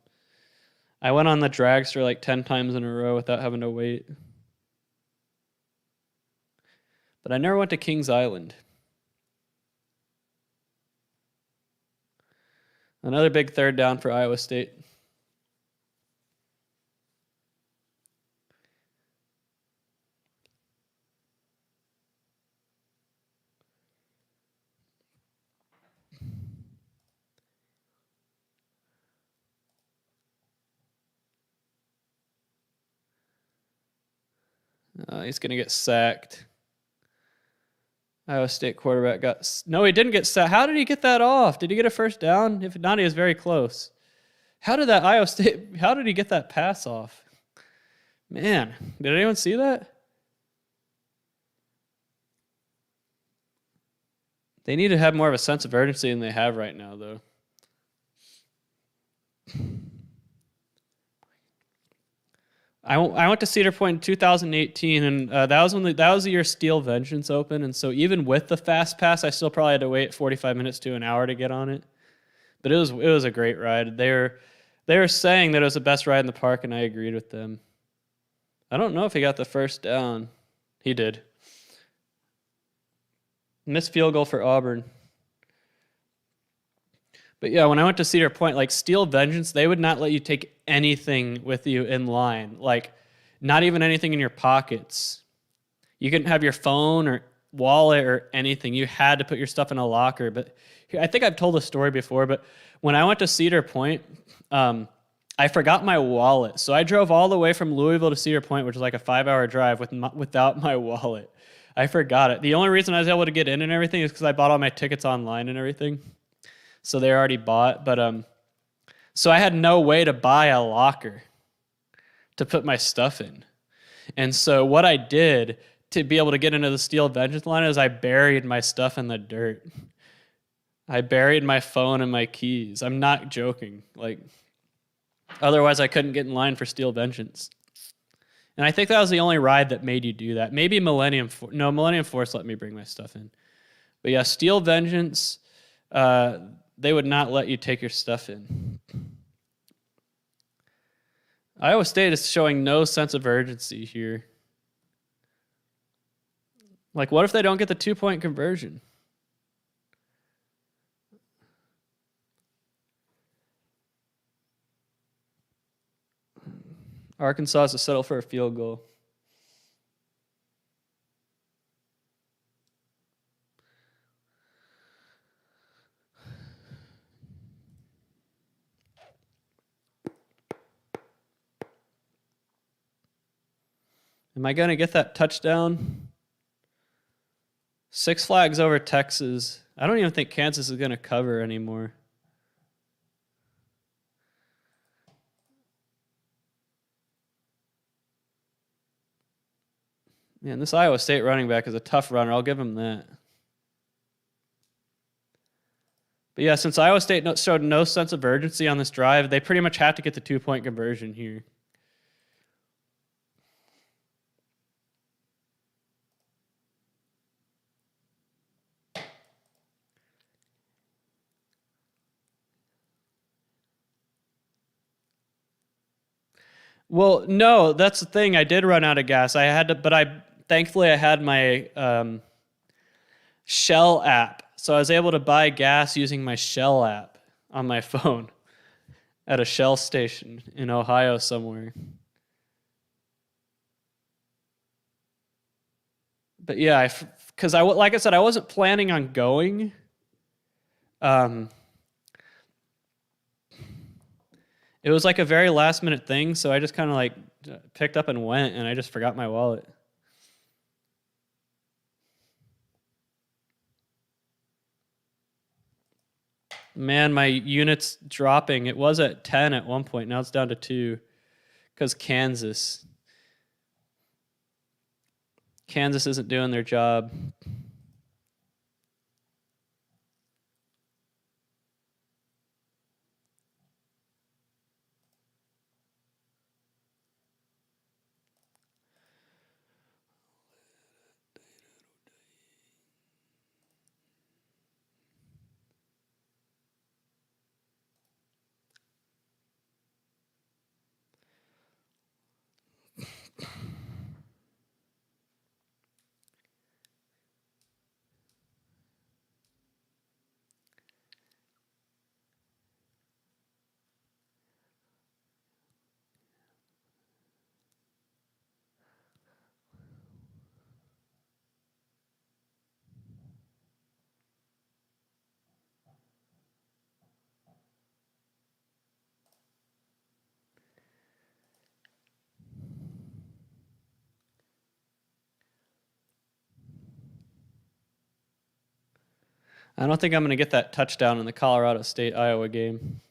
I went on the dragster like 10 times in a row without having to wait. But I never went to Kings Island. Another big third down for Iowa State. He's going to get sacked. Iowa State quarterback no, he didn't get sacked. How did he get that off? Did he get a first down? If not, he was very close. How did he get that pass off? Man, did anyone see that? They need to have more of a sense of urgency than they have right now, though. I went to Cedar Point in 2018, and that was the year Steel Vengeance opened, and so even with the fast pass, I still probably had to wait 45 minutes to an hour to get on it. But it was a great ride. They were saying that it was the best ride in the park, and I agreed with them. I don't know if he got the first down. He did. Missed field goal for Auburn. But yeah, when I went to Cedar Point, like Steel Vengeance, they would not let you take anything with you in line. Like, not even anything in your pockets. You couldn't have your phone or wallet or anything. You had to put your stuff in a locker. But I think I've told this story before, but when I went to Cedar Point, I forgot my wallet. So I drove all the way from Louisville to Cedar Point, which is like a 5-hour drive without my wallet. I forgot it. The only reason I was able to get in and everything is because I bought all my tickets online and everything. So they're already bought. But so I had no way to buy a locker to put my stuff in. And so what I did to be able to get into the Steel Vengeance line is I buried my stuff in the dirt. I buried my phone and my keys. I'm not joking. Like, otherwise I couldn't get in line for Steel Vengeance. And I think that was the only ride that made you do that. Maybe Millennium Force let me bring my stuff in. But yeah, Steel Vengeance, they would not let you take your stuff in. Iowa State is showing no sense of urgency here. Like, what if they don't get the 2-point conversion? Arkansas has to settle for a field goal. Am I going to get that touchdown? 6 flags over Texas. I don't even think Kansas is going to cover anymore. Man, this Iowa State running back is a tough runner. I'll give him that. But yeah, since Iowa State showed no sense of urgency on this drive, they pretty much have to get the 2-point conversion here. Well, no, that's the thing. I did run out of gas. Thankfully I had my Shell app. So I was able to buy gas using my Shell app on my phone at a Shell station in Ohio somewhere. But yeah, because like I said, I wasn't planning on going. It was like a very last minute thing, so I just kind of like picked up and went, and I just forgot my wallet. Man, my unit's dropping. It was at 10 at one point. Now it's down to 2 because Kansas isn't doing their job. I don't think I'm going to get that touchdown in the Colorado State-Iowa game.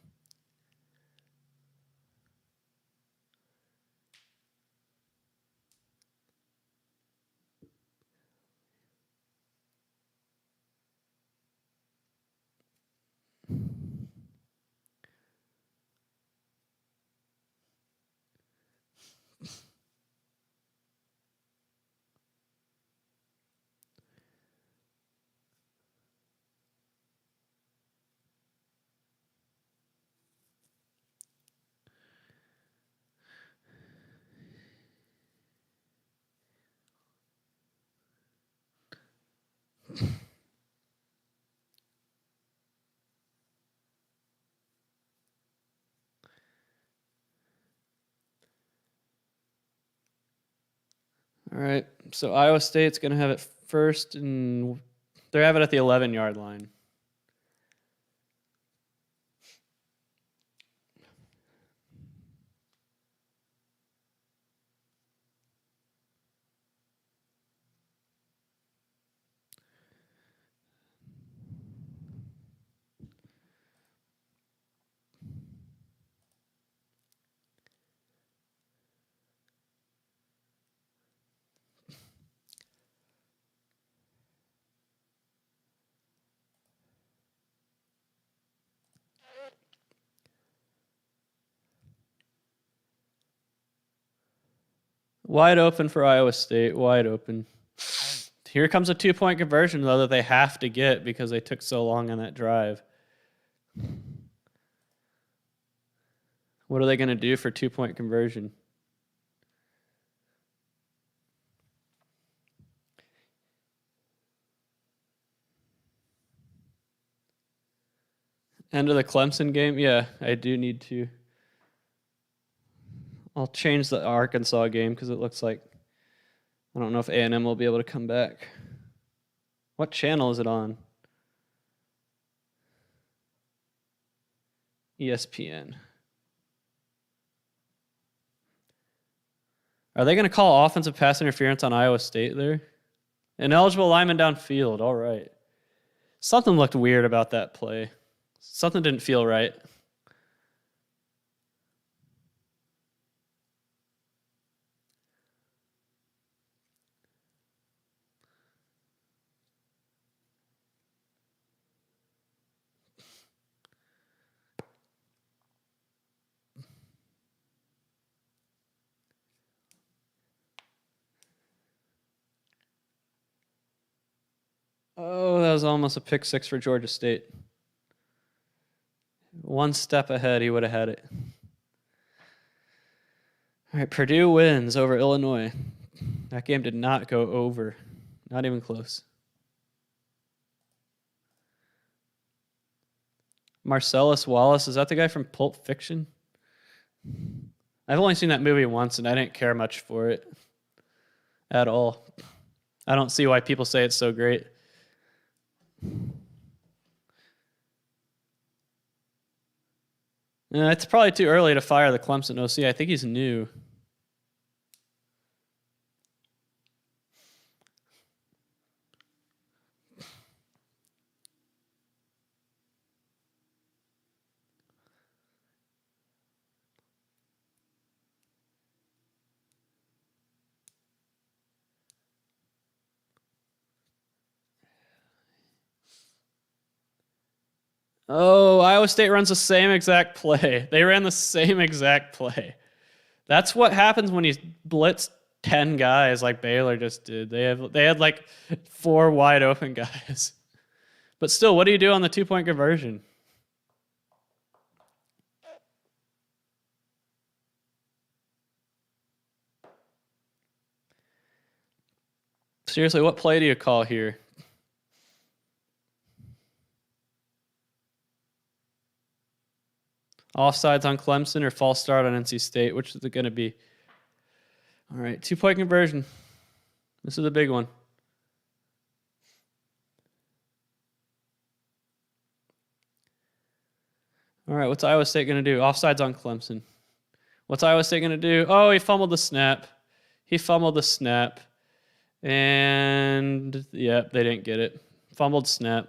All right. So Iowa State's going to have it first, and they have it at the 11-yard line. Wide open for Iowa State. Wide open. Here comes a 2-point conversion, though, that they have to get because they took so long on that drive. What are they going to do for 2-point conversion? End of the Clemson game? Yeah, I do need to. I'll change the Arkansas game because it looks like I don't know if A&M will be able to come back. What channel is it on? ESPN. Are they going to call offensive pass interference on Iowa State there? Ineligible lineman downfield. All right. Something looked weird about that play. Something didn't feel right. Oh, that was almost a pick six for Georgia State. One step ahead, he would have had it. All right, Purdue wins over Illinois. That game did not go over. Not even close. Marcellus Wallace, is that the guy from Pulp Fiction? I've only seen that movie once, and I didn't care much for it at all. I don't see why people say it's so great. It's probably too early to fire the Clemson OC. I think he's new. Oh, Iowa State runs the same exact play. They ran the same exact play. That's what happens when you blitz 10 guys like Baylor just did. They had like 4 wide open guys. But still, what do you do on the 2-point conversion? Seriously, what play do you call here? Offsides on Clemson or false start on NC State? Which is it going to be? All right, 2-point conversion. This is a big one. All right, what's Iowa State going to do? Offsides on Clemson. What's Iowa State going to do? Oh, he fumbled the snap. And, yeah, they didn't get it. Fumbled snap.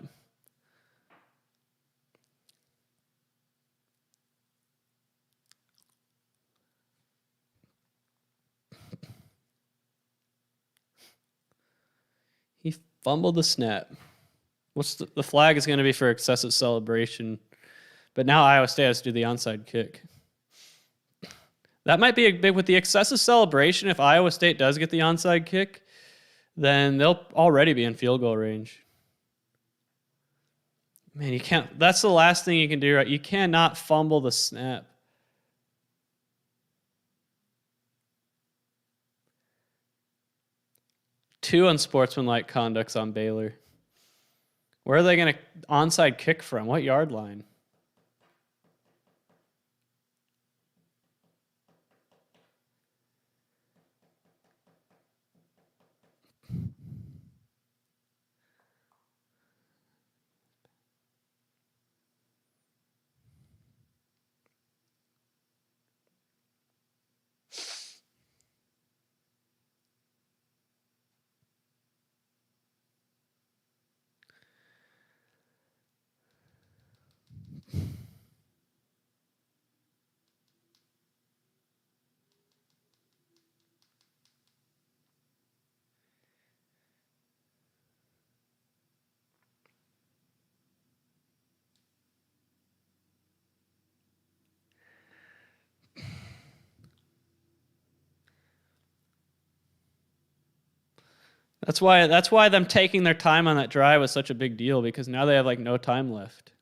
He fumbled the snap. What's the flag is going to be for excessive celebration. But now Iowa State has to do the onside kick. That might be a big with the excessive celebration. If Iowa State does get the onside kick, then they'll already be in field goal range. Man, you can't. That's the last thing you can do, right? You cannot fumble the snap. Two unsportsmanlike conducts on Baylor. Where are they going to onside kick from? What yard line? That's why them taking their time on that drive was such a big deal, because now they have like no time left.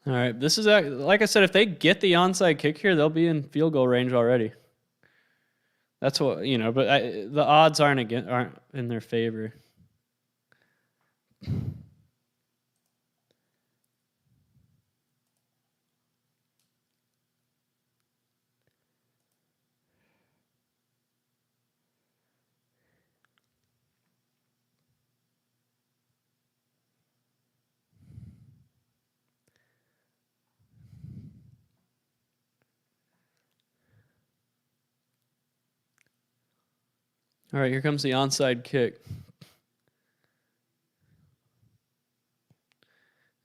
All right, this is like I said, if they get the onside kick here, they'll be in field goal range already. That's what, but the odds aren't in their favor. All right, here comes the onside kick.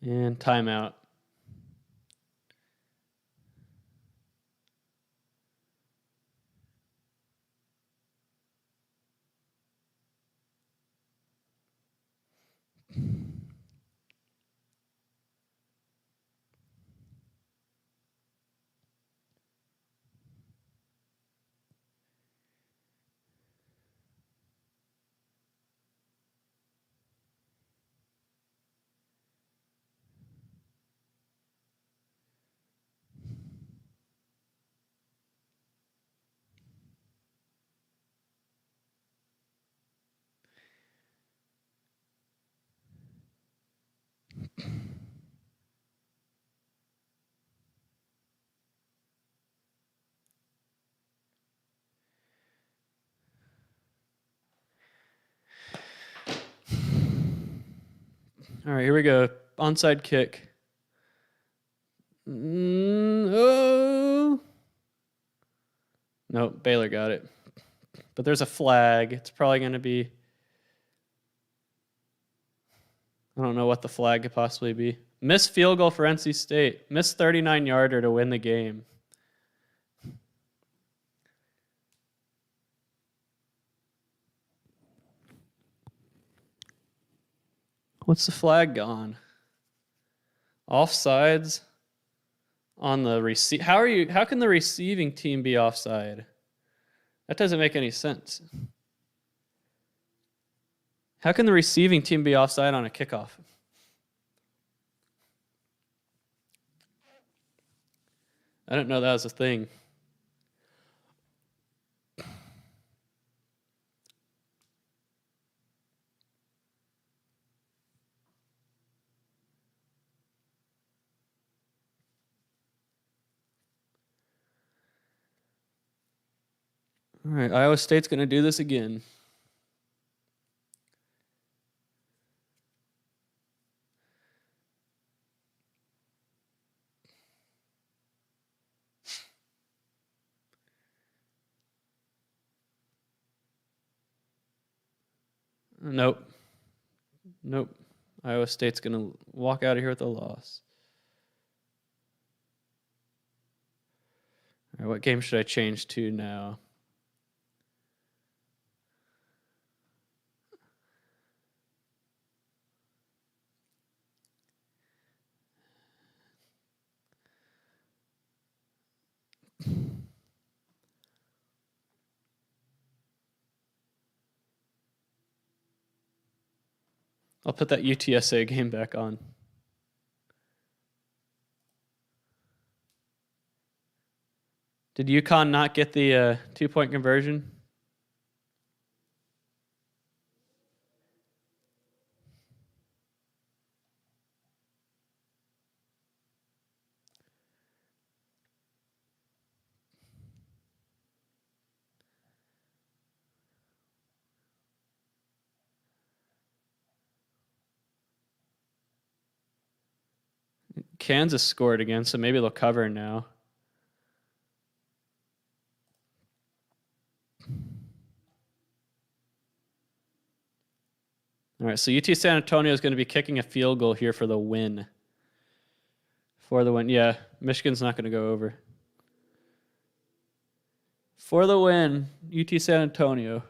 And timeout. All right, here we go. Onside kick. Oh. Nope, Baylor got it. But there's a flag. It's probably going to be... I don't know what the flag could possibly be. Missed field goal for NC State. Missed 39-yarder to win the game. What's the flag gone? Offsides on the receive. How can the receiving team be offside? That doesn't make any sense. How can the receiving team be offside on a kickoff? I didn't know that was a thing. All right, Iowa State's going to do this again. Nope. Iowa State's going to walk out of here with a loss. All right, what game should I change to now? I'll put that UTSA game back on. Did UConn not get the 2-point conversion? Kansas scored again, so maybe they'll cover now. All right, so UT San Antonio is going to be kicking a field goal here for the win. Yeah, Michigan's not going to go over. For the win, UT San Antonio.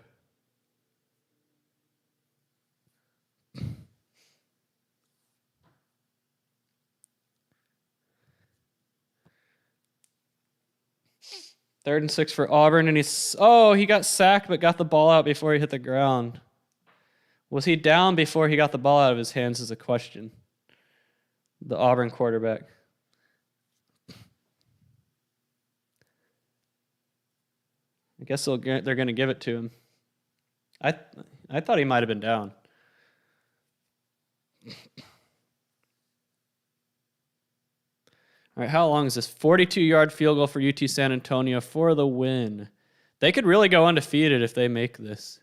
Third and 6 for Auburn, and he got sacked but got the ball out before he hit the ground. Was he down before he got the ball out of his hands is a question. The Auburn quarterback. I guess they're going to give it to him. I thought he might have been down. All right, how long is this? 42-yard field goal for UT San Antonio for the win. They could really go undefeated if they make this.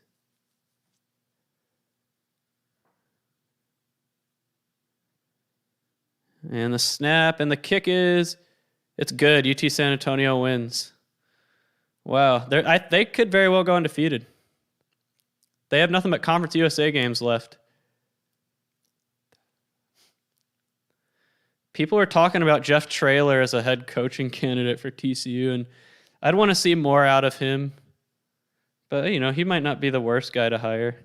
And the snap and the kick it's good. UT San Antonio wins. Wow, they could very well go undefeated. They have nothing but Conference USA games left. People are talking about Jeff Traylor as a head coaching candidate for TCU, and I'd want to see more out of him. But, he might not be the worst guy to hire.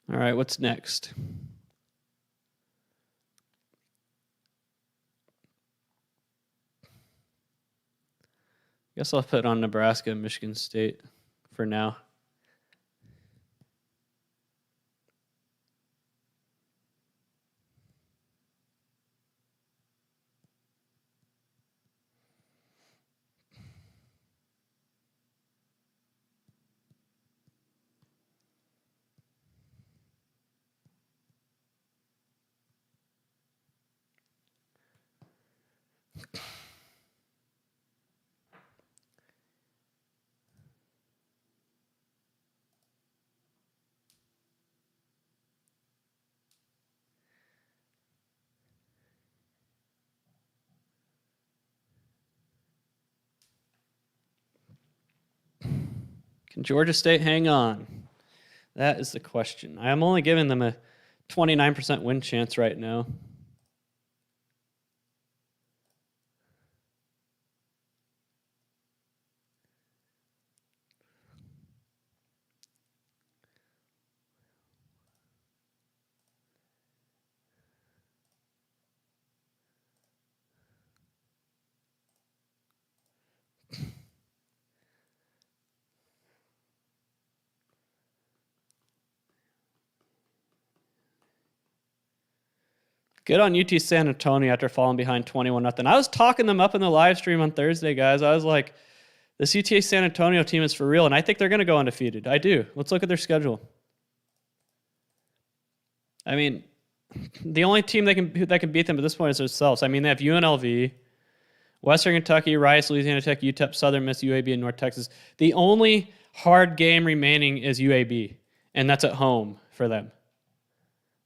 All right, what's next? Guess I'll put on Nebraska and Michigan State for now. Can Georgia State hang on? That is the question. I am only giving them a 29% win chance right now. Good on UT San Antonio after falling behind 21-0. I was talking them up in the live stream on Thursday, guys. I was like, this UT San Antonio team is for real, and I think they're going to go undefeated. I do. Let's look at their schedule. I mean, the only team that can beat them at this point is themselves. I mean, they have UNLV, Western Kentucky, Rice, Louisiana Tech, UTEP, Southern Miss, UAB, and North Texas. The only hard game remaining is UAB, and that's at home for them.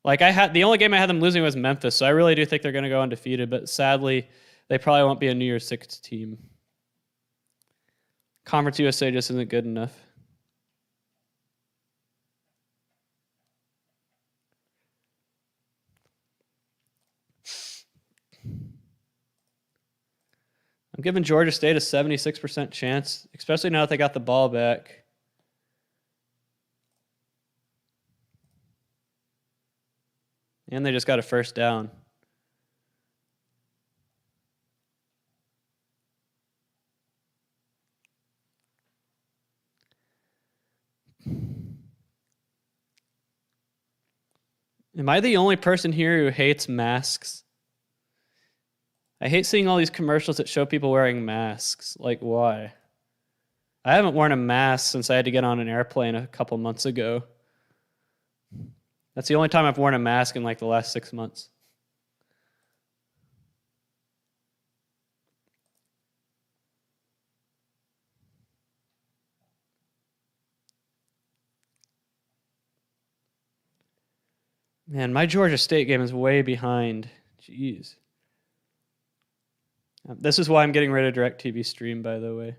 Like the only game I had them losing was Memphis, so I really do think they're going to go undefeated, but sadly, they probably won't be a New Year's Six team. Conference USA just isn't good enough. I'm giving Georgia State a 76% chance, especially now that they got the ball back. And they just got a first down. Am I the only person here who hates masks? I hate seeing all these commercials that show people wearing masks. Like, why? I haven't worn a mask since I had to get on an airplane a couple months ago. That's the only time I've worn a mask in like the last 6 months. Man, my Georgia State game is way behind. Jeez. This is why I'm getting rid of DirecTV Stream, by the way.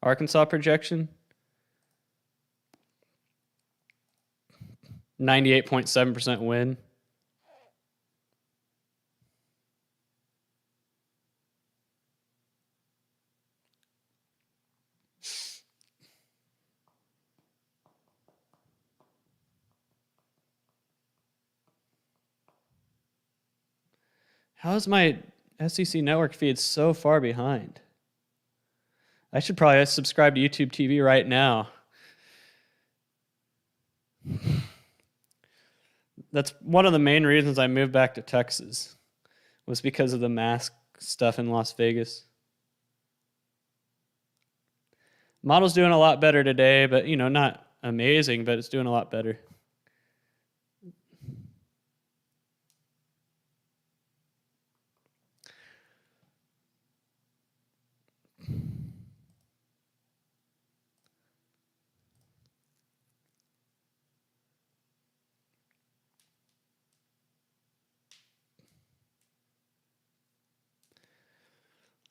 Arkansas projection? 98.7% win. How is my SEC network feed so far behind? I should probably subscribe to YouTube TV right now. That's one of the main reasons I moved back to Texas, was because of the mask stuff in Las Vegas. Model's doing a lot better today, but not amazing, but it's doing a lot better.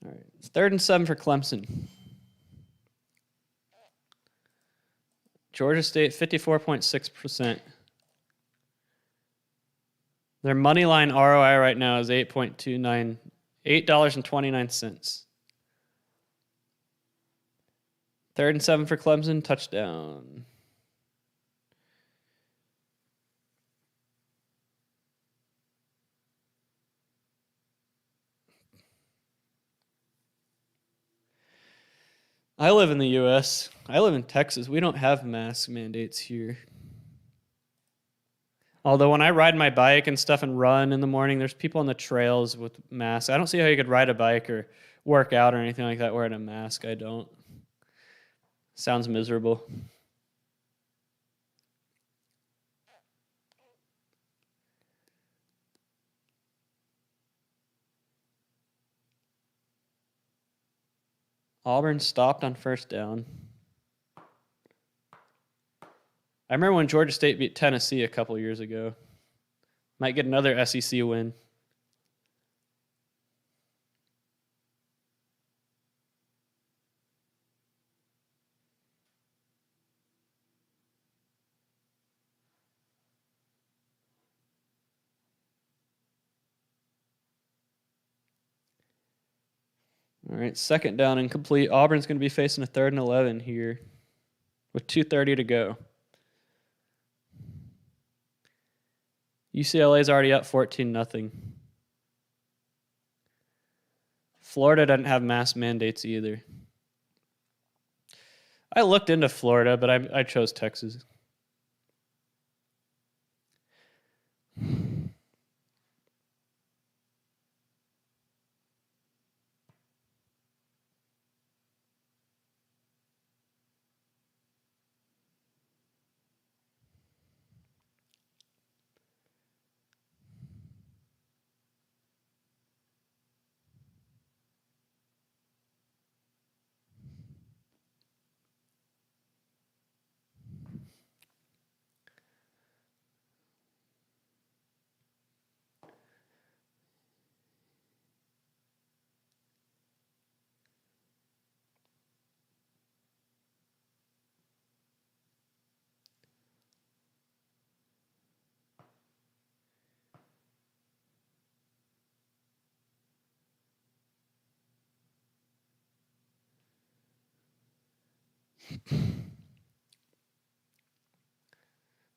All right, it's 3rd and 7 for Clemson. Georgia State, 54.6%. Their money line ROI right now is $8.29, $8.29. 3rd and 7 for Clemson, touchdown. I live in the U.S. I live in Texas. We don't have mask mandates here. Although when I ride my bike and stuff and run in the morning, there's people on the trails with masks. I don't see how you could ride a bike or work out or anything like that wearing a mask. I don't. Sounds miserable. Auburn stopped on 1st down. I remember when Georgia State beat Tennessee a couple years ago. Might get another SEC win. All right, 2nd down incomplete. Auburn's going to be facing a 3rd and 11 here with 2:30 to go. UCLA's already up 14-0. Florida doesn't have mask mandates either. I looked into Florida, but I chose Texas.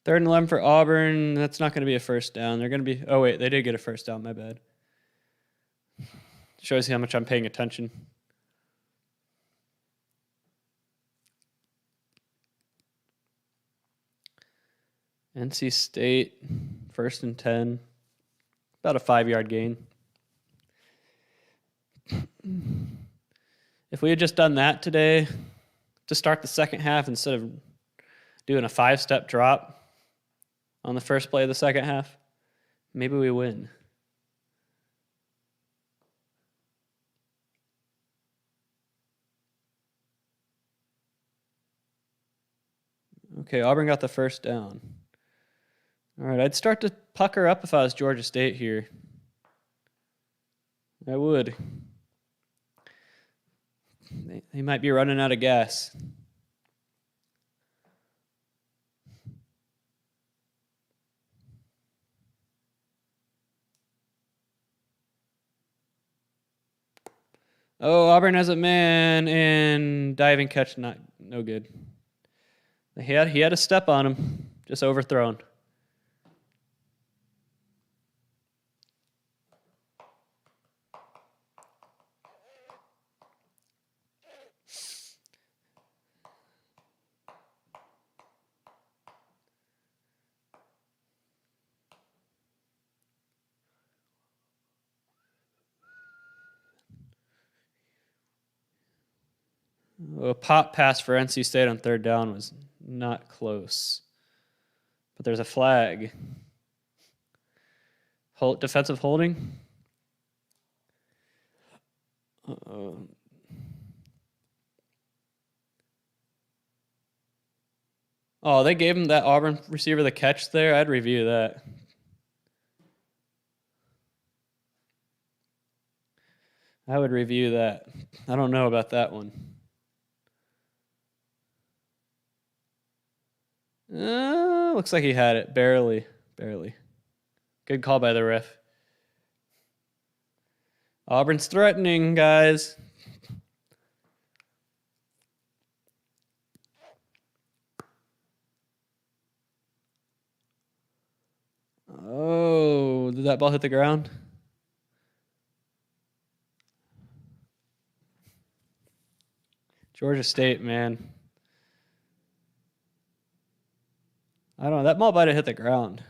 3rd and 11 for Auburn. That's not going to be a first down. They're going to be... Oh, wait. They did get a first down. My bad. Shows you how much I'm paying attention. NC State, 1st and 10. About a 5-yard gain. If we had just done that today to start the second half instead of doing a 5-step drop on the first play of the second half, maybe we win. Okay, Auburn got the first down. All right, I'd start to pucker up if I was Georgia State here. I would. They might be running out of gas. Oh, Auburn has a man, and diving catch, no good. He had a step on him, just overthrown. A pop pass for NC State on 3rd down was not close. But there's a flag. Defensive holding. Uh-oh. Oh, they gave him that Auburn receiver the catch there? I'd review that. I would review that. I don't know about that one. Looks like he had it. Barely. Good call by the ref. Auburn's threatening, guys. Oh, did that ball hit the ground? Georgia State, man. I don't know. That ball might have hit the ground.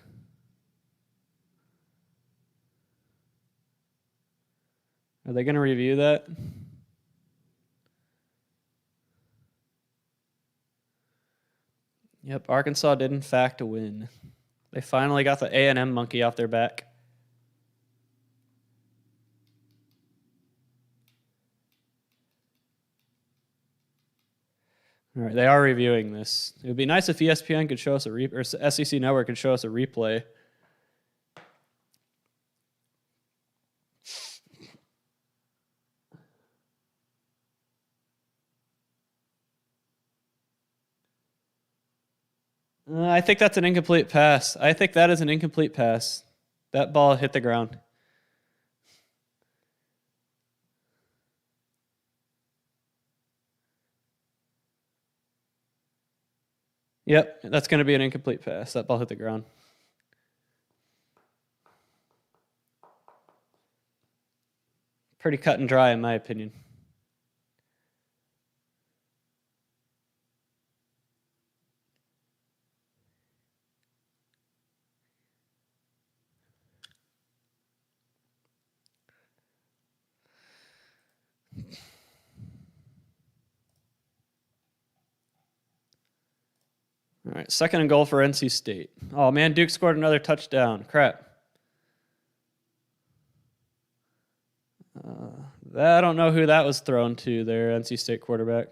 Are they going to review that? Yep, Arkansas did in fact win. They finally got the A&M monkey off their back. All right, they are reviewing this. It would be nice if ESPN could show us or SEC Network could show us a replay. I think that's an incomplete pass. I think that is an incomplete pass. That ball hit the ground. Yep, that's going to be an incomplete pass. That ball hit the ground. Pretty cut and dry, in my opinion. All right, 2nd and goal for NC State. Oh, man, Duke scored another touchdown. Crap. I don't know who that was thrown to there, NC State quarterback.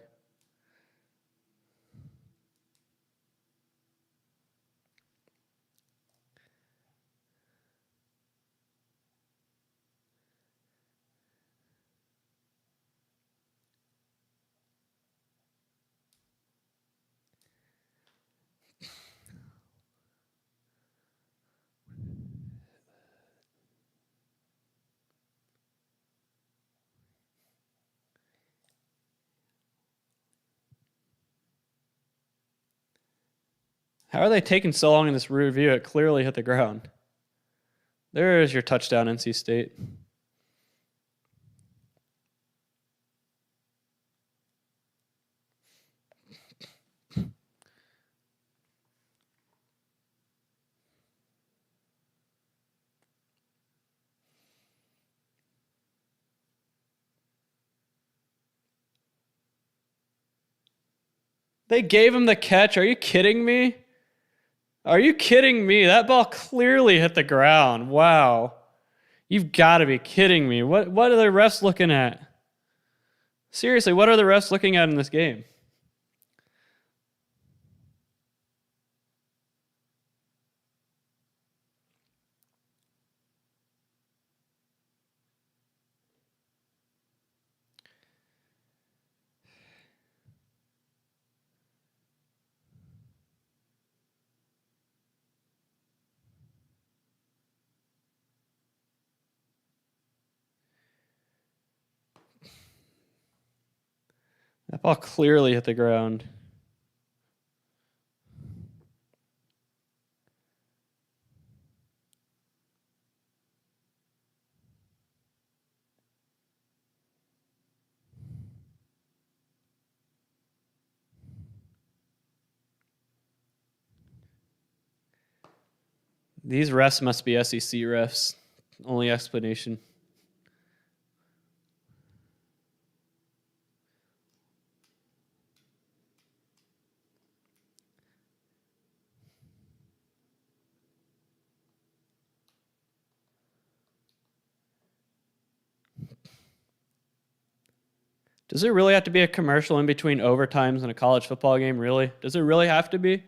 How are they taking so long in this review? It clearly hit the ground. There is your touchdown, NC State. They gave him the catch. Are you kidding me? Are you kidding me? That ball clearly hit the ground. Wow. You've got to be kidding me. What are the refs looking at? Seriously, what are the refs looking at in this game? That ball clearly hit the ground. These refs must be SEC refs. Only explanation. Does it really have to be a commercial in between overtimes in a college football game? Really? Does it really have to be?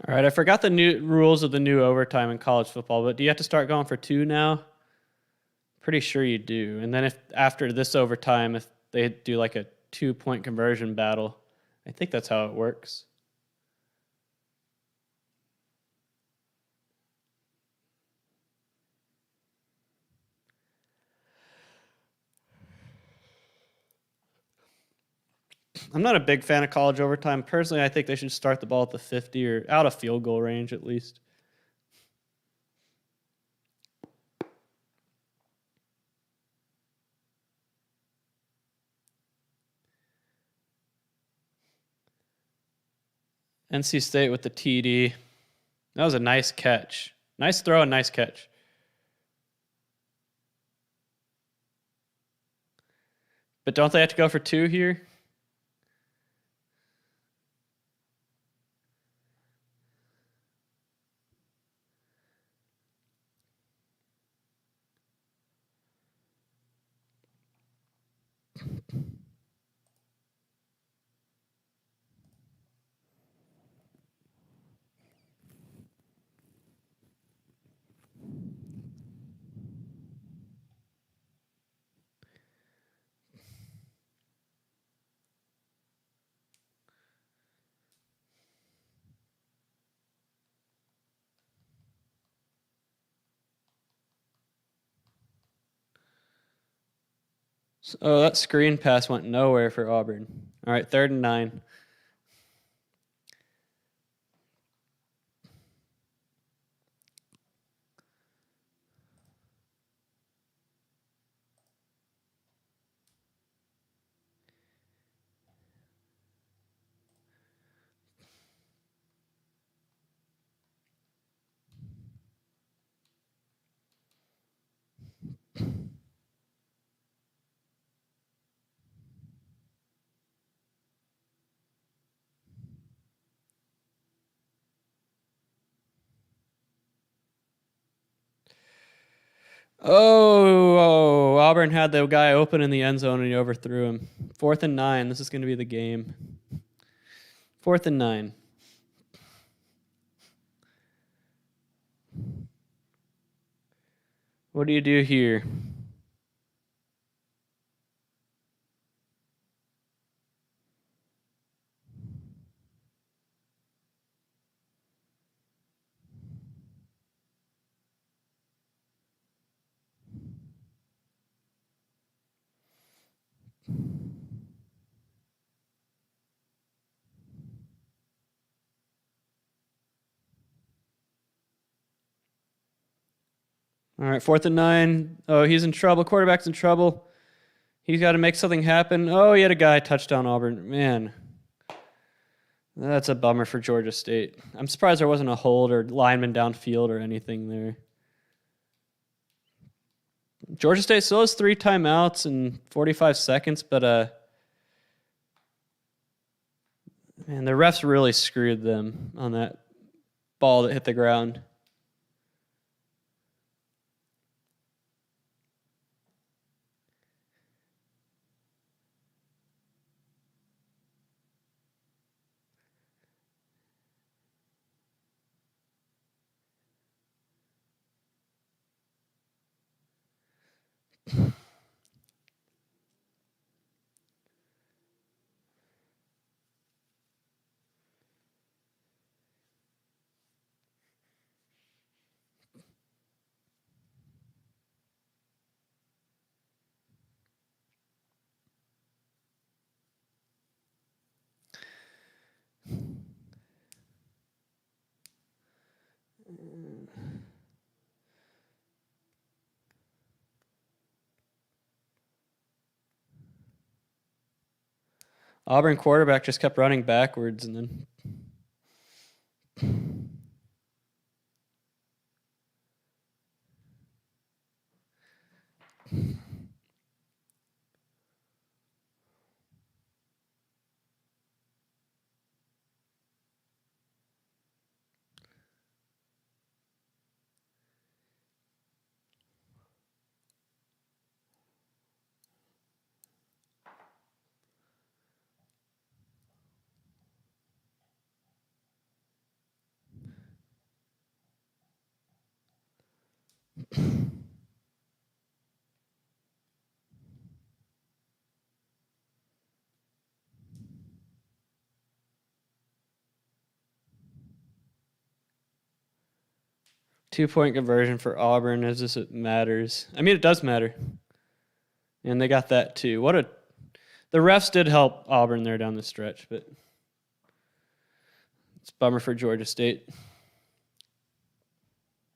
All right, I forgot the new rules of the new overtime in college football, but do you have to start going for 2 now? Pretty sure you do. And then if after this overtime, if they do like a 2-point conversion battle, I think that's how it works. I'm not a big fan of college overtime. Personally, I think they should start the ball at the 50 or out of field goal range at least. NC State with the TD. That was a nice catch. Nice throw and nice catch. But don't they have to go for 2 here? Oh, that screen pass went nowhere for Auburn. All right, 3rd and 9. Oh, Auburn had the guy open in the end zone and he overthrew him. 4th and 9. This is going to be the game. 4th and 9. What do you do here? All right, 4th and 9. Oh, he's in trouble. Quarterback's in trouble. He's got to make something happen. Oh, he had a guy touchdown Auburn. Man, that's a bummer for Georgia State. I'm surprised there wasn't a hold or lineman downfield or anything there. Georgia State still has 3 timeouts and 45 seconds, but man, the refs really screwed them on that ball that hit the ground. Auburn quarterback just kept running backwards and then two-point conversion for Auburn as this it matters. I mean, it does matter. And they got that too. The refs did help Auburn there down the stretch, but it's a bummer for Georgia State.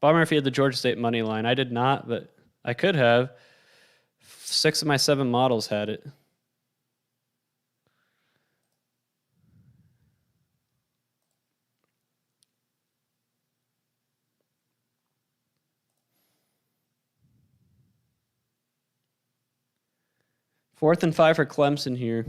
Bummer if you had the Georgia State money line. I did not, but I could have. 6 of my 7 models had it. Fourth and 5 for Clemson here.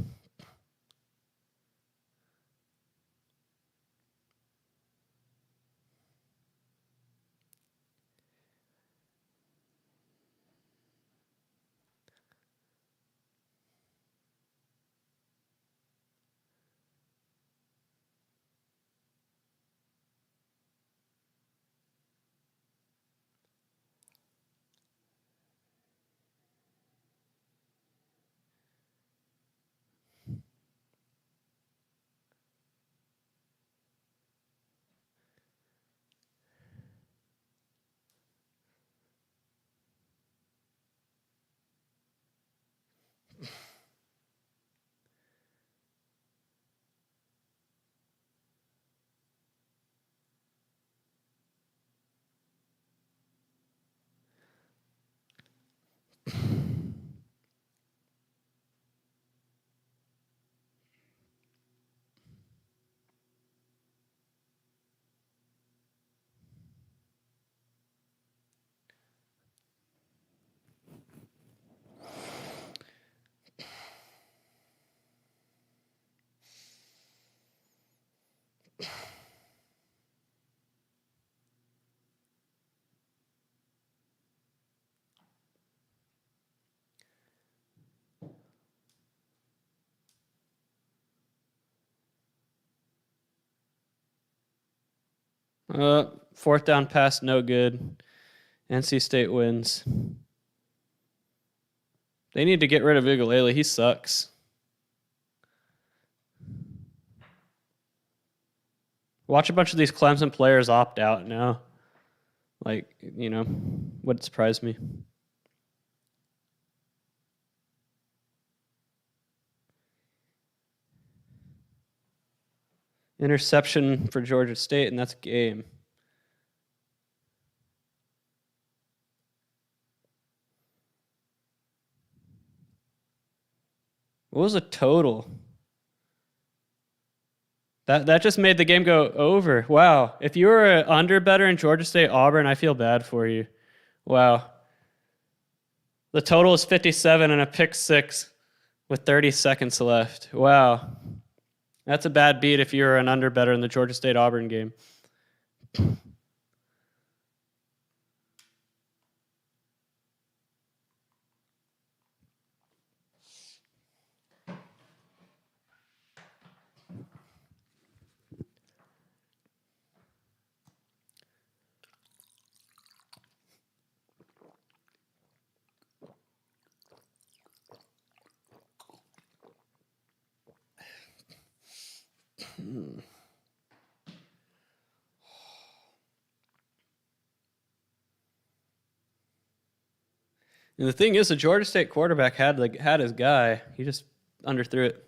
Fourth down pass, no good. NC State wins. They need to get rid of Ugalele. He sucks. Watch a bunch of these Clemson players opt out now. Like, would surprise me. Interception for Georgia State, and that's game. What was the total? That just made the game go over. Wow. If you were an under better in Georgia State Auburn, I feel bad for you. Wow. The total is 57 and a pick 6 with 30 seconds left. Wow. That's a bad beat if you're an under better in the Georgia State Auburn game. And the thing is, the Georgia State quarterback had his guy. He just underthrew it.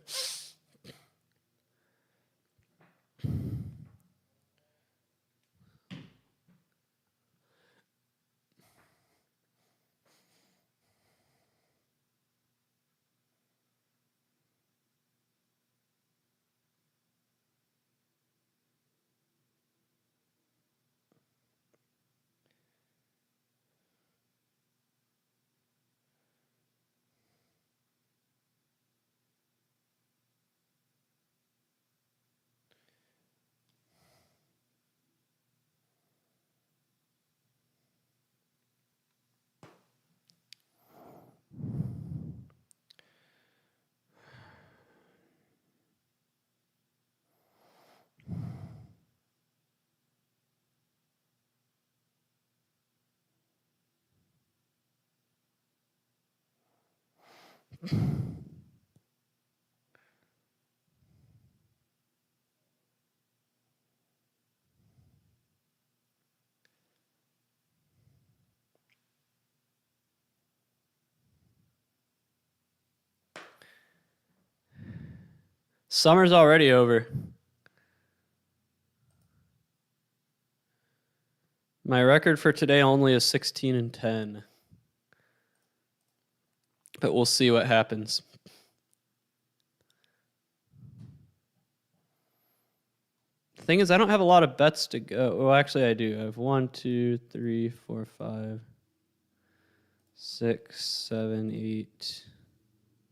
Summer's already over. My record for today only is 16-10. But we'll see what happens. The thing is, I don't have a lot of bets to go. Well, actually, I do. I have 1, 2, 3, 4, 5, 6, 7, 8,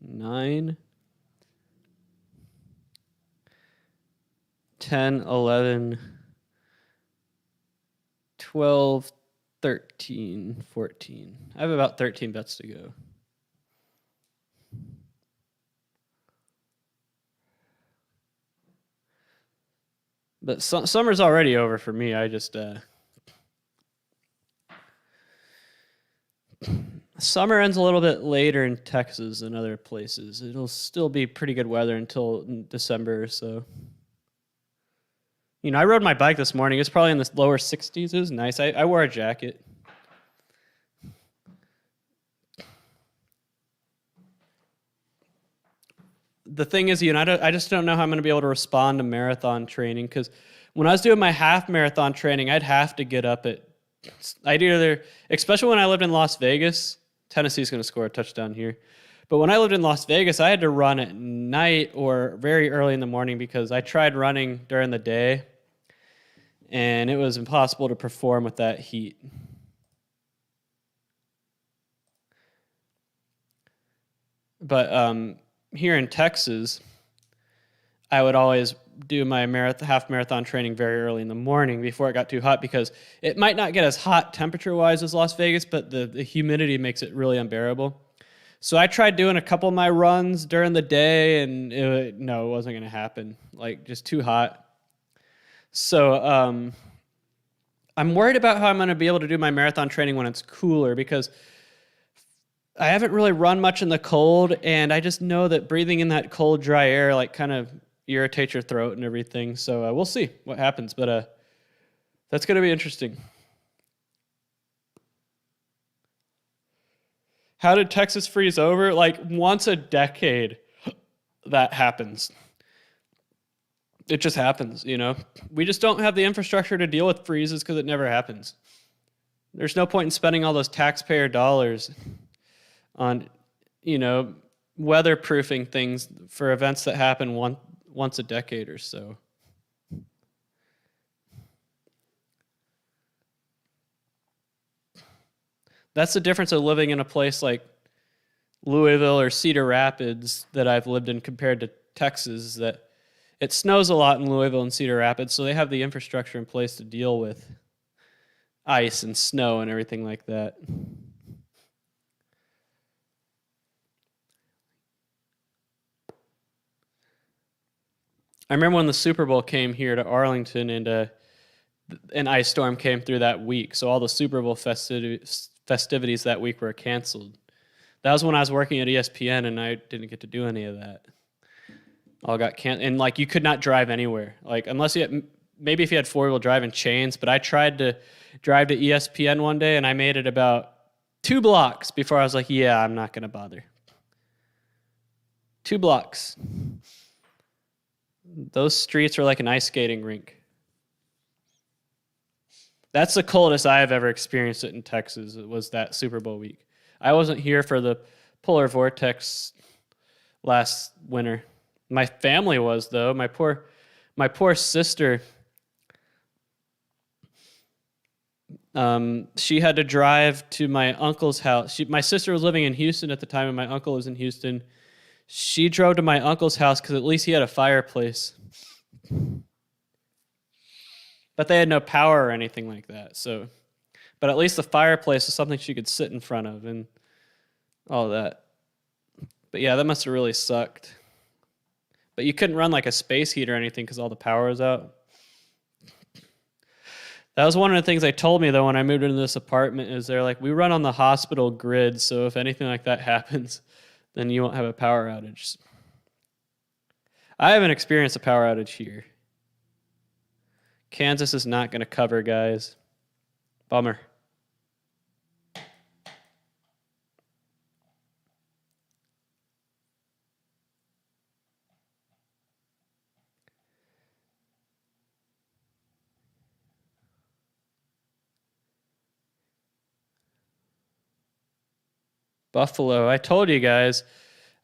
9, 10, 11, 12, 13, 14. I have about 13 bets to go. But summer's already over for me. I just summer ends a little bit later in Texas than other places. It'll still be pretty good weather until December or so. I rode my bike this morning. It's probably in the lower 60s. It was nice. I wore a jacket. The thing is, I just don't know how I'm going to be able to respond to marathon training, because when I was doing my half marathon training, I'd have to get up especially when I lived in Las Vegas. Tennessee's going to score a touchdown here. But when I lived in Las Vegas, I had to run at night or very early in the morning, because I tried running during the day, and it was impossible to perform with that heat. But here in Texas, I would always do my half marathon training very early in the morning before it got too hot, because it might not get as hot temperature-wise as Las Vegas, but the humidity makes it really unbearable. So I tried doing a couple of my runs during the day, and it wasn't going to happen. Just too hot. So I'm worried about how I'm going to be able to do my marathon training when it's cooler, because I haven't really run much in the cold, and I just know that breathing in that cold, dry air like kind of irritates your throat and everything. So we'll see what happens, but that's going to be interesting. How did Texas freeze over? Like once a decade that happens. It just happens, you know. We just don't have the infrastructure to deal with freezes because it never happens. There's no point in spending all those taxpayer dollars on, you know, weatherproofing things for events that happen once a decade or so. That's the difference of living in a place like Louisville or Cedar Rapids that I've lived in compared to Texas, that it snows a lot in Louisville and Cedar Rapids, so they have the infrastructure in place to deal with ice and snow and everything like that. I remember when the Super Bowl came here to Arlington, and an ice storm came through that week, so all the Super Bowl festivities that week were canceled. That was when I was working at ESPN, and I didn't get to do any of that. All got canceled, and like you could not drive anywhere, like unless you had, maybe if you had four-wheel drive and chains. But I tried to drive to ESPN one day, and I made it about 2 blocks before I was like, yeah, I'm not gonna bother. 2 blocks. Those streets are like an ice skating rink. That's the coldest I have ever experienced it in Texas. It was that Super Bowl week. I wasn't here for the polar vortex last winter. My family was, though. My poor sister. She had to drive to my uncle's house. My sister was living in Houston at the time, and my uncle was in Houston. She drove to my uncle's house because at least he had a fireplace. But they had no power or anything like that. So, but at least the fireplace was something she could sit in front of and all that. But yeah, that must have really sucked. But you couldn't run like a space heater or anything because all the power was out. That was one of the things they told me, though, when I moved into this apartment, is they're like, we run on the hospital grid, so if anything like that happens, then you won't have a power outage. I haven't experienced a power outage here. Kansas is not going to cover, guys. Bummer. Buffalo. I told you guys.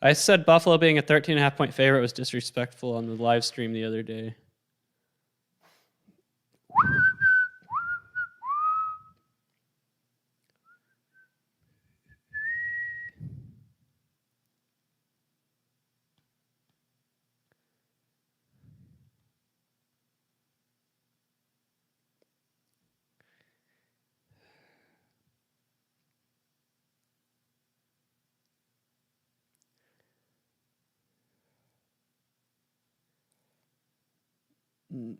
I said Buffalo being a 13.5-point favorite was disrespectful on the live stream the other day.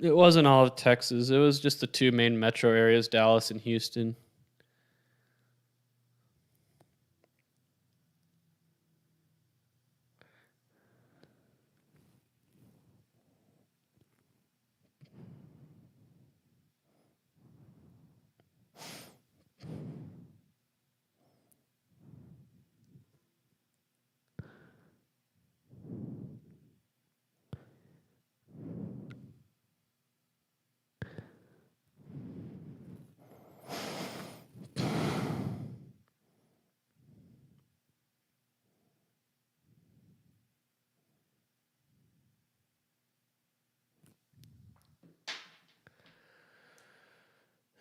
It wasn't all of Texas. It was just the 2 main metro areas, Dallas and Houston.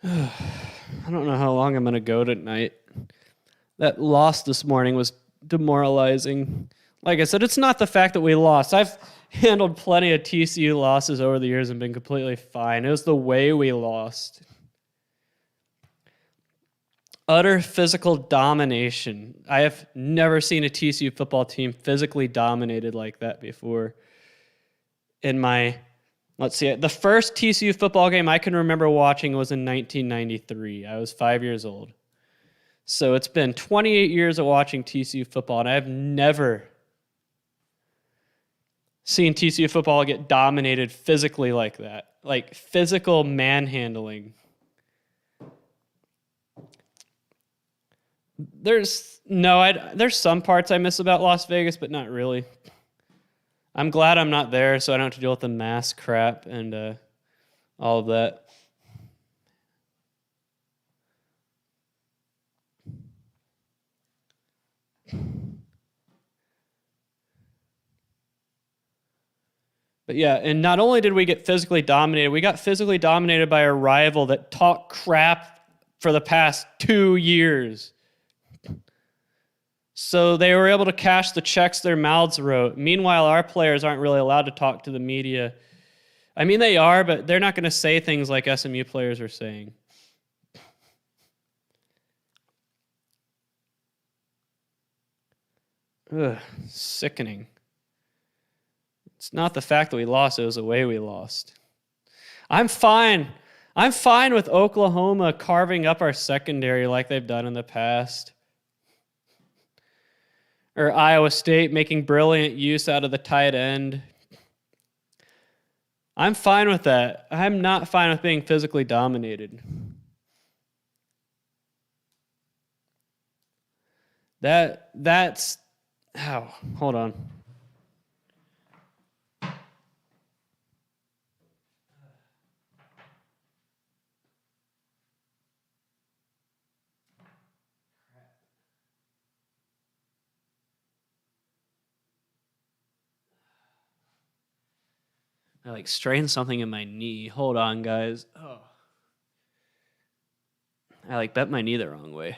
I don't know how long I'm going to go tonight. That loss this morning was demoralizing. Like I said, it's not the fact that we lost. I've handled plenty of TCU losses over the years and been completely fine. It was the way we lost. Utter physical domination. I have never seen a TCU football team physically dominated like that before in my Let's see. The first TCU football game I can remember watching was in 1993. I was 5 years old. So it's been 28 years of watching TCU football, and I've never seen TCU football get dominated physically like that. Like physical manhandling. There's some parts I miss about Las Vegas, but not really. I'm glad I'm not there, so I don't have to deal with the mask crap and all of that. But yeah, and not only did we get physically dominated, we got physically dominated by a rival that talked crap for the past 2 years. So they were able to cash the checks their mouths wrote. Meanwhile, our players aren't really allowed to talk to the media. I mean, they are, but they're not going to say things like SMU players are saying. Ugh, sickening. It's not the fact that we lost, it was the way we lost. I'm fine with Oklahoma carving up our secondary like they've done in the past. Or Iowa State making brilliant use out of the tight end. I'm fine with that. I'm not fine with being physically dominated. That's hold on. I strained something in my knee. Hold on, guys. Oh. I bent my knee the wrong way.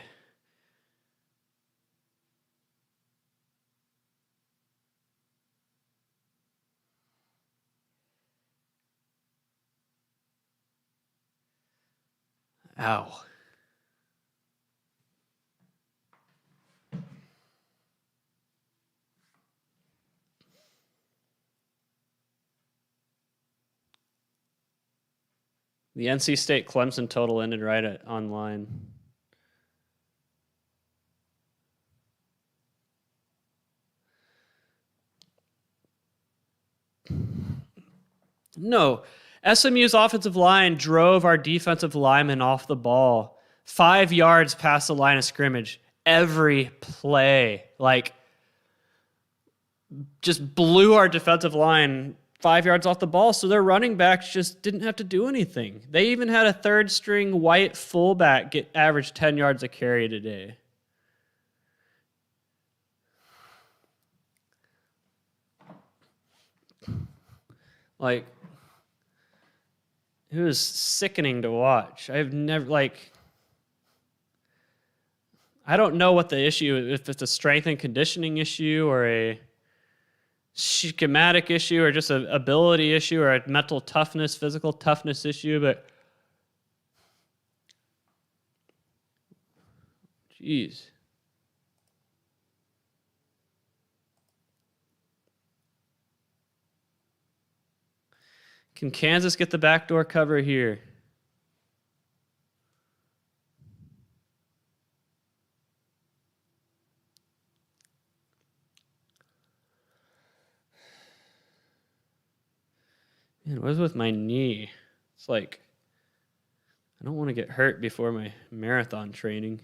Ow. The NC State Clemson total ended right at online. No. SMU's offensive line drove our defensive linemen off the ball 5 yards past the line of scrimmage every play. Just blew our defensive line 5 yards off the ball, so their running backs just didn't have to do anything. They even had a third-string white fullback get average 10 yards a carry today. It was sickening to watch. I've never, I don't know what the issue is, if it's a strength and conditioning issue or a schematic issue or just an ability issue or a mental toughness, physical toughness issue, but jeez. Can Kansas get the backdoor cover here? Man, what is with my knee? It's I don't want to get hurt before my marathon training.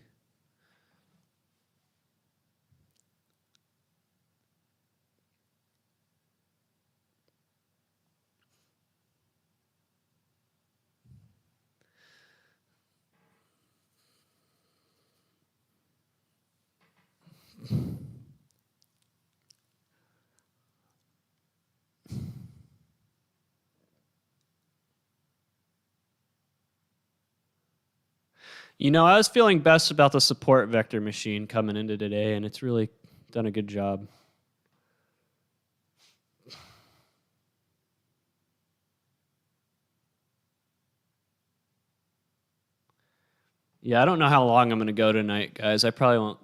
I was feeling best about the support vector machine coming into today, and it's really done a good job. Yeah, I don't know how long I'm going to go tonight, guys. I probably won't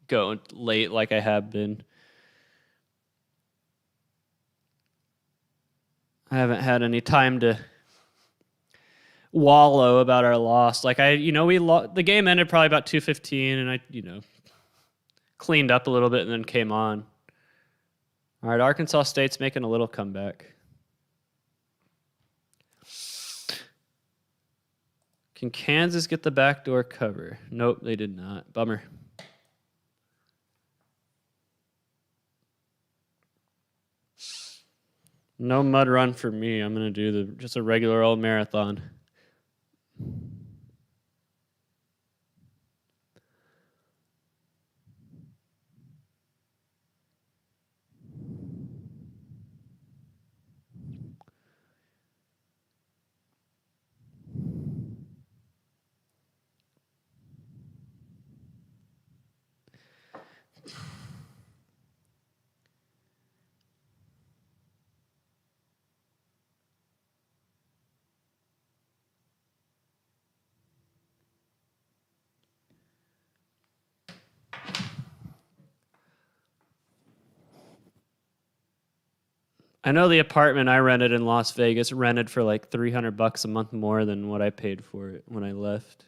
go late like I have been. I haven't had any time to wallow about our loss. Like the game ended probably about 2:15, and I cleaned up a little bit and then came on. All right, Arkansas State's making a little comeback. Can Kansas get the backdoor cover? Nope, they did not. Bummer. No mud run for me. I'm going to do just a regular old marathon. I know the apartment I rented in Las Vegas rented for like $300 a month more than what I paid for it when I left.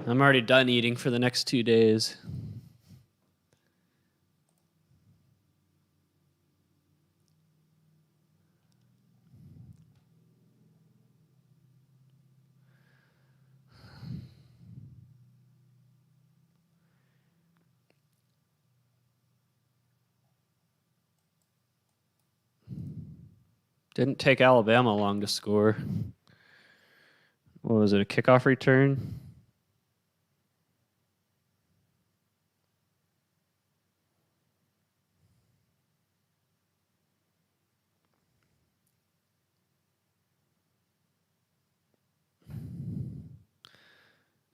I'm already done eating for the next 2 days. Didn't take Alabama long to score. What was it, a kickoff return?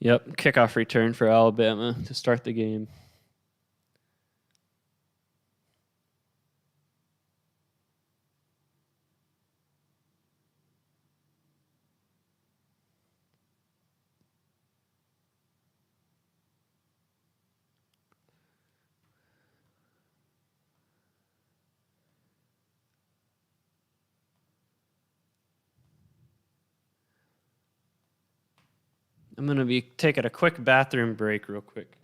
Yep, kickoff return for Alabama to start the game. I'm going to be taking a quick bathroom break real quick.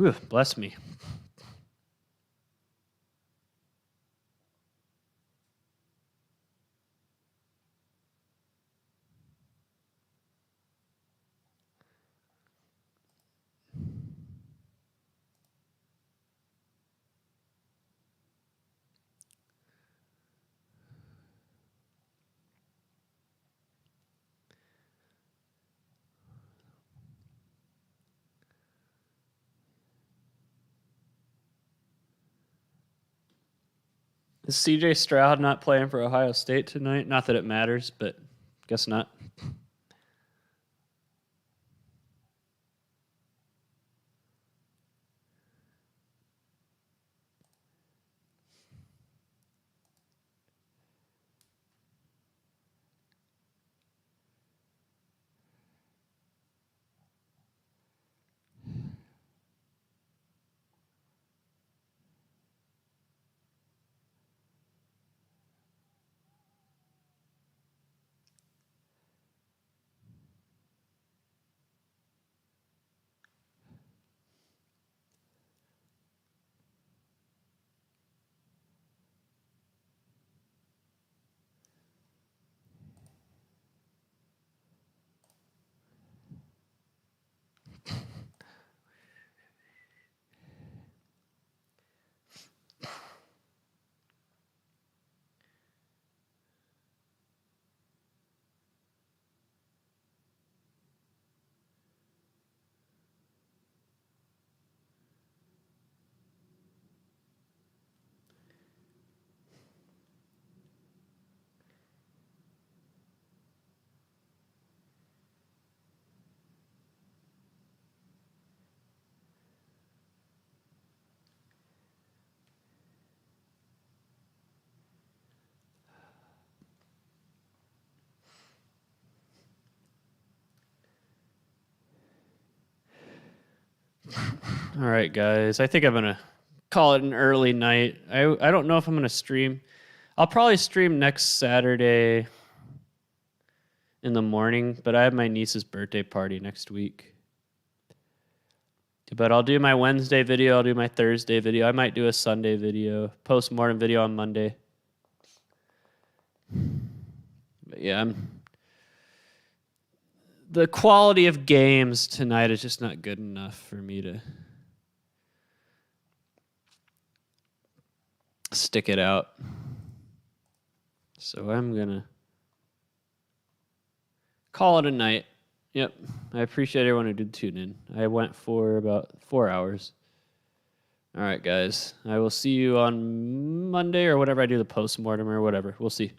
Ooh, bless me. Is CJ Stroud not playing for Ohio State tonight? Not that it matters, but guess not. All right, guys. I think I'm going to call it an early night. I don't know if I'm going to stream. I'll probably stream next Saturday in the morning, but I have my niece's birthday party next week. But I'll do my Wednesday video. I'll do my Thursday video. I might do a Sunday video, post-mortem video on Monday. But yeah, the quality of games tonight is just not good enough for me to stick it out. So I'm going to call it a night. Yep. I appreciate everyone who did tune in. I went for about 4 hours. All right, guys. I will see you on Monday or whatever I do, the post-mortem or whatever. We'll see.